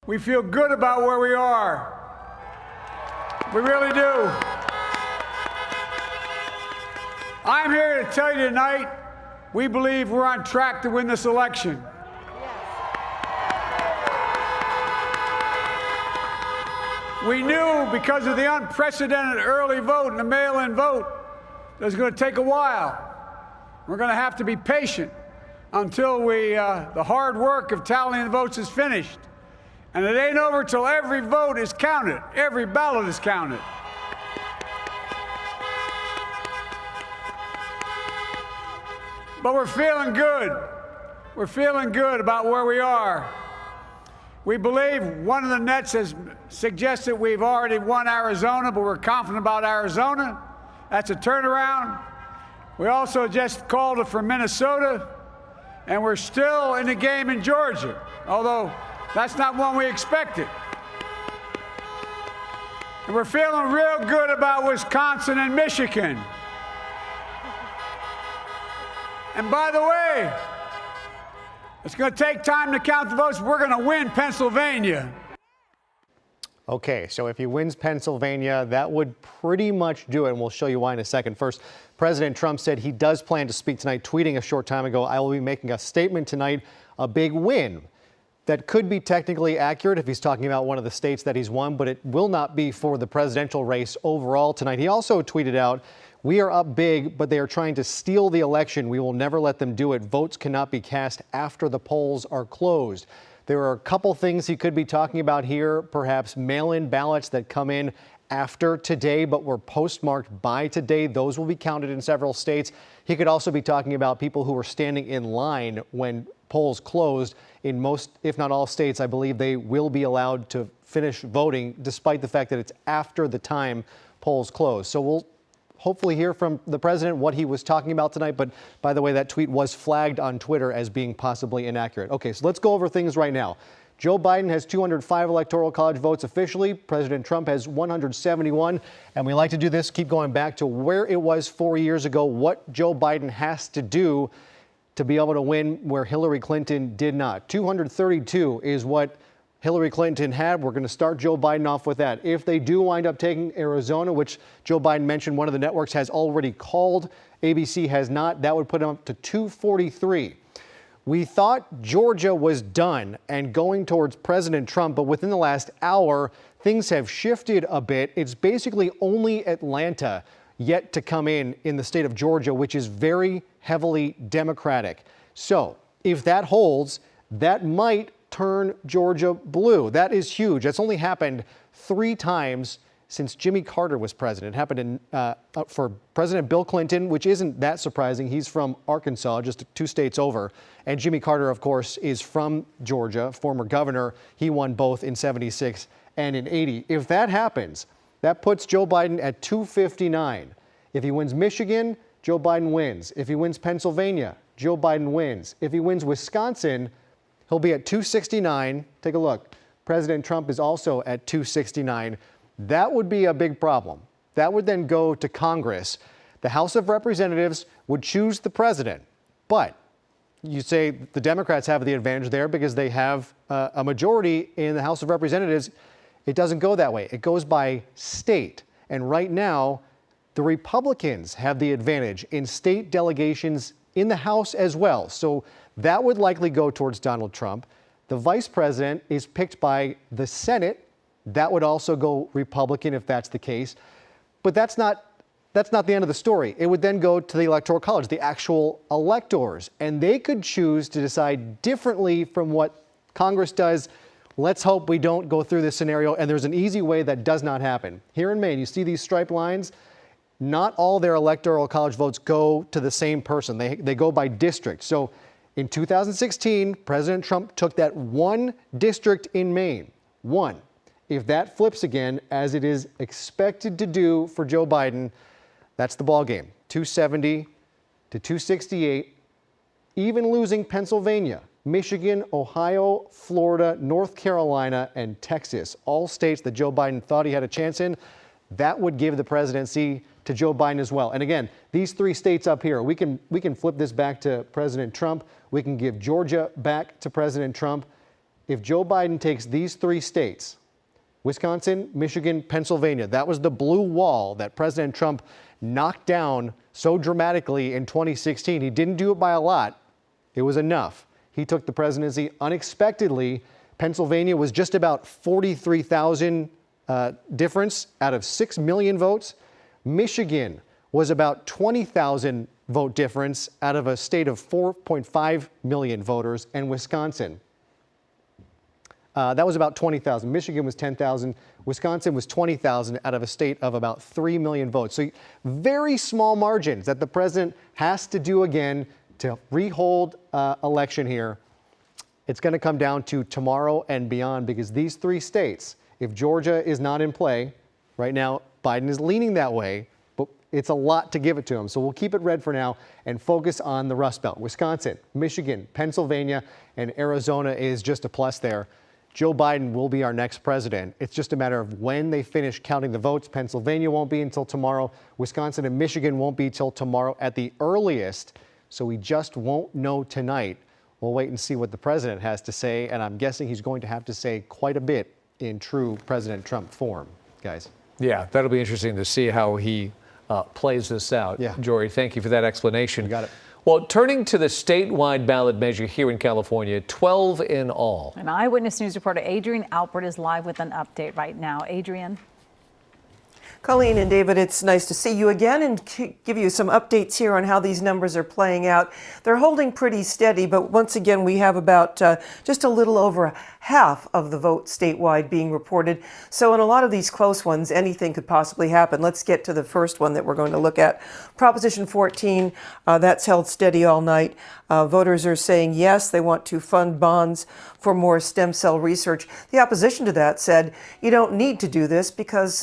We feel good about where we are. We really do. I'm here to tell you tonight, we believe we're on track to win this election. We knew because of the unprecedented early vote and the mail-in vote that it's going to take a while. We're going to have to be patient until the hard work of tallying the votes is finished. And it ain't over till every vote is counted, every ballot is counted. But we're feeling good. We're feeling good about where we are. We believe one of the nets has suggested we've already won Arizona, but we're confident about Arizona. That's a turnaround. We also just called it for Minnesota, and we're still in the game in Georgia, although that's not one we expected. And we're feeling real good about Wisconsin and Michigan. And by the way, it's going to take time to count the votes. We're going to win Pennsylvania. Okay, so if he wins Pennsylvania, that would pretty much do it, and we'll show you why in a second. First, President Trump said he does plan to speak tonight, tweeting a short time ago, "I will be making a statement tonight, a big win." That could be technically accurate if he's talking about one of the states that he's won, but it will not be for the presidential race overall tonight. He also tweeted out, "We are up big, but they are trying to steal the election. We will never let them do it. Votes cannot be cast after the polls are closed." There are a couple things he could be talking about here, perhaps mail-in ballots that come in after today but were postmarked by today. Those will be counted in several states. He could also be talking about people who were standing in line when polls closed. In most, if not all states, I believe they will be allowed to finish voting despite the fact that it's after the time polls close. So we'll hopefully hear from the president what he was talking about tonight. But by the way, that tweet was flagged on Twitter as being possibly inaccurate. Okay, so let's go over things right now. Joe Biden has 205 electoral college votes officially. President Trump has 171. And we like to do this, keep going back to where it was 4 years ago, what Joe Biden has to do to be able to win where Hillary Clinton did not. 232 is what Hillary Clinton had. We're going to start Joe Biden off with that. If they do wind up taking Arizona, which Joe Biden mentioned one of the networks has already called, ABC has not, that would put him up to 243. We thought Georgia was done and going towards President Trump, but within the last hour, things have shifted a bit. It's basically only Atlanta yet to come in the state of Georgia, which is very heavily Democratic. So if that holds, that might turn Georgia blue. That is huge. That's only happened 3 times since Jimmy Carter was president. It happened for President Bill Clinton, which isn't that surprising. He's from Arkansas, just 2 states over. And Jimmy Carter, of course, is from Georgia, former governor. He won both in 76 and in 80. If that happens, that puts Joe Biden at 259. If he wins Michigan, Joe Biden wins. If he wins Pennsylvania, Joe Biden wins. If he wins Wisconsin, he'll be at 269. Take a look. President Trump is also at 269. That would be a big problem. That would then go to Congress. The House of Representatives would choose the president. But you say the Democrats have the advantage there because they have a majority in the House of Representatives. It doesn't go that way. It goes by state. And right now, the Republicans have the advantage in state delegations in the House as well. So that would likely go towards Donald Trump. The vice president is picked by the Senate. That would also go Republican if that's the case. But that's not the end of the story. It would then go to the Electoral College, the actual electors, and they could choose to decide differently from what Congress does. Let's hope we don't go through this scenario, and there's an easy way that does not happen. Here in Maine, you see these striped lines. Not all their Electoral College votes go to the same person. They go by district. So in 2016, President Trump took that one district in Maine, one. If that flips again, as it is expected to do for Joe Biden, that's the ball game. 270 to 268, even losing Pennsylvania, Michigan, Ohio, Florida, North Carolina, and Texas, all states that Joe Biden thought he had a chance in. That would give the presidency to Joe Biden as well. And again, these 3 states up here, we can flip this back to President Trump. We can give Georgia back to President Trump. If Joe Biden takes these 3 states, Wisconsin, Michigan, Pennsylvania, that was the blue wall that President Trump knocked down so dramatically in 2016. He didn't do it by a lot. It was enough. He took the presidency unexpectedly. Pennsylvania was just about 43,000 difference out of 6 million votes. Michigan was about 20,000 vote difference out of a state of 4.5 million voters, and Wisconsin. That was about 20,000. Michigan was 10,000. Wisconsin was 20,000 out of a state of about 3 million votes. So very small margins that the president has to do again to rehold election here. It's going to come down to tomorrow and beyond because these 3 states, if Georgia is not in play, right now Biden is leaning that way, but it's a lot to give it to him. So we'll keep it red for now and focus on the Rust Belt. Wisconsin, Michigan, Pennsylvania, and Arizona is just a plus there. Joe Biden will be our next president. It's just a matter of when they finish counting the votes. Pennsylvania won't be until tomorrow. Wisconsin and Michigan won't be till tomorrow at the earliest. So we just won't know tonight. We'll wait and see what the president has to say. And I'm guessing he's going to have to say quite a bit in true President Trump form, guys. Yeah, that'll be interesting to see how he plays this out. Yeah. Jory, thank you for that explanation. You got it. Well, turning to the statewide ballot measure here in California, 12 in all. And Eyewitness News reporter Adrian Alpert is live with an update right now. Adrian. Colleen and David, it's nice to see you again and give you some updates here on how these numbers are playing out. They're holding pretty steady, but once again, we have about just a little over half of the vote statewide being reported. So in a lot of these close ones, anything could possibly happen. Let's get to the first one that we're going to look at. Proposition 14, that's held steady all night. Voters are saying yes, they want to fund bonds for more stem cell research. The opposition to that said, you don't need to do this because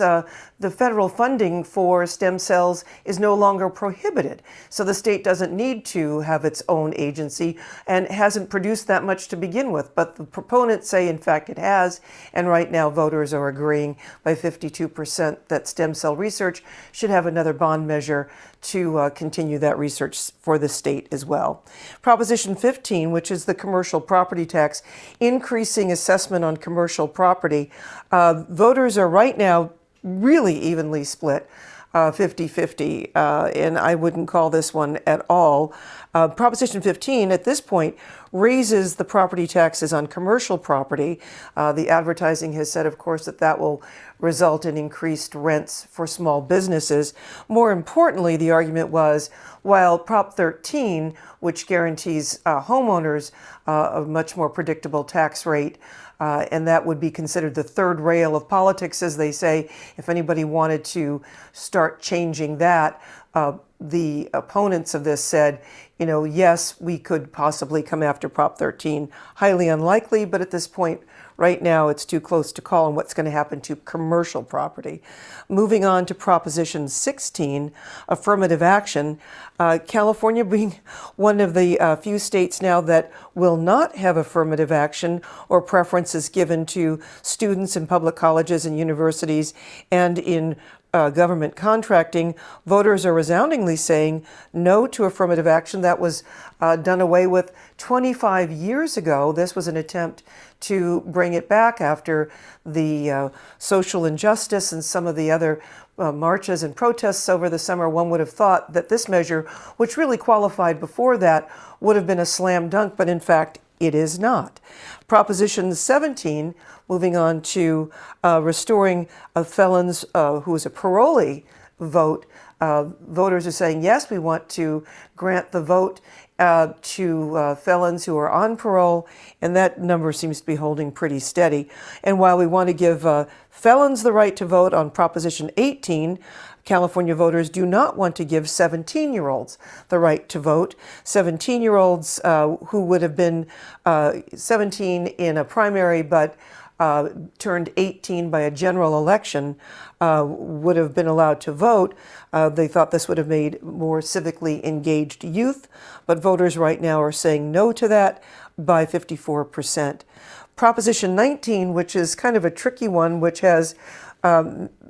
the federal funding for stem cells is no longer prohibited. So the state doesn't need to have its own agency and hasn't produced that much to begin with. But the proponents say, in fact, it has. And right now, voters are agreeing by 52% that stem cell research should have another bond measure to continue that research for the state as well. Proposition 15, which is the commercial property tax, increasing assessment on commercial property. Voters are right now really evenly split, 50-50, and I wouldn't call this one at all. Proposition 15 at this point raises the property taxes on commercial property. The advertising has said, of course, that that will result in increased rents for small businesses. More importantly, the argument was, while Prop 13, which guarantees homeowners a much more predictable tax rate, and that would be considered the third rail of politics, as they say. If anybody wanted to start changing that, the opponents of this said, you know, yes, we could possibly come after Prop 13. Highly unlikely, but at this point, right now, it's too close to call on what's going to happen to commercial property. Moving on to Proposition 16, affirmative action. California being one of the few states now that will not have affirmative action or preferences given to students in public colleges and universities and in government contracting. Voters are resoundingly saying no to affirmative action. That was done away with 25 years ago. This was an attempt to bring it back after the social injustice and some of the other marches and protests over the summer. One would have thought that this measure, which really qualified before that, would have been a slam dunk, but in fact, it is not. Proposition 17, moving on to restoring a felon's who is a parolee vote. Voters are saying, yes, we want to grant the vote to felons who are on parole, and that number seems to be holding pretty steady. And while we want to give felons the right to vote on Proposition 18, California voters do not want to give 17-year-olds the right to vote. 17-year-olds who would have been 17 in a primary but turned 18 by a general election would have been allowed to vote. They thought this would have made more civically engaged youth, but voters right now are saying no to that by 54%. Proposition 19, which is kind of a tricky one, which has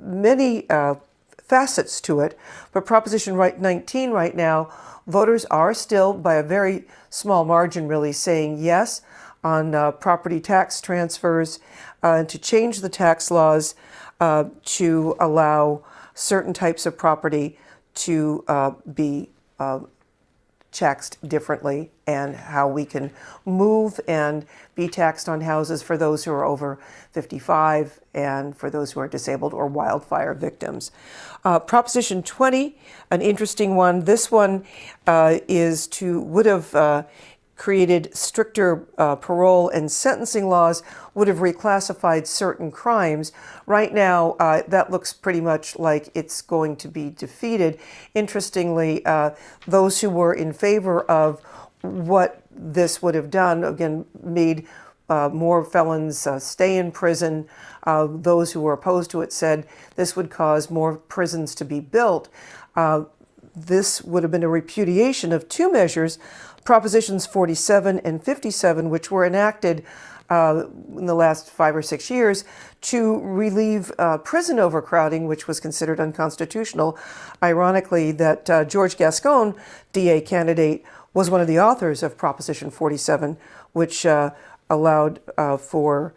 many facets to it, but Proposition 19 right now, voters are still by a very small margin really saying yes on property tax transfers, to change the tax laws to allow certain types of property to be taxed differently, and how we can move and be taxed on houses for those who are over 55 and for those who are disabled or wildfire victims. Proposition 20, an interesting one. This one would have created stricter parole and sentencing laws, would have reclassified certain crimes. Right now, that looks pretty much like it's going to be defeated. Interestingly, those who were in favor of what this would have done, again, made more felons stay in prison. Those who were opposed to it said this would cause more prisons to be built. This would have been a repudiation of two measures, Propositions 47 and 57, which were enacted in the last 5 or 6 years to relieve prison overcrowding, which was considered unconstitutional. Ironically, that George Gascon, DA candidate, was one of the authors of Proposition 47, which allowed for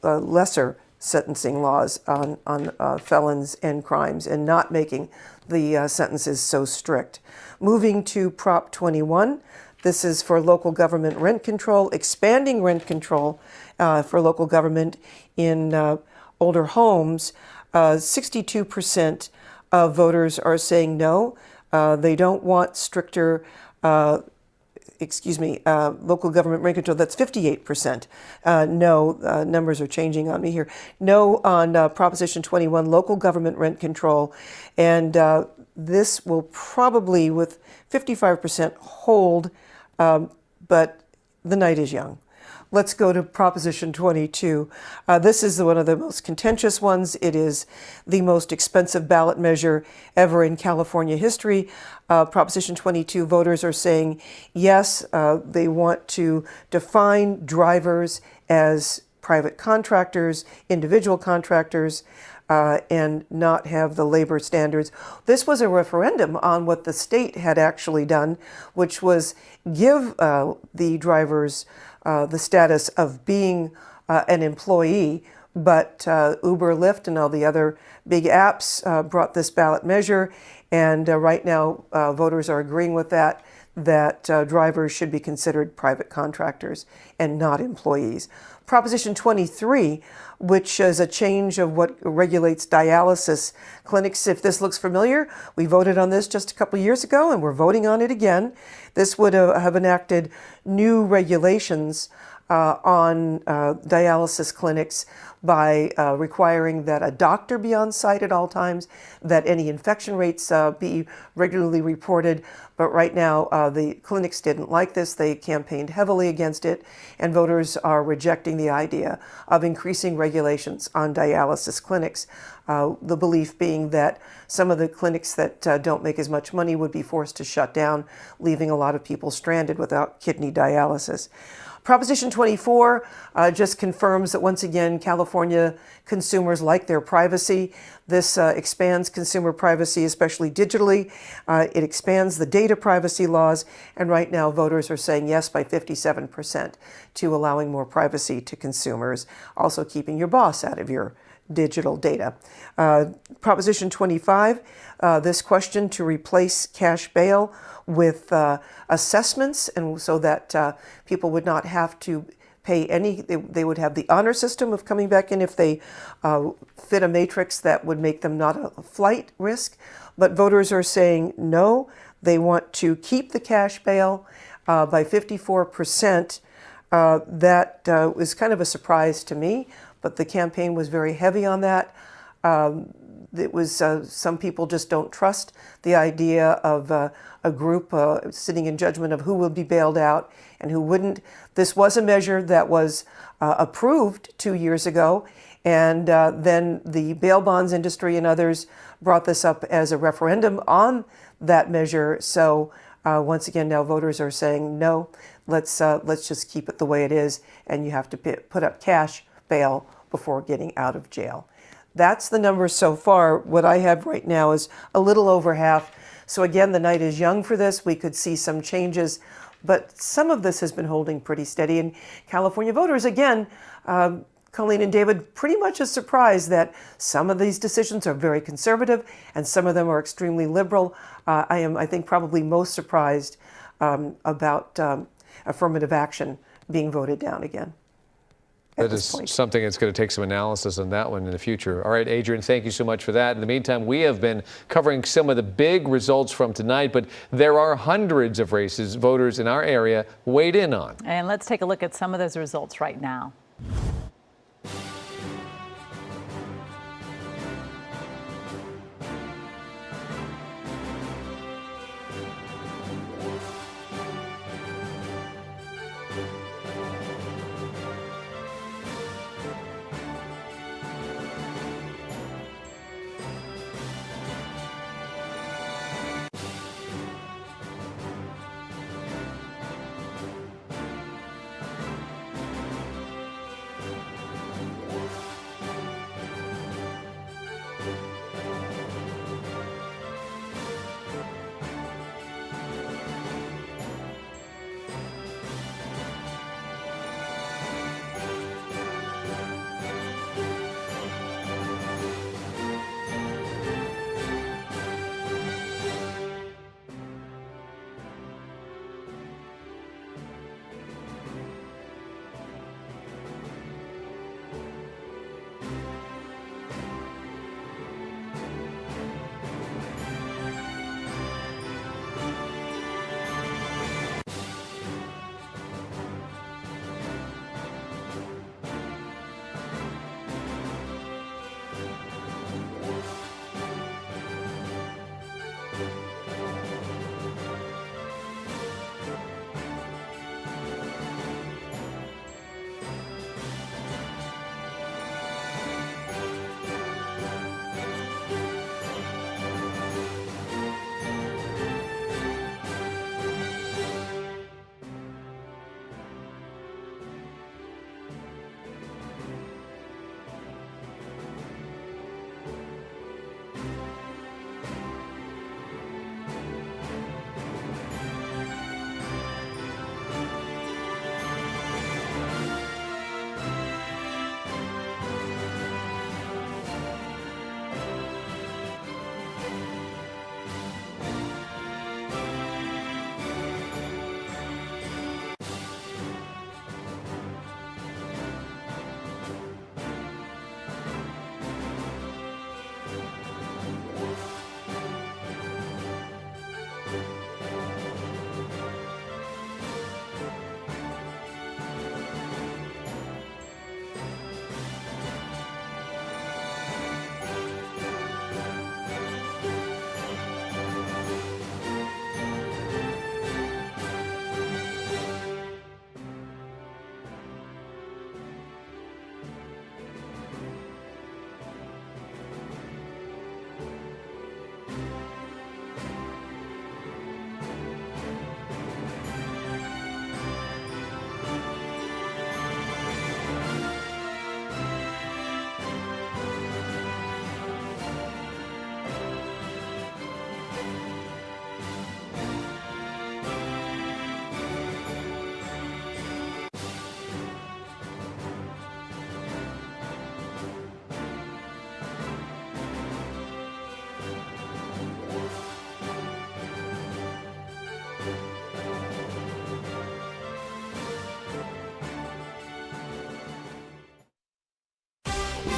lesser sentencing laws on felons and crimes and not making the sentences so strict. Moving to Prop 21, this is for local government rent control, expanding rent control for local government in older homes. 62% of voters are saying no. They don't want stricter local government rent control. That's 58%. No, numbers are changing on me here. No on Proposition 21, local government rent control. And this will probably, with 55%, hold, but the night is young. Let's go to Proposition 22. This is one of the most contentious ones. It is the most expensive ballot measure ever in California history. Proposition 22 voters are saying yes, they want to define drivers as private contractors, individual contractors, and not have the labor standards. This was a referendum on what the state had actually done, which was give the drivers the status of being an employee, but Uber, Lyft, and all the other big apps brought this ballot measure, and right now voters are agreeing with that drivers should be considered private contractors and not employees. Proposition 23, which is a change of what regulates dialysis clinics. If this looks familiar, we voted on this just a couple of years ago, and we're voting on it again. This would have enacted new regulations on dialysis clinics by requiring that a doctor be on site at all times, that any infection rates be regularly reported. But right now, the clinics didn't like this. They campaigned heavily against it, and voters are rejecting the idea of increasing regulations on dialysis clinics. The belief being that some of the clinics that don't make as much money would be forced to shut down, leaving a lot of people stranded without kidney dialysis. Proposition 24 just confirms that, once again, California consumers like their privacy. This expands consumer privacy, especially digitally. It expands the data privacy laws, and right now voters are saying yes by 57% to allowing more privacy to consumers, also keeping your boss out of your digital data. Proposition 25, this question to replace cash bail with assessments, and so that people would not have to pay any, they would have the honor system of coming back in if they fit a matrix that would make them not a flight risk. But voters are saying no, they want to keep the cash bail by 54%. That was kind of a surprise to me, but the campaign was very heavy on that. It was some people just don't trust the idea of a group sitting in judgment of who will be bailed out and who wouldn't. This was a measure that was approved 2 years ago, and then the bail bonds industry and others brought this up as a referendum on that measure. So once again, now voters are saying no. Let's just keep it the way it is, and you have to put up cash bail before getting out of jail. That's the numbers so far. What I have right now is a little over half. So again, the night is young for this. We could see some changes, but some of this has been holding pretty steady. And California voters, again, Colleen and David, pretty much a surprise that some of these decisions are very conservative and some of them are extremely liberal. I am, I think, probably most surprised about affirmative action being voted down again. That is something that's going to take some analysis on that one in the future. All right, Adrian, thank you so much for that. In the meantime, we have been covering some of the big results from tonight, but there are hundreds of races voters in our area weighed in on. And let's take a look at some of those results right now.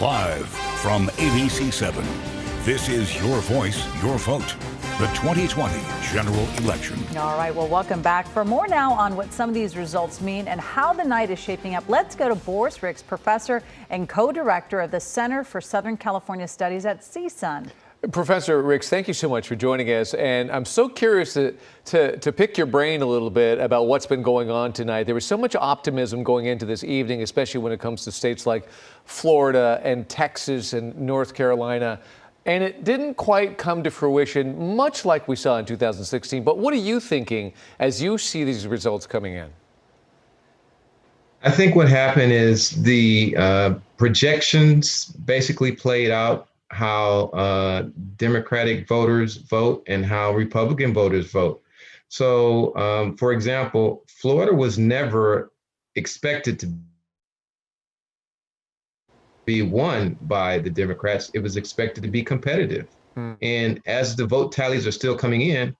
Live from ABC7, this is your voice, your vote. The 2020 general election. All right, well, welcome back. For more now on what some of these results mean and how the night is shaping up, let's go to Boris Ricks, professor and co-director of the Center for Southern California Studies at CSUN. Professor Ricks, thank you so much for joining us. And I'm so curious to pick your brain a little bit about what's been going on tonight. There was so much optimism going into this evening, especially when it comes to states like Florida and Texas and North Carolina. And it didn't quite come to fruition, much like we saw in 2016. But what are you thinking as you see these results coming in? I think what happened is the projections basically played out how Democratic voters vote and how Republican voters vote. So, for example, Florida was never expected to be won by the Democrats. It was expected to be competitive. And as the vote tallies are still coming in,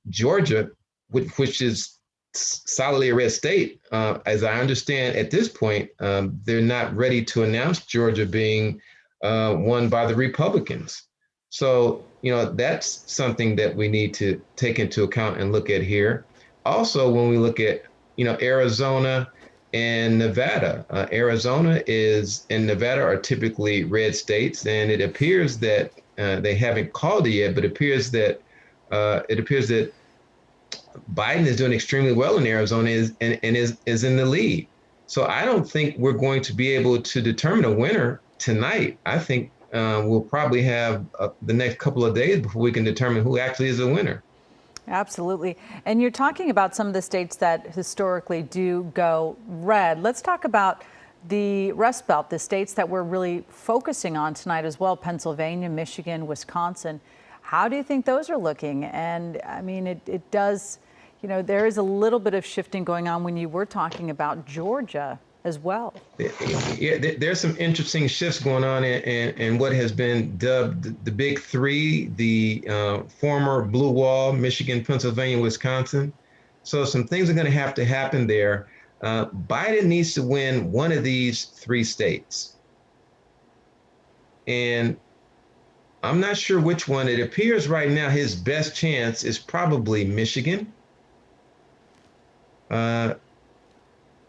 Georgia, which is solidly a red state, as I understand at this point, they're not ready to announce Georgia being won by the Republicans. So, that's something that we need to take into account and look at here. Also, when we look at, Arizona and Nevada, Arizona and Nevada are typically red states, and it appears that they haven't called it yet, but it appears that Biden is doing extremely well in Arizona is in the lead. So I don't think we're going to be able to determine a winner tonight. I think we'll probably have the next couple of days before we can determine who actually is a winner. Absolutely. And you're talking about some of the states that historically do go red. Let's talk about the Rust Belt, the states that we're really focusing on tonight as well: Pennsylvania, Michigan, Wisconsin. How do you think those are looking? And I mean, it does, there is a little bit of shifting going on when you were talking about Georgia as well. Yeah, there's some interesting shifts going on in what has been dubbed the Big Three, the former Blue Wall, Michigan, Pennsylvania, Wisconsin. So some things are going to have to happen there. Biden needs to win one of these three states. And I'm not sure which one. It appears right now his best chance is probably Michigan.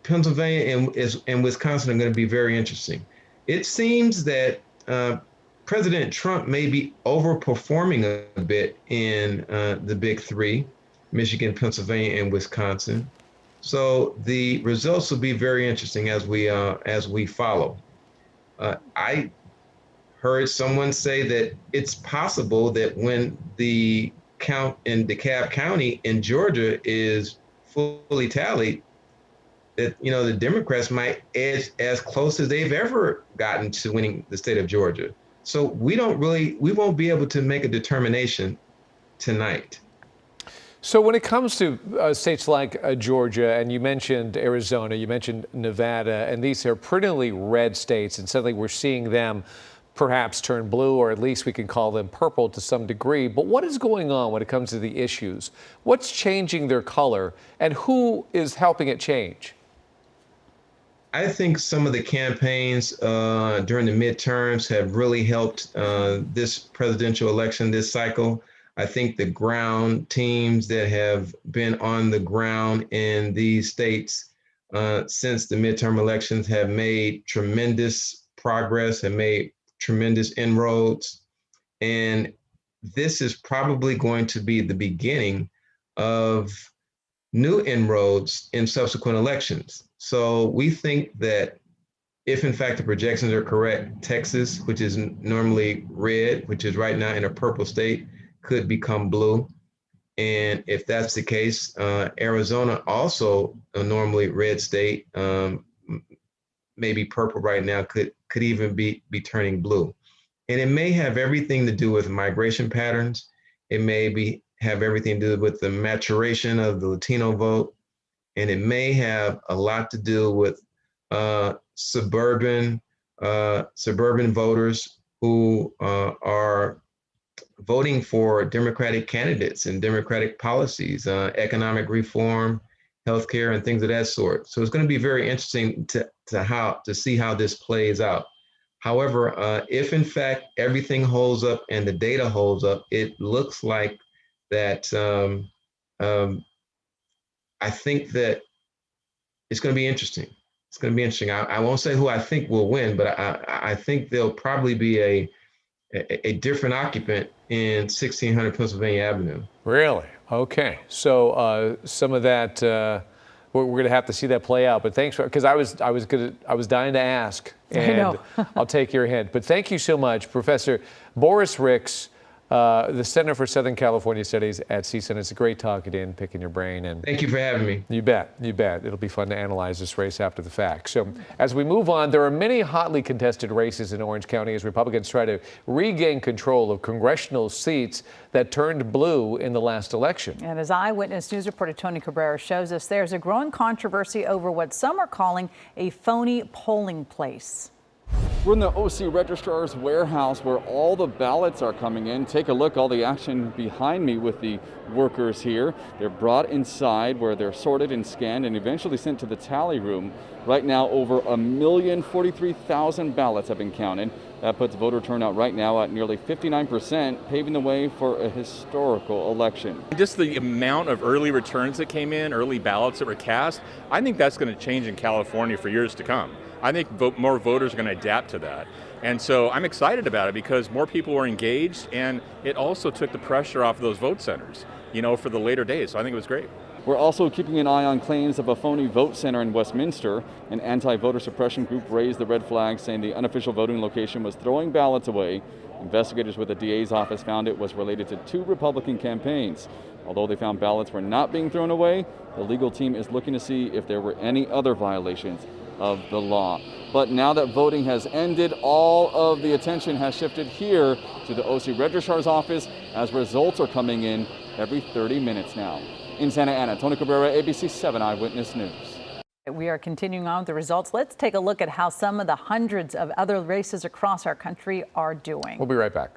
Pennsylvania and Wisconsin are going to be very interesting. It seems that President Trump may be overperforming a bit in the Big Three, Michigan, Pennsylvania, and Wisconsin. So the results will be very interesting as we follow. I heard someone say that it's possible that when the count in DeKalb County in Georgia is fully tallied, that the Democrats might edge as close as they've ever gotten to winning the state of Georgia. So we won't be able to make a determination tonight. So when it comes to states like Georgia, and you mentioned Arizona, you mentioned Nevada, and these are predominantly red states, and suddenly we're seeing them perhaps turn blue, or at least we can call them purple to some degree. But what is going on when it comes to the issues? What's changing their color, and who is helping it change? I think some of the campaigns during the midterms have really helped this presidential election this cycle. I think the ground teams that have been on the ground in these states since the midterm elections have made tremendous progress, have made tremendous inroads. And this is probably going to be the beginning of new inroads in subsequent elections. So we think that if in fact the projections are correct, Texas, which is normally red, which is right now in a purple state, could become blue. And if that's the case, Arizona, also a normally red state, maybe purple right now, could even be turning blue. And it may have everything to do with migration patterns. It may have everything to do with the maturation of the Latino vote. And it may have a lot to do with suburban voters who are voting for Democratic candidates and Democratic policies, economic reform, healthcare, and things of that sort. So it's going to be very interesting to see how this plays out. However, if in fact everything holds up and the data holds up, it looks like that I think that it's going to be interesting. It's going to be interesting. I won't say who I think will win, but I think there'll probably be a different occupant in 1600 Pennsylvania Avenue. Really? Okay. So some of that we're going to have to see that play out. But thanks, because I was dying to ask, and I'll take your hint. But thank you so much, Professor Boris Ricks, the Center for Southern California Studies at CSUN. It's a great talking in, picking your brain. And thank you for having me. You bet. You bet. It'll be fun to analyze this race after the fact. So as we move on, there are many hotly contested races in Orange County as Republicans try to regain control of congressional seats that turned blue in the last election. And as Eyewitness News reporter Tony Cabrera shows us, there's a growing controversy over what some are calling a phony polling place. We're in the OC Registrar's warehouse where all the ballots are coming in. Take a look, all the action behind me with the workers here. They're brought inside where they're sorted and scanned and eventually sent to the tally room. Right now, over 1,043,000 ballots have been counted. That puts voter turnout right now at nearly 59%, paving the way for a historical election. Just the amount of early returns that came in, early ballots that were cast, I think that's going to change in California for years to come. I think more voters are going to adapt to that. And so I'm excited about it because more people were engaged, and it also took the pressure off of those vote centers, for the later days. So I think it was great. We're also keeping an eye on claims of a phony vote center in Westminster. An anti-voter suppression group raised the red flag, saying the unofficial voting location was throwing ballots away. Investigators with the DA's office found it was related to 2 Republican campaigns. Although they found ballots were not being thrown away, the legal team is looking to see if there were any other violations of the law. But now that voting has ended, all of the attention has shifted here to the OC Registrar's office as results are coming in every 30 minutes now. In Santa Ana, Tony Cabrera, ABC7 Eyewitness News. We are continuing on with the results. Let's take a look at how some of the hundreds of other races across our country are doing. We'll be right back.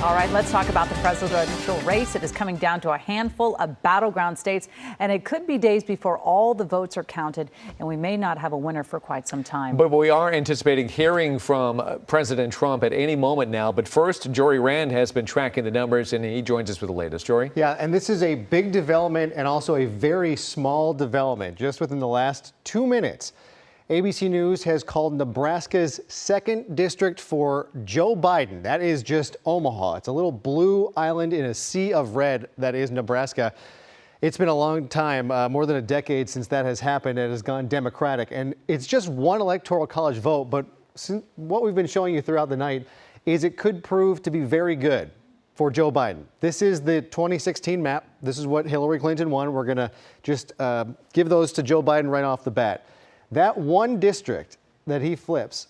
All right, let's talk about the presidential race. It is coming down to a handful of battleground states, and it could be days before all the votes are counted, and we may not have a winner for quite some time. But we are anticipating hearing from President Trump at any moment now. But first, Jory Rand has been tracking the numbers, and he joins us with the latest. Jory? Yeah, and this is a big development and also a very small development. Just within the last 2 minutes, ABC News has called Nebraska's 2nd district for Joe Biden. That is just Omaha. It's a little blue island in a sea of red that is Nebraska. It's been a long time, more than a decade since that has happened. It has gone Democratic, and it's just one electoral college vote. But what we've been showing you throughout the night is it could prove to be very good for Joe Biden. This is the 2016 map. This is what Hillary Clinton won. We're going to just give those to Joe Biden right off the bat. That one district that he flips,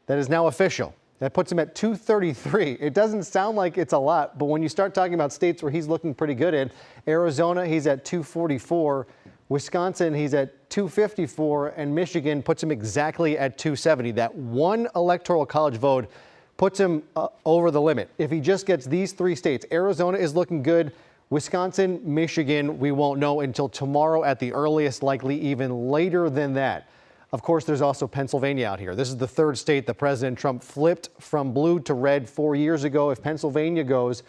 that is now official, that puts him at 233. It doesn't sound like it's a lot, but when you start talking about states where he's looking pretty good in, Arizona, he's at 244. Wisconsin, he's at 254. And Michigan puts him exactly at 270. That one electoral college vote puts him over the limit. If he just gets these 3 states, Arizona is looking good. Wisconsin, Michigan, we won't know until tomorrow at the earliest, likely even later than that. Of course, there's also Pennsylvania out here. This is the 3rd state that President Trump flipped from blue to red 4 years ago. If Pennsylvania goes,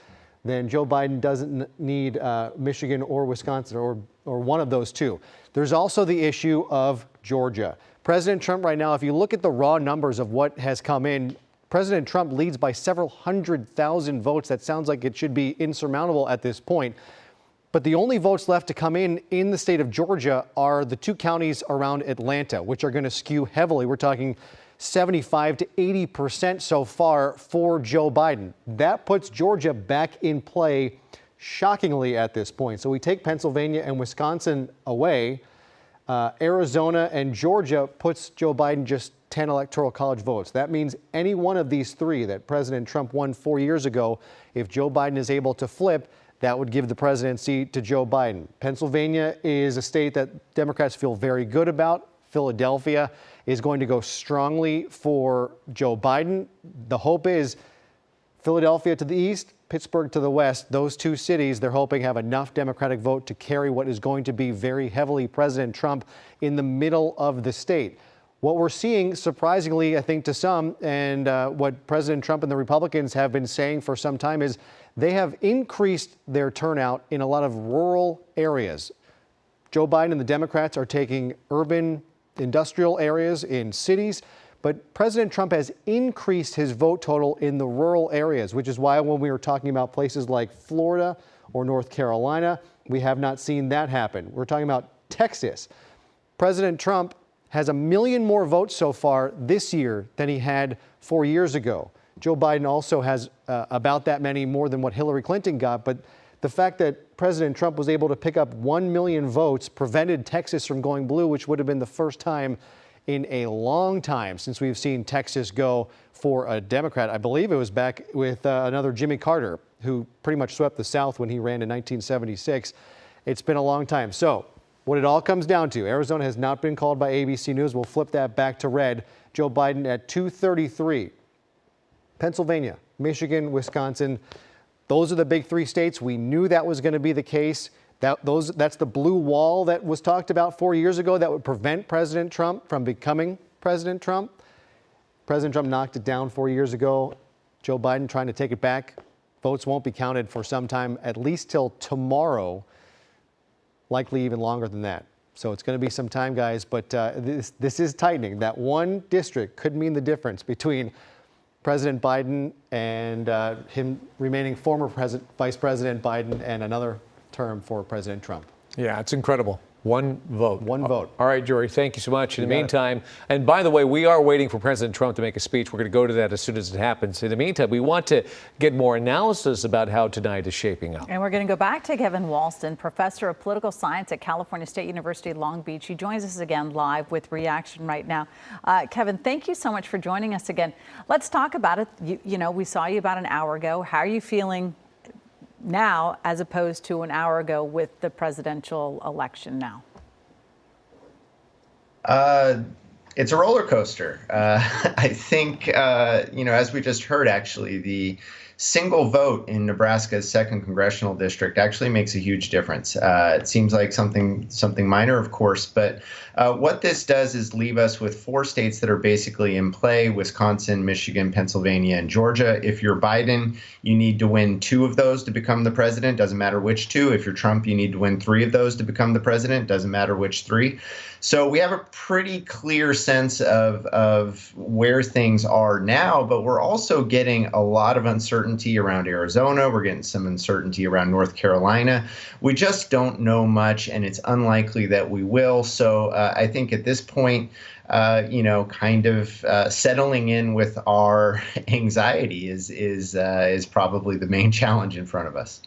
then Joe Biden doesn't need Michigan or Wisconsin or one of those two. There's also the issue of Georgia. President Trump right now, if you look at the raw numbers of what has come in, President Trump leads by several 100,000 votes. That sounds like it should be insurmountable at this point. But the only votes left to come in the state of Georgia are the 2 counties around Atlanta, which are going to skew heavily. We're talking 75 to 80% so far for Joe Biden. That puts Georgia back in play shockingly at this point. So we take Pennsylvania and Wisconsin away. Arizona and Georgia puts Joe Biden just 10 electoral college votes. That means any one of these 3 that President Trump won 4 years ago, if Joe Biden is able to flip, that would give the presidency to Joe Biden. Pennsylvania is a state that Democrats feel very good about. Philadelphia is going to go strongly for Joe Biden. The hope is Philadelphia to the east, Pittsburgh to the west. Those 2 cities, they're hoping have enough Democratic vote to carry what is going to be very heavily President Trump in the middle of the state. What we're seeing, surprisingly, I think to some, and what President Trump and the Republicans have been saying for some time is they have increased their turnout in a lot of rural areas. Joe Biden and the Democrats are taking urban industrial areas in cities, but President Trump has increased his vote total in the rural areas, which is why when we were talking about places like Florida or North Carolina, we have not seen that happen. We're talking about Texas. President Trump has 1 million more votes so far this year than he had 4 years ago. Joe Biden also has about that many more than what Hillary Clinton got. But the fact that President Trump was able to pick up 1 million votes prevented Texas from going blue, which would have been the first time in a long time since we've seen Texas go for a Democrat. I believe it was back with another Jimmy Carter, who pretty much swept the South when he ran in 1976. It's been a long time. So what it all comes down to, Arizona has not been called by ABC News. We'll flip that back to red. Joe Biden at 233. Pennsylvania, Michigan, Wisconsin, those are the big 3 states. We knew that was going to be the case. That's the blue wall that was talked about 4 years ago that would prevent President Trump from becoming President Trump. President Trump knocked it down 4 years ago. Joe Biden trying to take it back. Votes won't be counted for some time, at least till tomorrow. Likely even longer than that. So it's going to be some time, guys, but this is tightening. That one district could mean the difference between President Biden and him remaining former Vice President Biden and another term for President Trump. Yeah, it's incredible. One vote. One vote. All right, Jory, thank you so much. In the meantime, and by the way, we are waiting for President Trump to make a speech. We're going to go to that as soon as it happens. In the meantime, we want to get more analysis about how tonight is shaping up. And we're going to go back to Kevin Walston, professor of political science at California State University, Long Beach. He joins us again live with reaction right now. Kevin, thank you so much for joining us again. Let's talk about it. You know, we saw you about an hour ago. How are you feeling now as opposed to an hour ago with the presidential election now? It's a roller coaster. I think, as we just heard, actually, single vote in Nebraska's 2nd congressional district actually makes a huge difference. It seems like something minor, of course, but what this does is leave us with 4 states that are basically in play: Wisconsin, Michigan, Pennsylvania, and Georgia. If you're Biden, you need to win 2 of those to become the president. Doesn't matter which 2. If you're Trump, you need to win 3 of those to become the president. Doesn't matter which 3. So we have a pretty clear sense of where things are now, but we're also getting a lot of uncertainty around Arizona. We're getting some uncertainty around North Carolina. We just don't know much, and it's unlikely that we will. So I think at this point, settling in with our anxiety is probably the main challenge in front of us.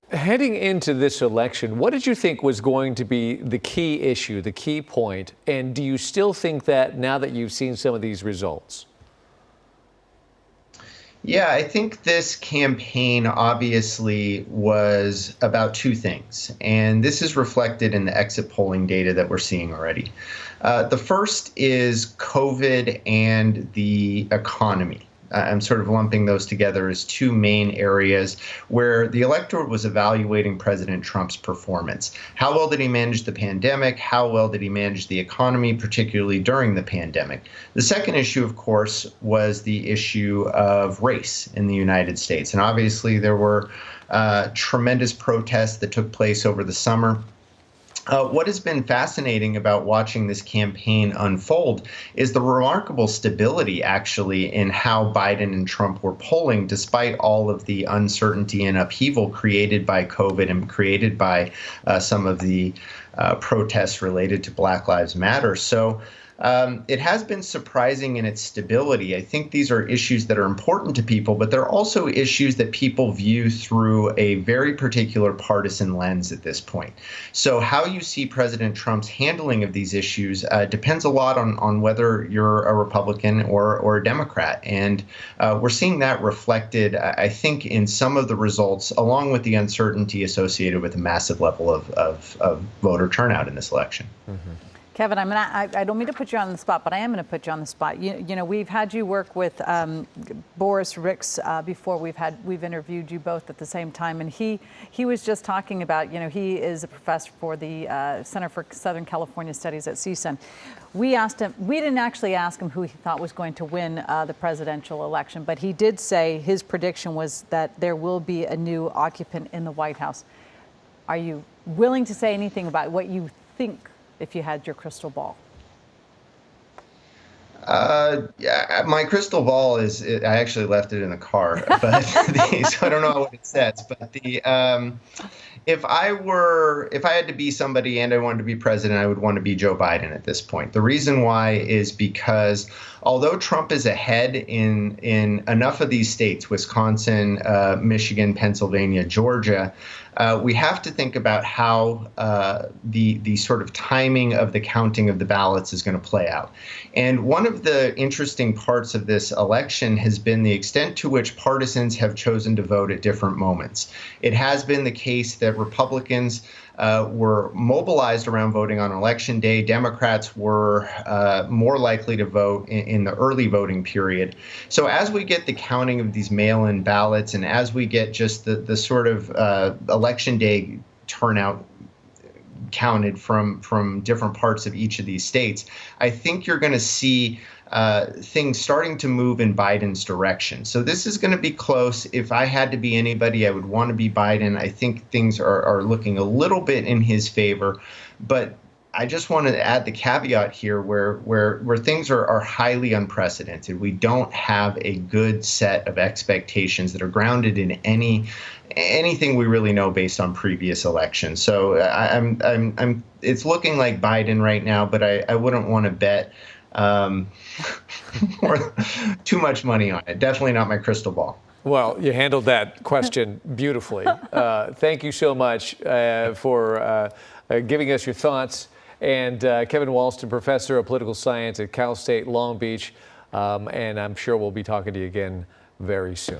Heading into this election, what did you think was going to be the key issue, the key point? And do you still think that now that you've seen some of these results? Yeah, I think this campaign obviously was about 2 things, and this is reflected in the exit polling data that we're seeing already. The first is COVID and the economy. I'm sort of lumping those together as 2 main areas where the electorate was evaluating President Trump's performance. How well did he manage the pandemic? How well did he manage the economy, particularly during the pandemic? The second issue, of course, was the issue of race in the United States. And obviously there were tremendous protests that took place over the summer. What has been fascinating about watching this campaign unfold is the remarkable stability, actually, in how Biden and Trump were polling, despite all of the uncertainty and upheaval created by COVID and created by some of the protests related to Black Lives Matter. So it has been surprising in its stability. I think these are issues that are important to people, but they're also issues that people view through a very particular partisan lens at this point. So how you see President Trump's handling of these issues depends a lot on whether you're a Republican or a Democrat. And we're seeing that reflected, I think, in some of the results, along with the uncertainty associated with a massive level of voter turnout in this election. Mm-hmm. Kevin, I don't mean to put you on the spot, but I am going to put you on the spot. You know, we've had you work with Boris Ricks before. We've interviewed you both at the same time, and he was just talking about, he is a professor for the Center for Southern California Studies at CSUN. We asked him. We didn't actually ask him who he thought was going to win the presidential election, but he did say his prediction was that there will be a new occupant in the White House. Are you willing to say anything about what you think if you had your crystal ball? Yeah, my crystal ball I actually left it in the car, but so I don't know what it says. But if I had to be somebody and I wanted to be president, I would want to be Joe Biden at this point. The reason why is because although Trump is ahead in enough of these states, Wisconsin, Michigan, Pennsylvania, Georgia, we have to think about how the sort of timing of the counting of the ballots is going to play out. And one of the interesting parts of this election has been the extent to which partisans have chosen to vote at different moments. It has been the case that Republicans were mobilized around voting on Election Day. Democrats were more likely to vote in the early voting period. So as we get the counting of these mail-in ballots and as we get just the sort of Election Day turnout counted from different parts of each of these states, I think you're going to see things starting to move in Biden's direction. So this is going to be close. If I had to be anybody, I would want to be Biden. I think things are looking a little bit in his favor, but I just want to add the caveat here where things are highly unprecedented. We don't have a good set of expectations that are grounded in anything we really know based on previous elections. So it's looking like Biden right now, but I wouldn't want to bet too much money on it. Definitely not my crystal ball. Well, you handled that question beautifully. Thank you so much for giving us your thoughts. And Kevin Walston, professor of political science at Cal State Long Beach. And I'm sure we'll be talking to you again very soon.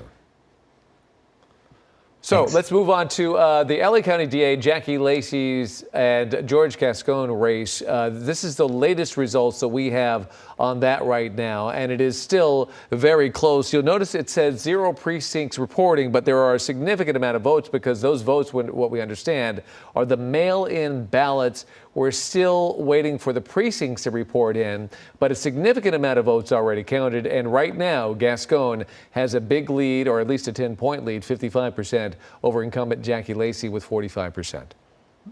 So let's move on to the LA County DA Jackie Lacy's and George Gascon race. This is the latest results that we have on that right now, and it is still very close. You'll notice it says 0 precincts reporting, but there are a significant amount of votes because those votes, what we understand, are the mail-in ballots. We're still waiting for the precincts to report in, but a significant amount of votes already counted. And right now, Gascon has a big lead, or at least a 10-point lead, 55% over incumbent Jackie Lacy with 45%.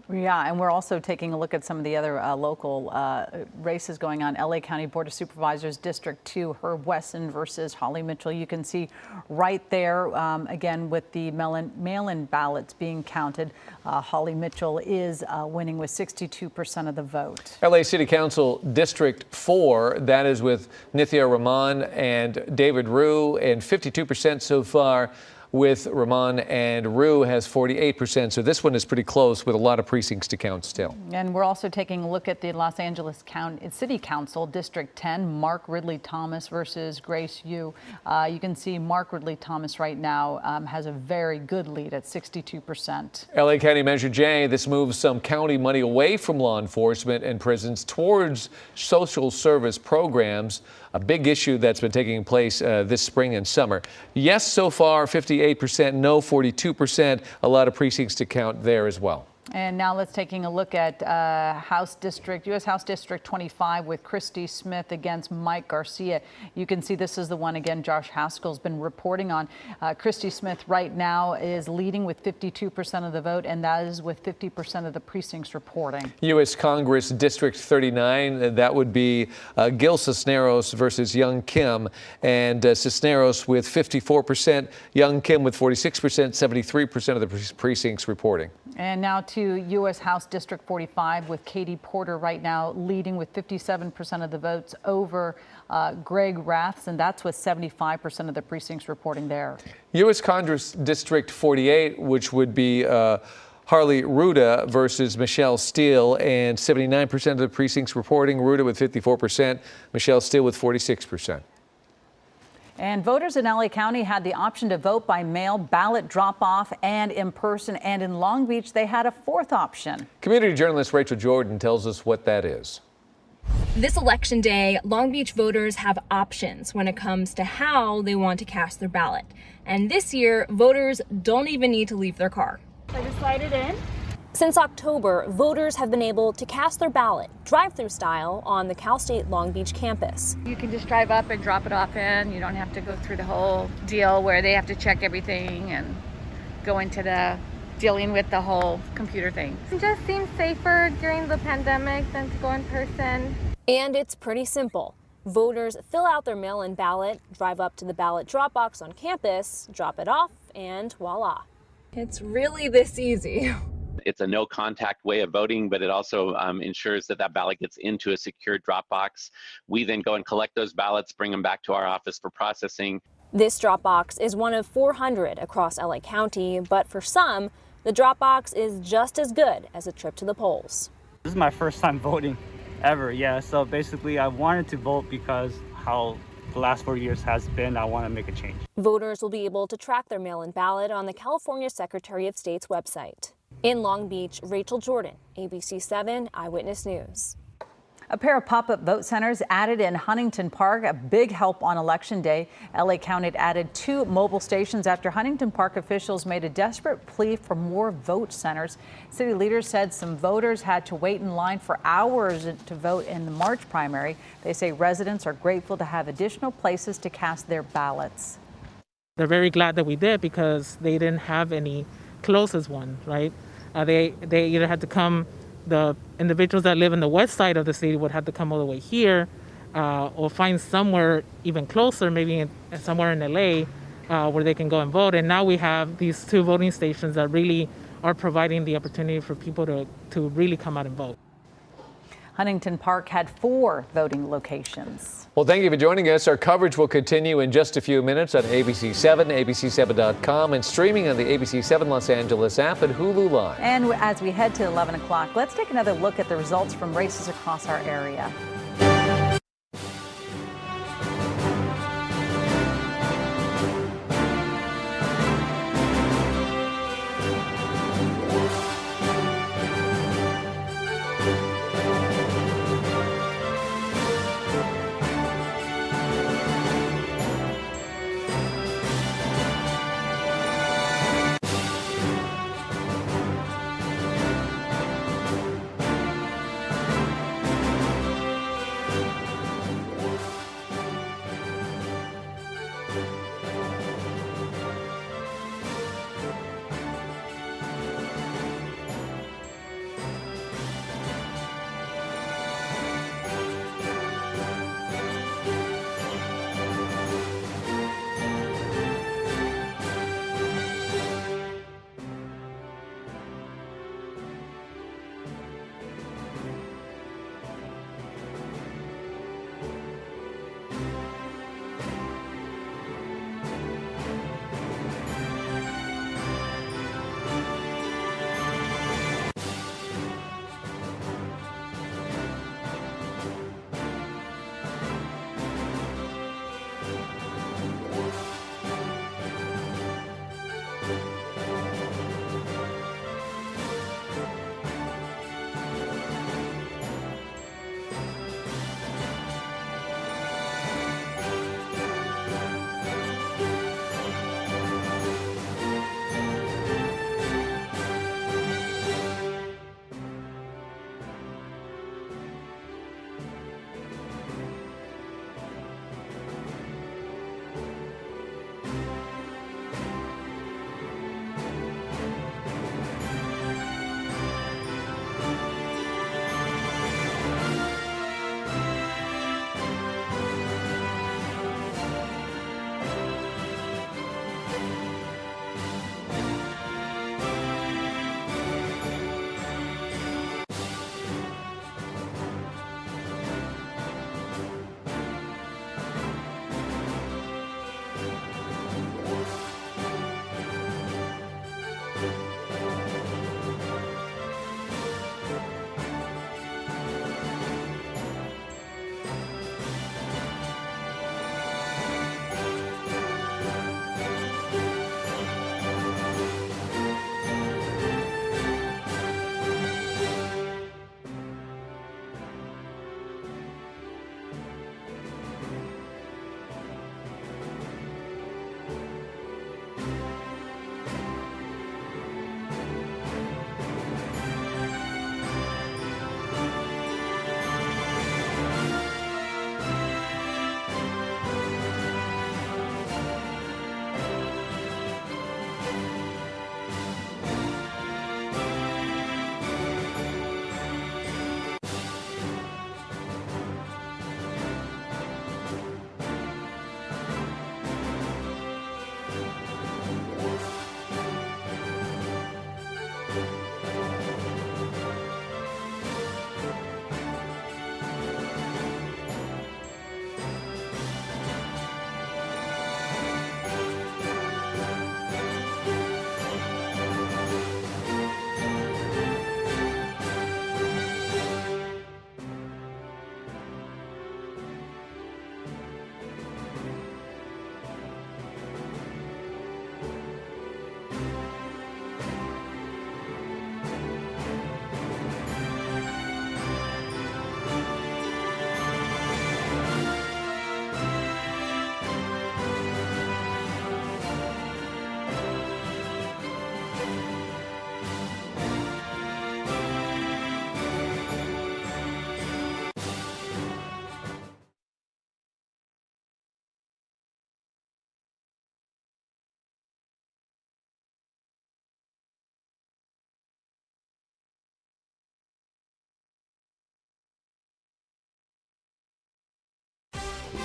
Yeah, and we're also taking a look at some of the other local races going on. LA County Board of Supervisors, District 2, Herb Wesson versus Holly Mitchell. You can see right there, again, with the mail-in ballots being counted, Holly Mitchell is winning with 62% of the vote. LA City Council District 4, that is with Nithya Raman and David Rue, and 52% so far with Raman, and Rue has 48%. So this one is pretty close with a lot of precincts to count still. And we're also taking a look at the Los Angeles County City Council District 10, Mark Ridley Thomas versus Grace Yu. You can see Mark Ridley Thomas right now has a very good lead at 62%. LA County Measure J, this moves some county money away from law enforcement and prisons towards social service programs, a big issue that's been taking place this spring and summer. Yes, so far, 58%, no, 42%, a lot of precincts to count there as well. And now let's taking a look at U.S. House District 25 with Christy Smith against Mike Garcia. You can see this is the one, again, Josh Haskell's been reporting on. Christy Smith right now is leading with 52% of the vote, and that is with 50% of the precincts reporting. U.S. Congress District 39, that would be Gil Cisneros versus Young Kim, and Cisneros with 54%, Young Kim with 46%, 73% of the precincts reporting. And now to U.S. House District 45 with Katie Porter right now leading with 57% of the votes over Greg Raths, and that's with 75% of the precincts reporting there. U.S. Congress District 48, which would be Harley Ruda versus Michelle Steele, and 79% of the precincts reporting. Ruda with 54%, Michelle Steele with 46%. And voters in LA County had the option to vote by mail, ballot drop-off, and in person. And in Long Beach, they had a fourth option. Community journalist Rachel Jordan tells us what that is. This election day, Long Beach voters have options when it comes to how they want to cast their ballot. And this year, voters don't even need to leave their car. I just slide it in. Since October, voters have been able to cast their ballot drive-through style on the Cal State Long Beach campus. You can just drive up and drop it off in. You don't have to go through the whole deal where they have to check everything and go into the dealing with the whole computer thing. It just seems safer during the pandemic than to go in person. And it's pretty simple. Voters fill out their mail-in ballot, drive up to the ballot drop box on campus, drop it off, and voila. It's really this easy. It's a no-contact way of voting, but it also ensures that that ballot gets into a secure drop box. We then go and collect those ballots, bring them back to our office for processing. This drop box is one of 400 across LA County, but for some, the drop box is just as good as a trip to the polls. This is my first time voting ever, yeah. So basically, I wanted to vote because how the last 4 years has been, I want to make a change. Voters will be able to track their mail-in ballot on the California Secretary of State's website. In Long Beach, Rachel Jordan, ABC7 Eyewitness News. A pair of pop-up vote centers added in Huntington Park, a big help on Election Day. LA County added 2 mobile stations after Huntington Park officials made a desperate plea for more vote centers. City leaders said some voters had to wait in line for hours to vote in the March primary. They say residents are grateful to have additional places to cast their ballots. They're very glad that we did because they didn't have any closest one, right? They either had to come, the individuals that live in the west side of the city would have to come all the way here or find somewhere even closer, maybe somewhere in LA where they can go and vote. And now we have these 2 voting stations that really are providing the opportunity for people to really come out and vote. Huntington Park had 4 voting locations. Well, thank you for joining us. Our coverage will continue in just a few minutes on ABC7, ABC7.com, and streaming on the ABC7 Los Angeles app and Hulu Live. And as we head to 11 o'clock, let's take another look at the results from races across our area.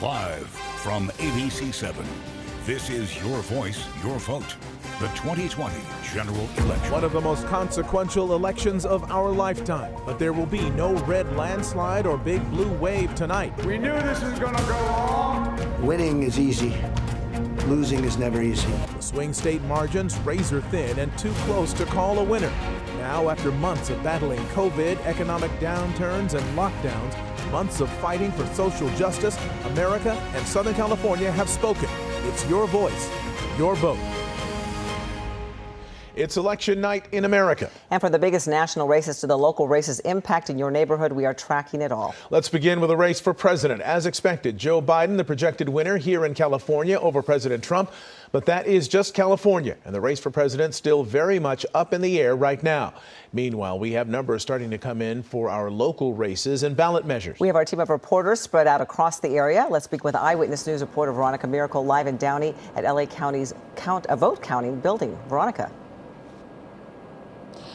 Live from ABC7, this is your voice, your vote. The 2020 general election. One of the most consequential elections of our lifetime, but there will be no red landslide or big blue wave tonight. We knew this was going to go wrong. Winning is easy. Losing is never easy. The swing state margins razor thin and too close to call a winner. Now, after months of battling COVID, economic downturns, and lockdowns, months of fighting for social justice, America and Southern California have spoken. It's your voice, your vote. It's election night in America. And from the biggest national races to the local races impacting your neighborhood, we are tracking it all. Let's begin with a race for president. As expected, Joe Biden, the projected winner here in California over President Trump. But that is just California, and the race for president still very much up in the air right now. Meanwhile, we have numbers starting to come in for our local races and ballot measures. We have our team of reporters spread out across the area. Let's speak with Eyewitness News reporter Veronica Miracle live in Downey at LA County's vote counting building. Veronica.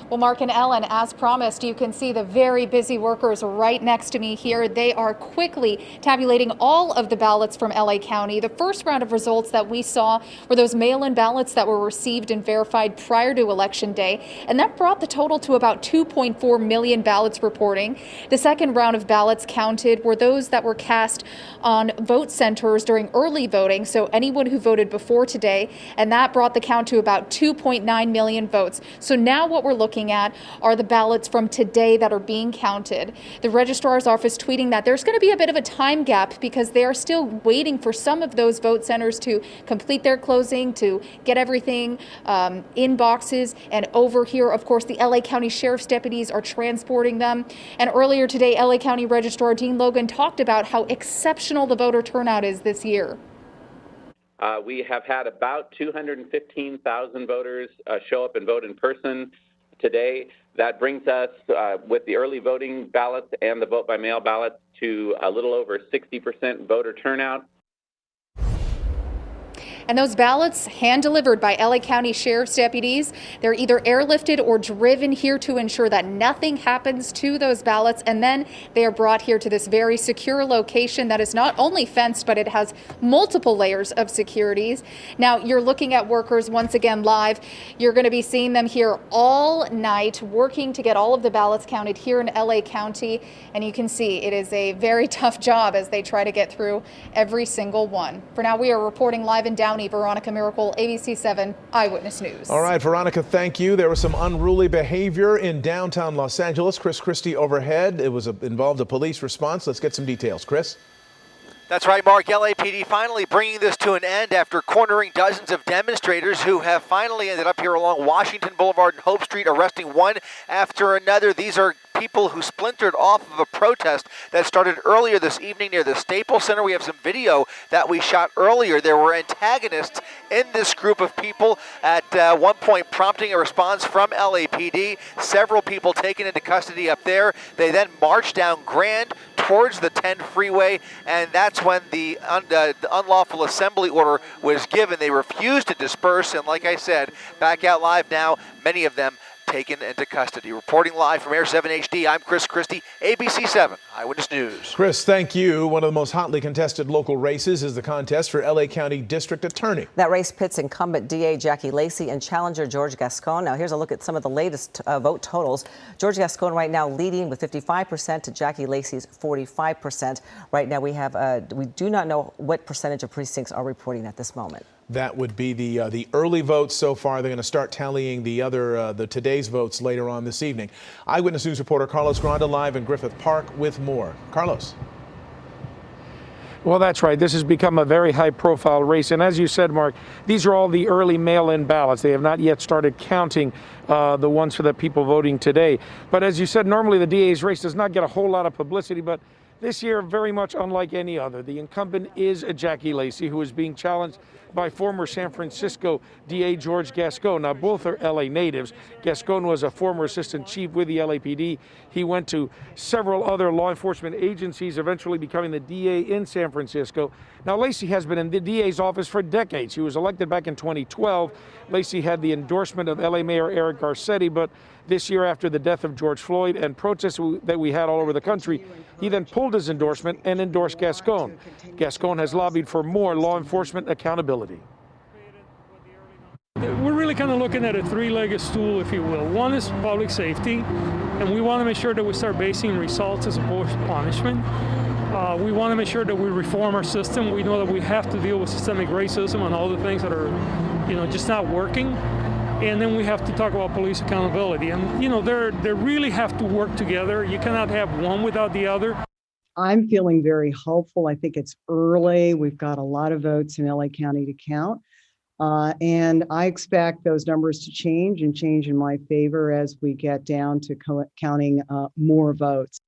Well, Mark and Ellen, as promised, you can see the very busy workers right next to me here. They are quickly tabulating all of the ballots from LA County. The first round of results that we saw were those mail-in ballots that were received and verified prior to Election Day, and that brought the total to about 2.4 million ballots reporting. The second round of ballots counted were those that were cast on vote centers during early voting, so anyone who voted before today, and that brought the count to about 2.9 million votes. So now what we're looking at are the ballots from today that are being counted. The registrar's office tweeting that there's going to be a bit of a time gap because they are still waiting for some of those vote centers to complete their closing, to get everything in boxes and over here. Of course, the LA County Sheriff's deputies are transporting them. And earlier today, LA County Registrar Dean Logan talked about how exceptional the voter turnout is this year. We have had about 215,000 voters show up and vote in person today. That brings us, with the early voting ballots and the vote by mail ballots, to a little over 60% voter turnout. And those ballots hand-delivered by LA County Sheriff's deputies. They're either airlifted or driven here to ensure that nothing happens to those ballots. And then they are brought here to this very secure location that is not only fenced, but it has multiple layers of securities. Now, you're looking at workers once again live. You're going to be seeing them here all night working to get all of the ballots counted here in LA County. And you can see it is a very tough job as they try to get through every single one. For now, we are reporting live in Downey. Veronica Miracle, ABC7 Eyewitness News. All right, Veronica, thank you. There was some unruly behavior in downtown Los Angeles. Chris Christie overhead. It was involved a police response. Let's get some details. Chris? That's right, Mark. LAPD finally bringing this to an end after cornering dozens of demonstrators who have finally ended up here along Washington Boulevard and Hope Street, arresting one after another. These are people who splintered off of a protest that started earlier this evening near the Staples Center. We have some video that we shot earlier. There were antagonists in this group of people at one point, prompting a response from LAPD. Several people taken into custody up there. They then marched down Grand towards the 10 freeway, and that's when the unlawful assembly order was given. They refused to disperse, and like I said, back out live now, many of them taken into custody. Reporting live from Air 7 HD, I'm Chris Christie, ABC7 Eyewitness News. Chris, thank you. One of the most hotly contested local races is the contest for LA County District Attorney. That race pits incumbent DA Jackie Lacy and challenger George Gascon. Now here's a look at some of the latest vote totals. George Gascon right now leading with 55% to Jackie Lacy's 45%. Right now we do not know what percentage of precincts are reporting at this moment. That would be the early votes so far. They're going to start tallying the today's votes later on this evening. Eyewitness News reporter Carlos Granda live in Griffith Park with more. Carlos. Well, that's right. This has become a very high-profile race. And as you said, Mark, these are all the early mail-in ballots. They have not yet started counting the ones for the people voting today. But as you said, normally the DA's race does not get a whole lot of publicity, but this year, very much unlike any other. The incumbent is Jackie Lacy, who is being challenged by former San Francisco DA George Gascon. Now, both are LA natives. Gascon was a former assistant chief with the LAPD. He went to several other law enforcement agencies, eventually becoming the DA in San Francisco. Now, Lacy has been in the DA's office for decades. He was elected back in 2012. Lacy had the endorsement of LA Mayor Eric Garcetti, but this year, after the death of George Floyd and protests that we had all over the country, he then pulled his endorsement and endorsed Gascon. Gascon has lobbied for more law enforcement accountability. We're really kind of looking at a three-legged stool, if you will. One is public safety, and we want to make sure that we start basing results as opposed to punishment. We want to make sure that we reform our system. We know that we have to deal with systemic racism and all the things that are, just not working. And then we have to talk about police accountability. And, they really have to work together. You cannot have one without the other. I'm feeling very hopeful. I think it's early. We've got a lot of votes in LA County to count. And I expect those numbers to change in my favor as we get down to counting more votes.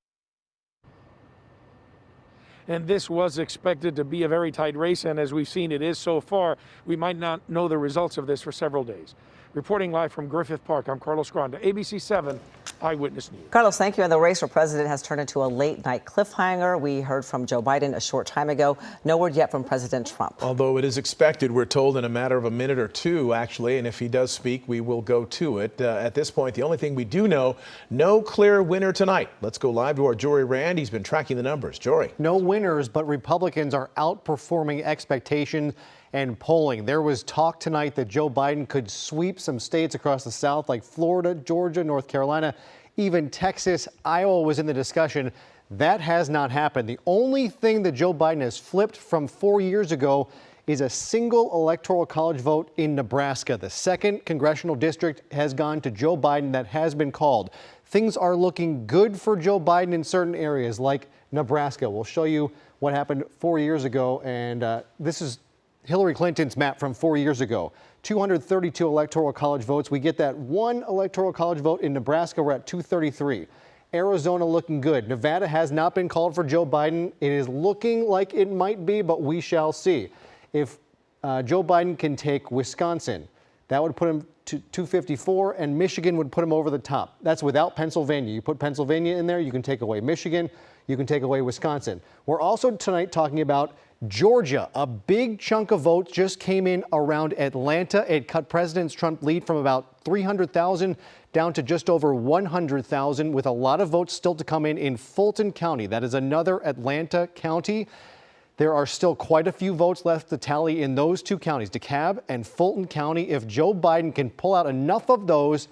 And this was expected to be a very tight race, and as we've seen, it is so far. We might not know the results of this for several days. Reporting live from Griffith Park, I'm Carlos Granda, ABC7 Eyewitness News. Carlos, thank you. And the race for president has turned into a late-night cliffhanger. We heard from Joe Biden a short time ago. No word yet from President Trump. Although it is expected, we're told, in a matter of a minute or two, actually, and if he does speak, we will go to it. At this point, the only thing we do know, no clear winner tonight. Let's go live to our Jory Rand. He's been tracking the numbers. Jory. No winners, but Republicans are outperforming expectations and polling. There was talk tonight that Joe Biden could sweep some states across the South like Florida, Georgia, North Carolina, even Texas. Iowa was in the discussion. That has not happened. The only thing that Joe Biden has flipped from 4 years ago is a single electoral college vote in Nebraska. The second congressional district has gone to Joe Biden. That has been called. Things are looking good for Joe Biden in certain areas like Nebraska. We'll show you what happened 4 years ago, and this is Hillary Clinton's map from 4 years ago. 232 electoral college votes. We get that one electoral college vote in Nebraska. We're at 233. Arizona looking good. Nevada has not been called for Joe Biden. It is looking like it might be, but we shall see. If Joe Biden can take Wisconsin, that would put him to 254, and Michigan would put him over the top. That's without Pennsylvania. You put Pennsylvania in there, you can take away Michigan, you can take away Wisconsin. We're also tonight talking about Georgia. A big chunk of votes just came in around Atlanta. It cut President Trump's lead from about 300,000 down to just over 100,000, with a lot of votes still to come in Fulton County. That is another Atlanta county. There are still quite a few votes left to tally in those two counties, DeKalb and Fulton County. If Joe Biden can pull out enough of those,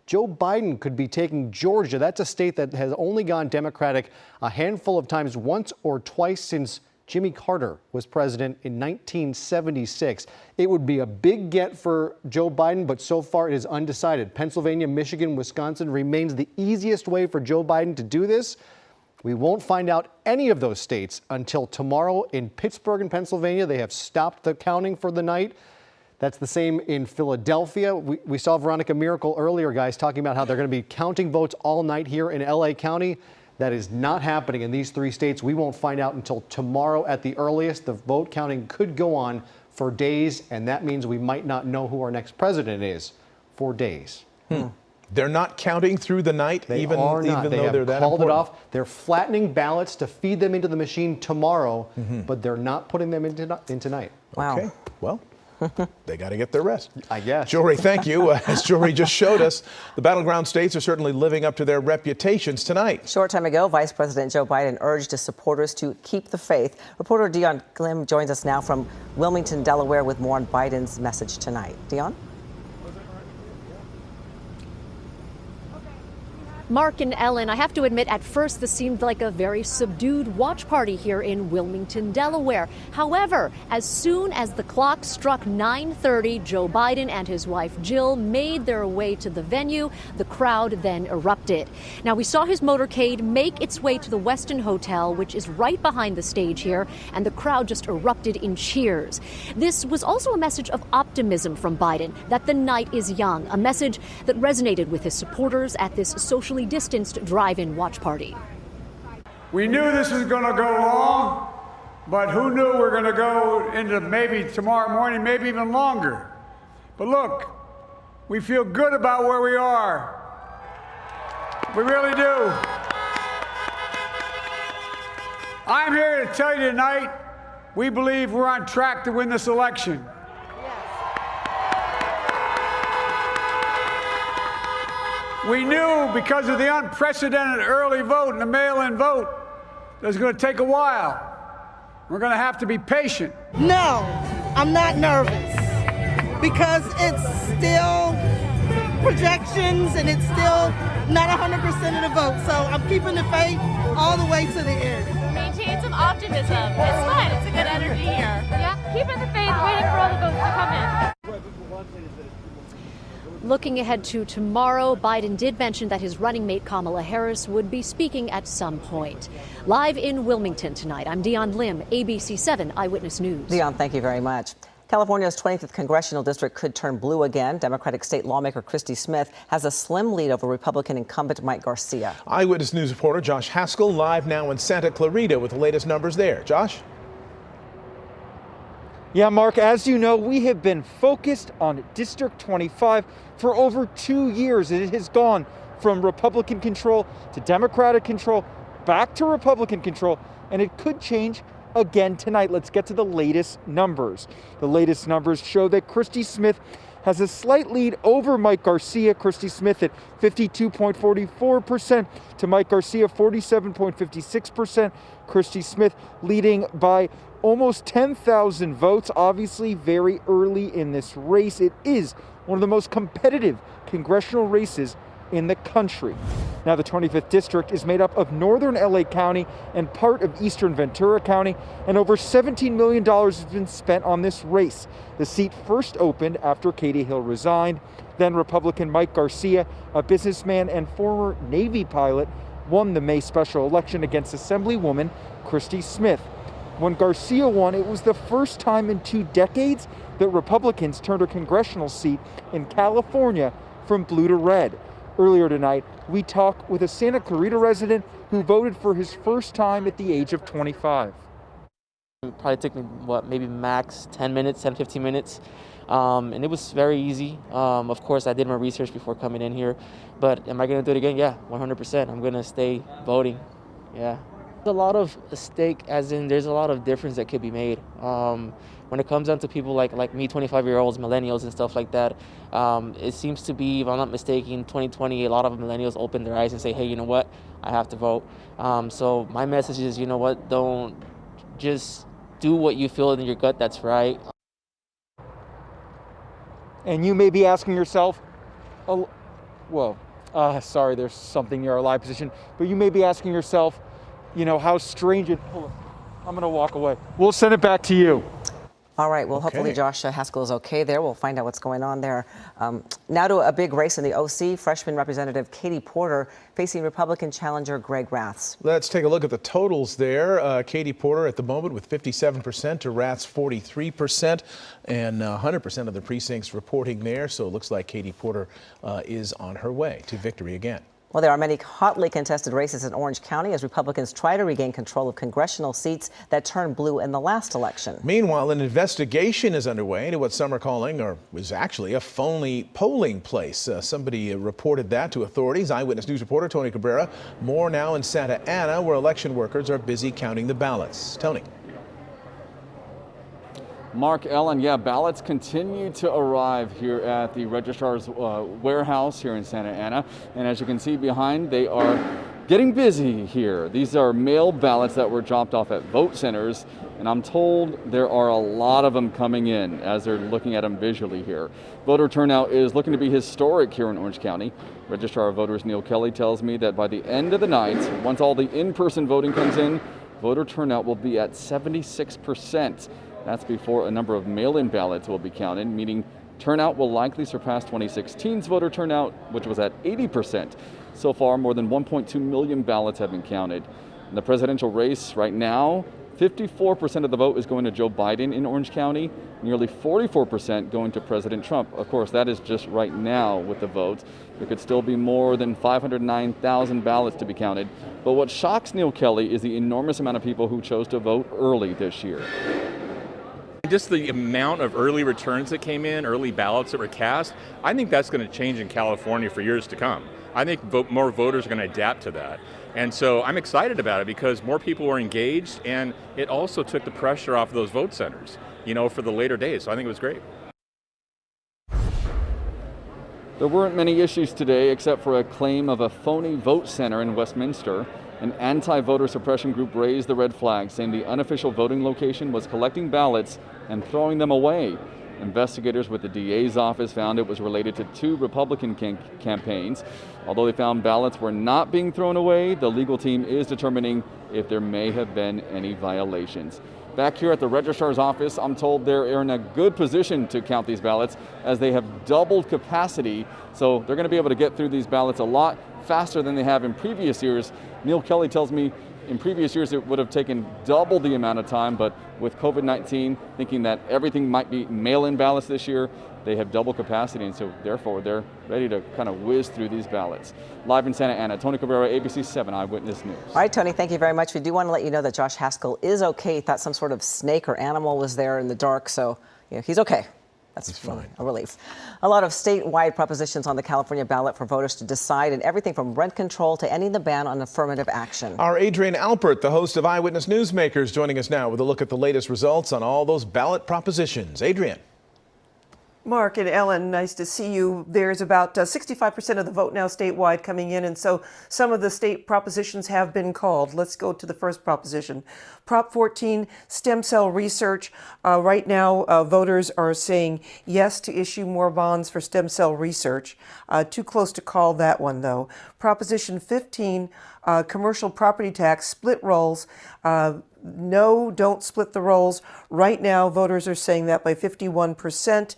Joe Biden could be taking Georgia. That's a state that has only gone Democratic a handful of times, once or twice since Jimmy Carter was president in 1976. It would be a big get for Joe Biden, but so far it is undecided. Pennsylvania, Michigan, Wisconsin remains the easiest way for Joe Biden to do this. We won't find out any of those states until tomorrow. In Pittsburgh and Pennsylvania, they have stopped the counting for the night. That's the same in Philadelphia. We saw Veronica Miracle earlier, guys, talking about how they're going to be counting votes all night here in LA County. That is not happening in these three states. We won't find out until tomorrow at the earliest. The vote counting could go on for days, and that means we might not know who our next president is for days. They're not counting through the night, They even are not. though They have they're that called important? it off. They're flattening ballots to feed them into the machine tomorrow, but they're not putting them into tonight. Wow. Okay, well, they got to get their rest. I guess. Jory, thank you. As Jory just showed us, the battleground states are certainly living up to their reputations tonight. Short time ago, Vice President Joe Biden urged his supporters to keep the faith. Reporter Dion Glim joins us now from Wilmington, Delaware, with more on Biden's message tonight. Dion? Mark and Ellen, I have to admit, at first this seemed like a very subdued watch party here in Wilmington, Delaware. However, as soon as the clock struck 9:30, Joe Biden and his wife Jill made their way to the venue. The crowd then erupted. Now, we saw his motorcade make its way to the Westin Hotel, which is right behind the stage here, and the crowd just erupted in cheers. This was also a message of optimism from Biden, that the night is young, a message that resonated with his supporters at this socially distanced drive-in watch party. We knew this was going to go long. But who knew we're going to go into maybe tomorrow morning, maybe even longer. But look, we feel good about where we are. We really do. I'm here to tell you tonight, we believe we're on track to win this election. We knew because of the unprecedented early vote and the mail-in vote that it was going to take a while. We're going to have to be patient. No, I'm not nervous because it's still projections and it's still not 100% of the vote. So I'm keeping the faith all the way to the end. Maintain some optimism. It's fun. It's a good energy here. Yeah, keeping the faith, waiting for all the votes to come in. Looking ahead to tomorrow, Biden did mention that his running mate Kamala Harris would be speaking at some point. Live in Wilmington tonight, I'm Dion Lim, ABC7 Eyewitness News. Dion, thank you very much. California's 25th congressional district could turn blue again. Democratic state lawmaker Christy Smith has a slim lead over Republican incumbent Mike Garcia. Eyewitness News reporter Josh Haskell live now in Santa Clarita with the latest numbers there. Josh? Yeah, Mark, as you know, we have been focused on District 25 for over 2 years. It has gone from Republican control to Democratic control, back to Republican control, and it could change again tonight. Let's get to the latest numbers. The latest numbers show that Christy Smith has a slight lead over Mike Garcia. Christy Smith at 52.44% to Mike Garcia 47.56%. Christy Smith leading by almost 10,000 votes. Obviously very early in this race. It is one of the most competitive congressional races in the country. Now, the 25th district is made up of northern LA County and part of eastern Ventura County, and over $17 million has been spent on this race. The seat first opened after Katie Hill resigned. Then Republican Mike Garcia, a businessman and former Navy pilot, won the May special election against Assemblywoman Christy Smith. When Garcia won, it was the first time in 2 decades that Republicans turned a congressional seat in California from blue to red. Earlier tonight, we talked with a Santa Clarita resident who voted for his first time at the age of 25. It probably took me, maybe max 10 minutes, 10, 15 minutes. And it was very easy. Of course, I did my research before coming in here. But am I going to do it again? Yeah, 100%. I'm going to stay voting. Yeah. There's a lot of stake, as in there's a lot of difference that could be made. When it comes down to people like me, 25-year-olds, millennials and stuff like that, it seems to be, if I'm not mistaken, 2020, a lot of millennials open their eyes and say, hey, you know what, I have to vote. So my message is, you know what, don't just do what you feel in your gut that's right. And you may be asking yourself, sorry, there's something near our live position, but you may be asking yourself, you know, how strange it, hold on, I'm gonna walk away. We'll send it back to you. All right, well, hopefully Josh Haskell is okay there. We'll find out what's going on there. Now to a big race in the OC. Freshman Representative Katie Porter facing Republican challenger Greg Raths. Let's take a look at the totals there. Katie Porter at the moment with 57% to Raths 43%, and 100% of the precincts reporting there. So it looks like Katie Porter is on her way to victory again. Well, there are many hotly contested races in Orange County as Republicans try to regain control of congressional seats that turned blue in the last election. Meanwhile, an investigation is underway into what some are calling, or was actually, a phony polling place. Somebody reported that to authorities. Eyewitness News reporter Tony Cabrera. More now in Santa Ana, where election workers are busy counting the ballots. Tony. Mark, Ellen, ballots continue to arrive here at the registrar's warehouse here in Santa Ana. And as you can see behind, they are getting busy here. These are mail ballots that were dropped off at vote centers. And I'm told there are a lot of them coming in as they're looking at them visually here. Voter turnout is looking to be historic here in Orange County. Registrar of Voters Neil Kelly tells me that by the end of the night, once all the in-person voting comes in, voter turnout will be at 76%. That's before a number of mail-in ballots will be counted, meaning turnout will likely surpass 2016's voter turnout, which was at 80%. So far, more than 1.2 million ballots have been counted. In the presidential race right now, 54% of the vote is going to Joe Biden in Orange County, nearly 44% going to President Trump. Of course, that is just right now with the votes. There could still be more than 509,000 ballots to be counted. But what shocks Neil Kelly is the enormous amount of people who chose to vote early this year. Just the amount of early returns that came in, early ballots that were cast, I think that's going to change in California for years to come. I think more voters are going to adapt to that. And so I'm excited about it because more people were engaged, and it also took the pressure off of those vote centers, for the later days. So I think it was great. There weren't many issues today except for a claim of a phony vote center in Westminster. An anti-voter suppression group raised the red flag, saying the unofficial voting location was collecting ballots and throwing them away. Investigators with the DA's office found it was related to 2 Republican campaigns. Although they found ballots were not being thrown away, the legal team is determining if there may have been any violations. Back here at the registrar's office, I'm told they're in a good position to count these ballots as they have doubled capacity. So they're going to be able to get through these ballots a lot faster than they have in previous years. Neil Kelly tells me in previous years it would have taken double the amount of time, but with COVID-19, thinking that everything might be mail-in ballots this year, they have double capacity, and so therefore they're ready to kind of whiz through these ballots. Live in Santa Ana, Tony Cabrera, ABC7 Eyewitness News. All right, Tony, thank you very much. We do want to let you know that Josh Haskell is okay. He thought some sort of snake or animal was there in the dark, so he's okay. That's fine. A relief. A lot of statewide propositions on the California ballot for voters to decide, and everything from rent control to ending the ban on affirmative action. Our Adrian Alpert, the host of Eyewitness Newsmakers, joining us now with a look at the latest results on all those ballot propositions. Adrian. Mark and Ellen, nice to see you. There's about 65% of the vote now statewide coming in, and so some of the state propositions have been called. Let's go to the first proposition. Prop 14, stem cell research. Right now, voters are saying yes to issue more bonds for stem cell research. Too close to call that one, though. Proposition 15, commercial property tax, split rolls. No, don't split the rolls. Right now, voters are saying that by 51%,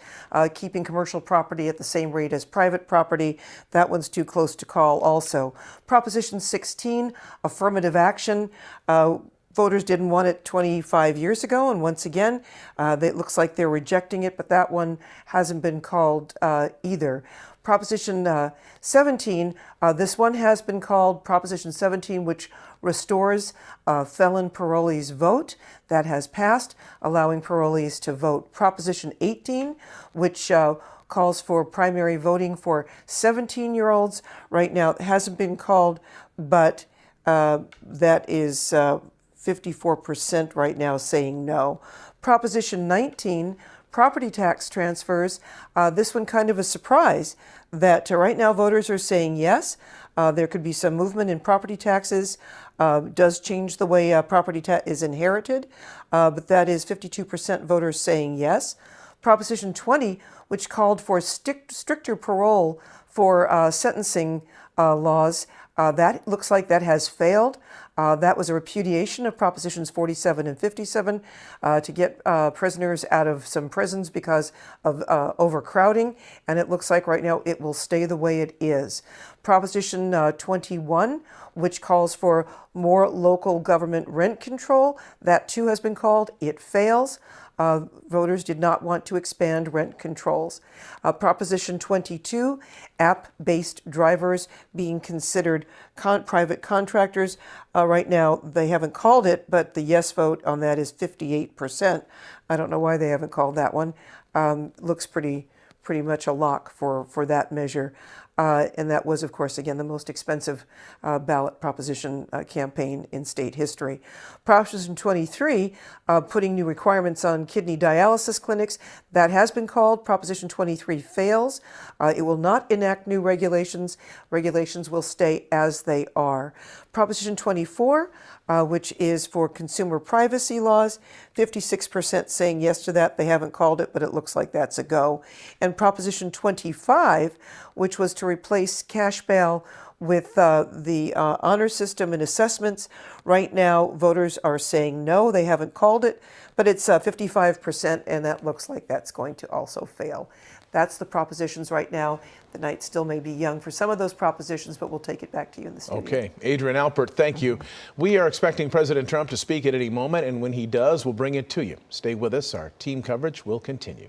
keeping commercial property at the same rate as private property. That one's too close to call also. Proposition 16, affirmative action. Voters didn't want it 25 years ago, and once again, it looks like they're rejecting it, but that one hasn't been called either. Proposition 17, this one has been called Proposition 17, which restores felon parolees' vote. That has passed, allowing parolees to vote. Proposition 18, which calls for primary voting for 17-year-olds. Right now, it hasn't been called, but that is 54% right now saying no. Proposition 19, property tax transfers. This one kind of a surprise that right now voters are saying yes. There could be some movement in property taxes. Does change the way property tax is inherited, but that is 52% voters saying yes. Proposition 20, which called for stricter parole for sentencing laws, that looks like that has failed. That was a repudiation of Propositions 47 and 57 to get prisoners out of some prisons because of overcrowding, and it looks like right now it will stay the way it is. Proposition 21, which calls for more local government rent control, that too has been called. It fails. Voters did not want to expand rent controls. Proposition 22, app-based drivers being considered private contractors. Right now, they haven't called it, but the yes vote on that is 58%. I don't know why they haven't called that one. Looks pretty much a lock for that measure. And that was, of course, again, the most expensive ballot proposition campaign in state history. Proposition 23, putting new requirements on kidney dialysis clinics, that has been called. Proposition 23 fails. It will not enact new regulations. Regulations will stay as they are. Proposition 24, which is for consumer privacy laws, 56% saying yes to that. They haven't called it, but it looks like that's a go. And Proposition 25, which was to replace cash bail with the honor system and assessments. Right now, voters are saying no. They haven't called it, but it's 55%, and that looks like that's going to also fail. That's the propositions right now. The night still may be young for some of those propositions, but we'll take it back to you in the studio. Okay. Adrian Alpert, thank you. We are expecting President Trump to speak at any moment, and when he does, we'll bring it to you. Stay with us. Our team coverage will continue.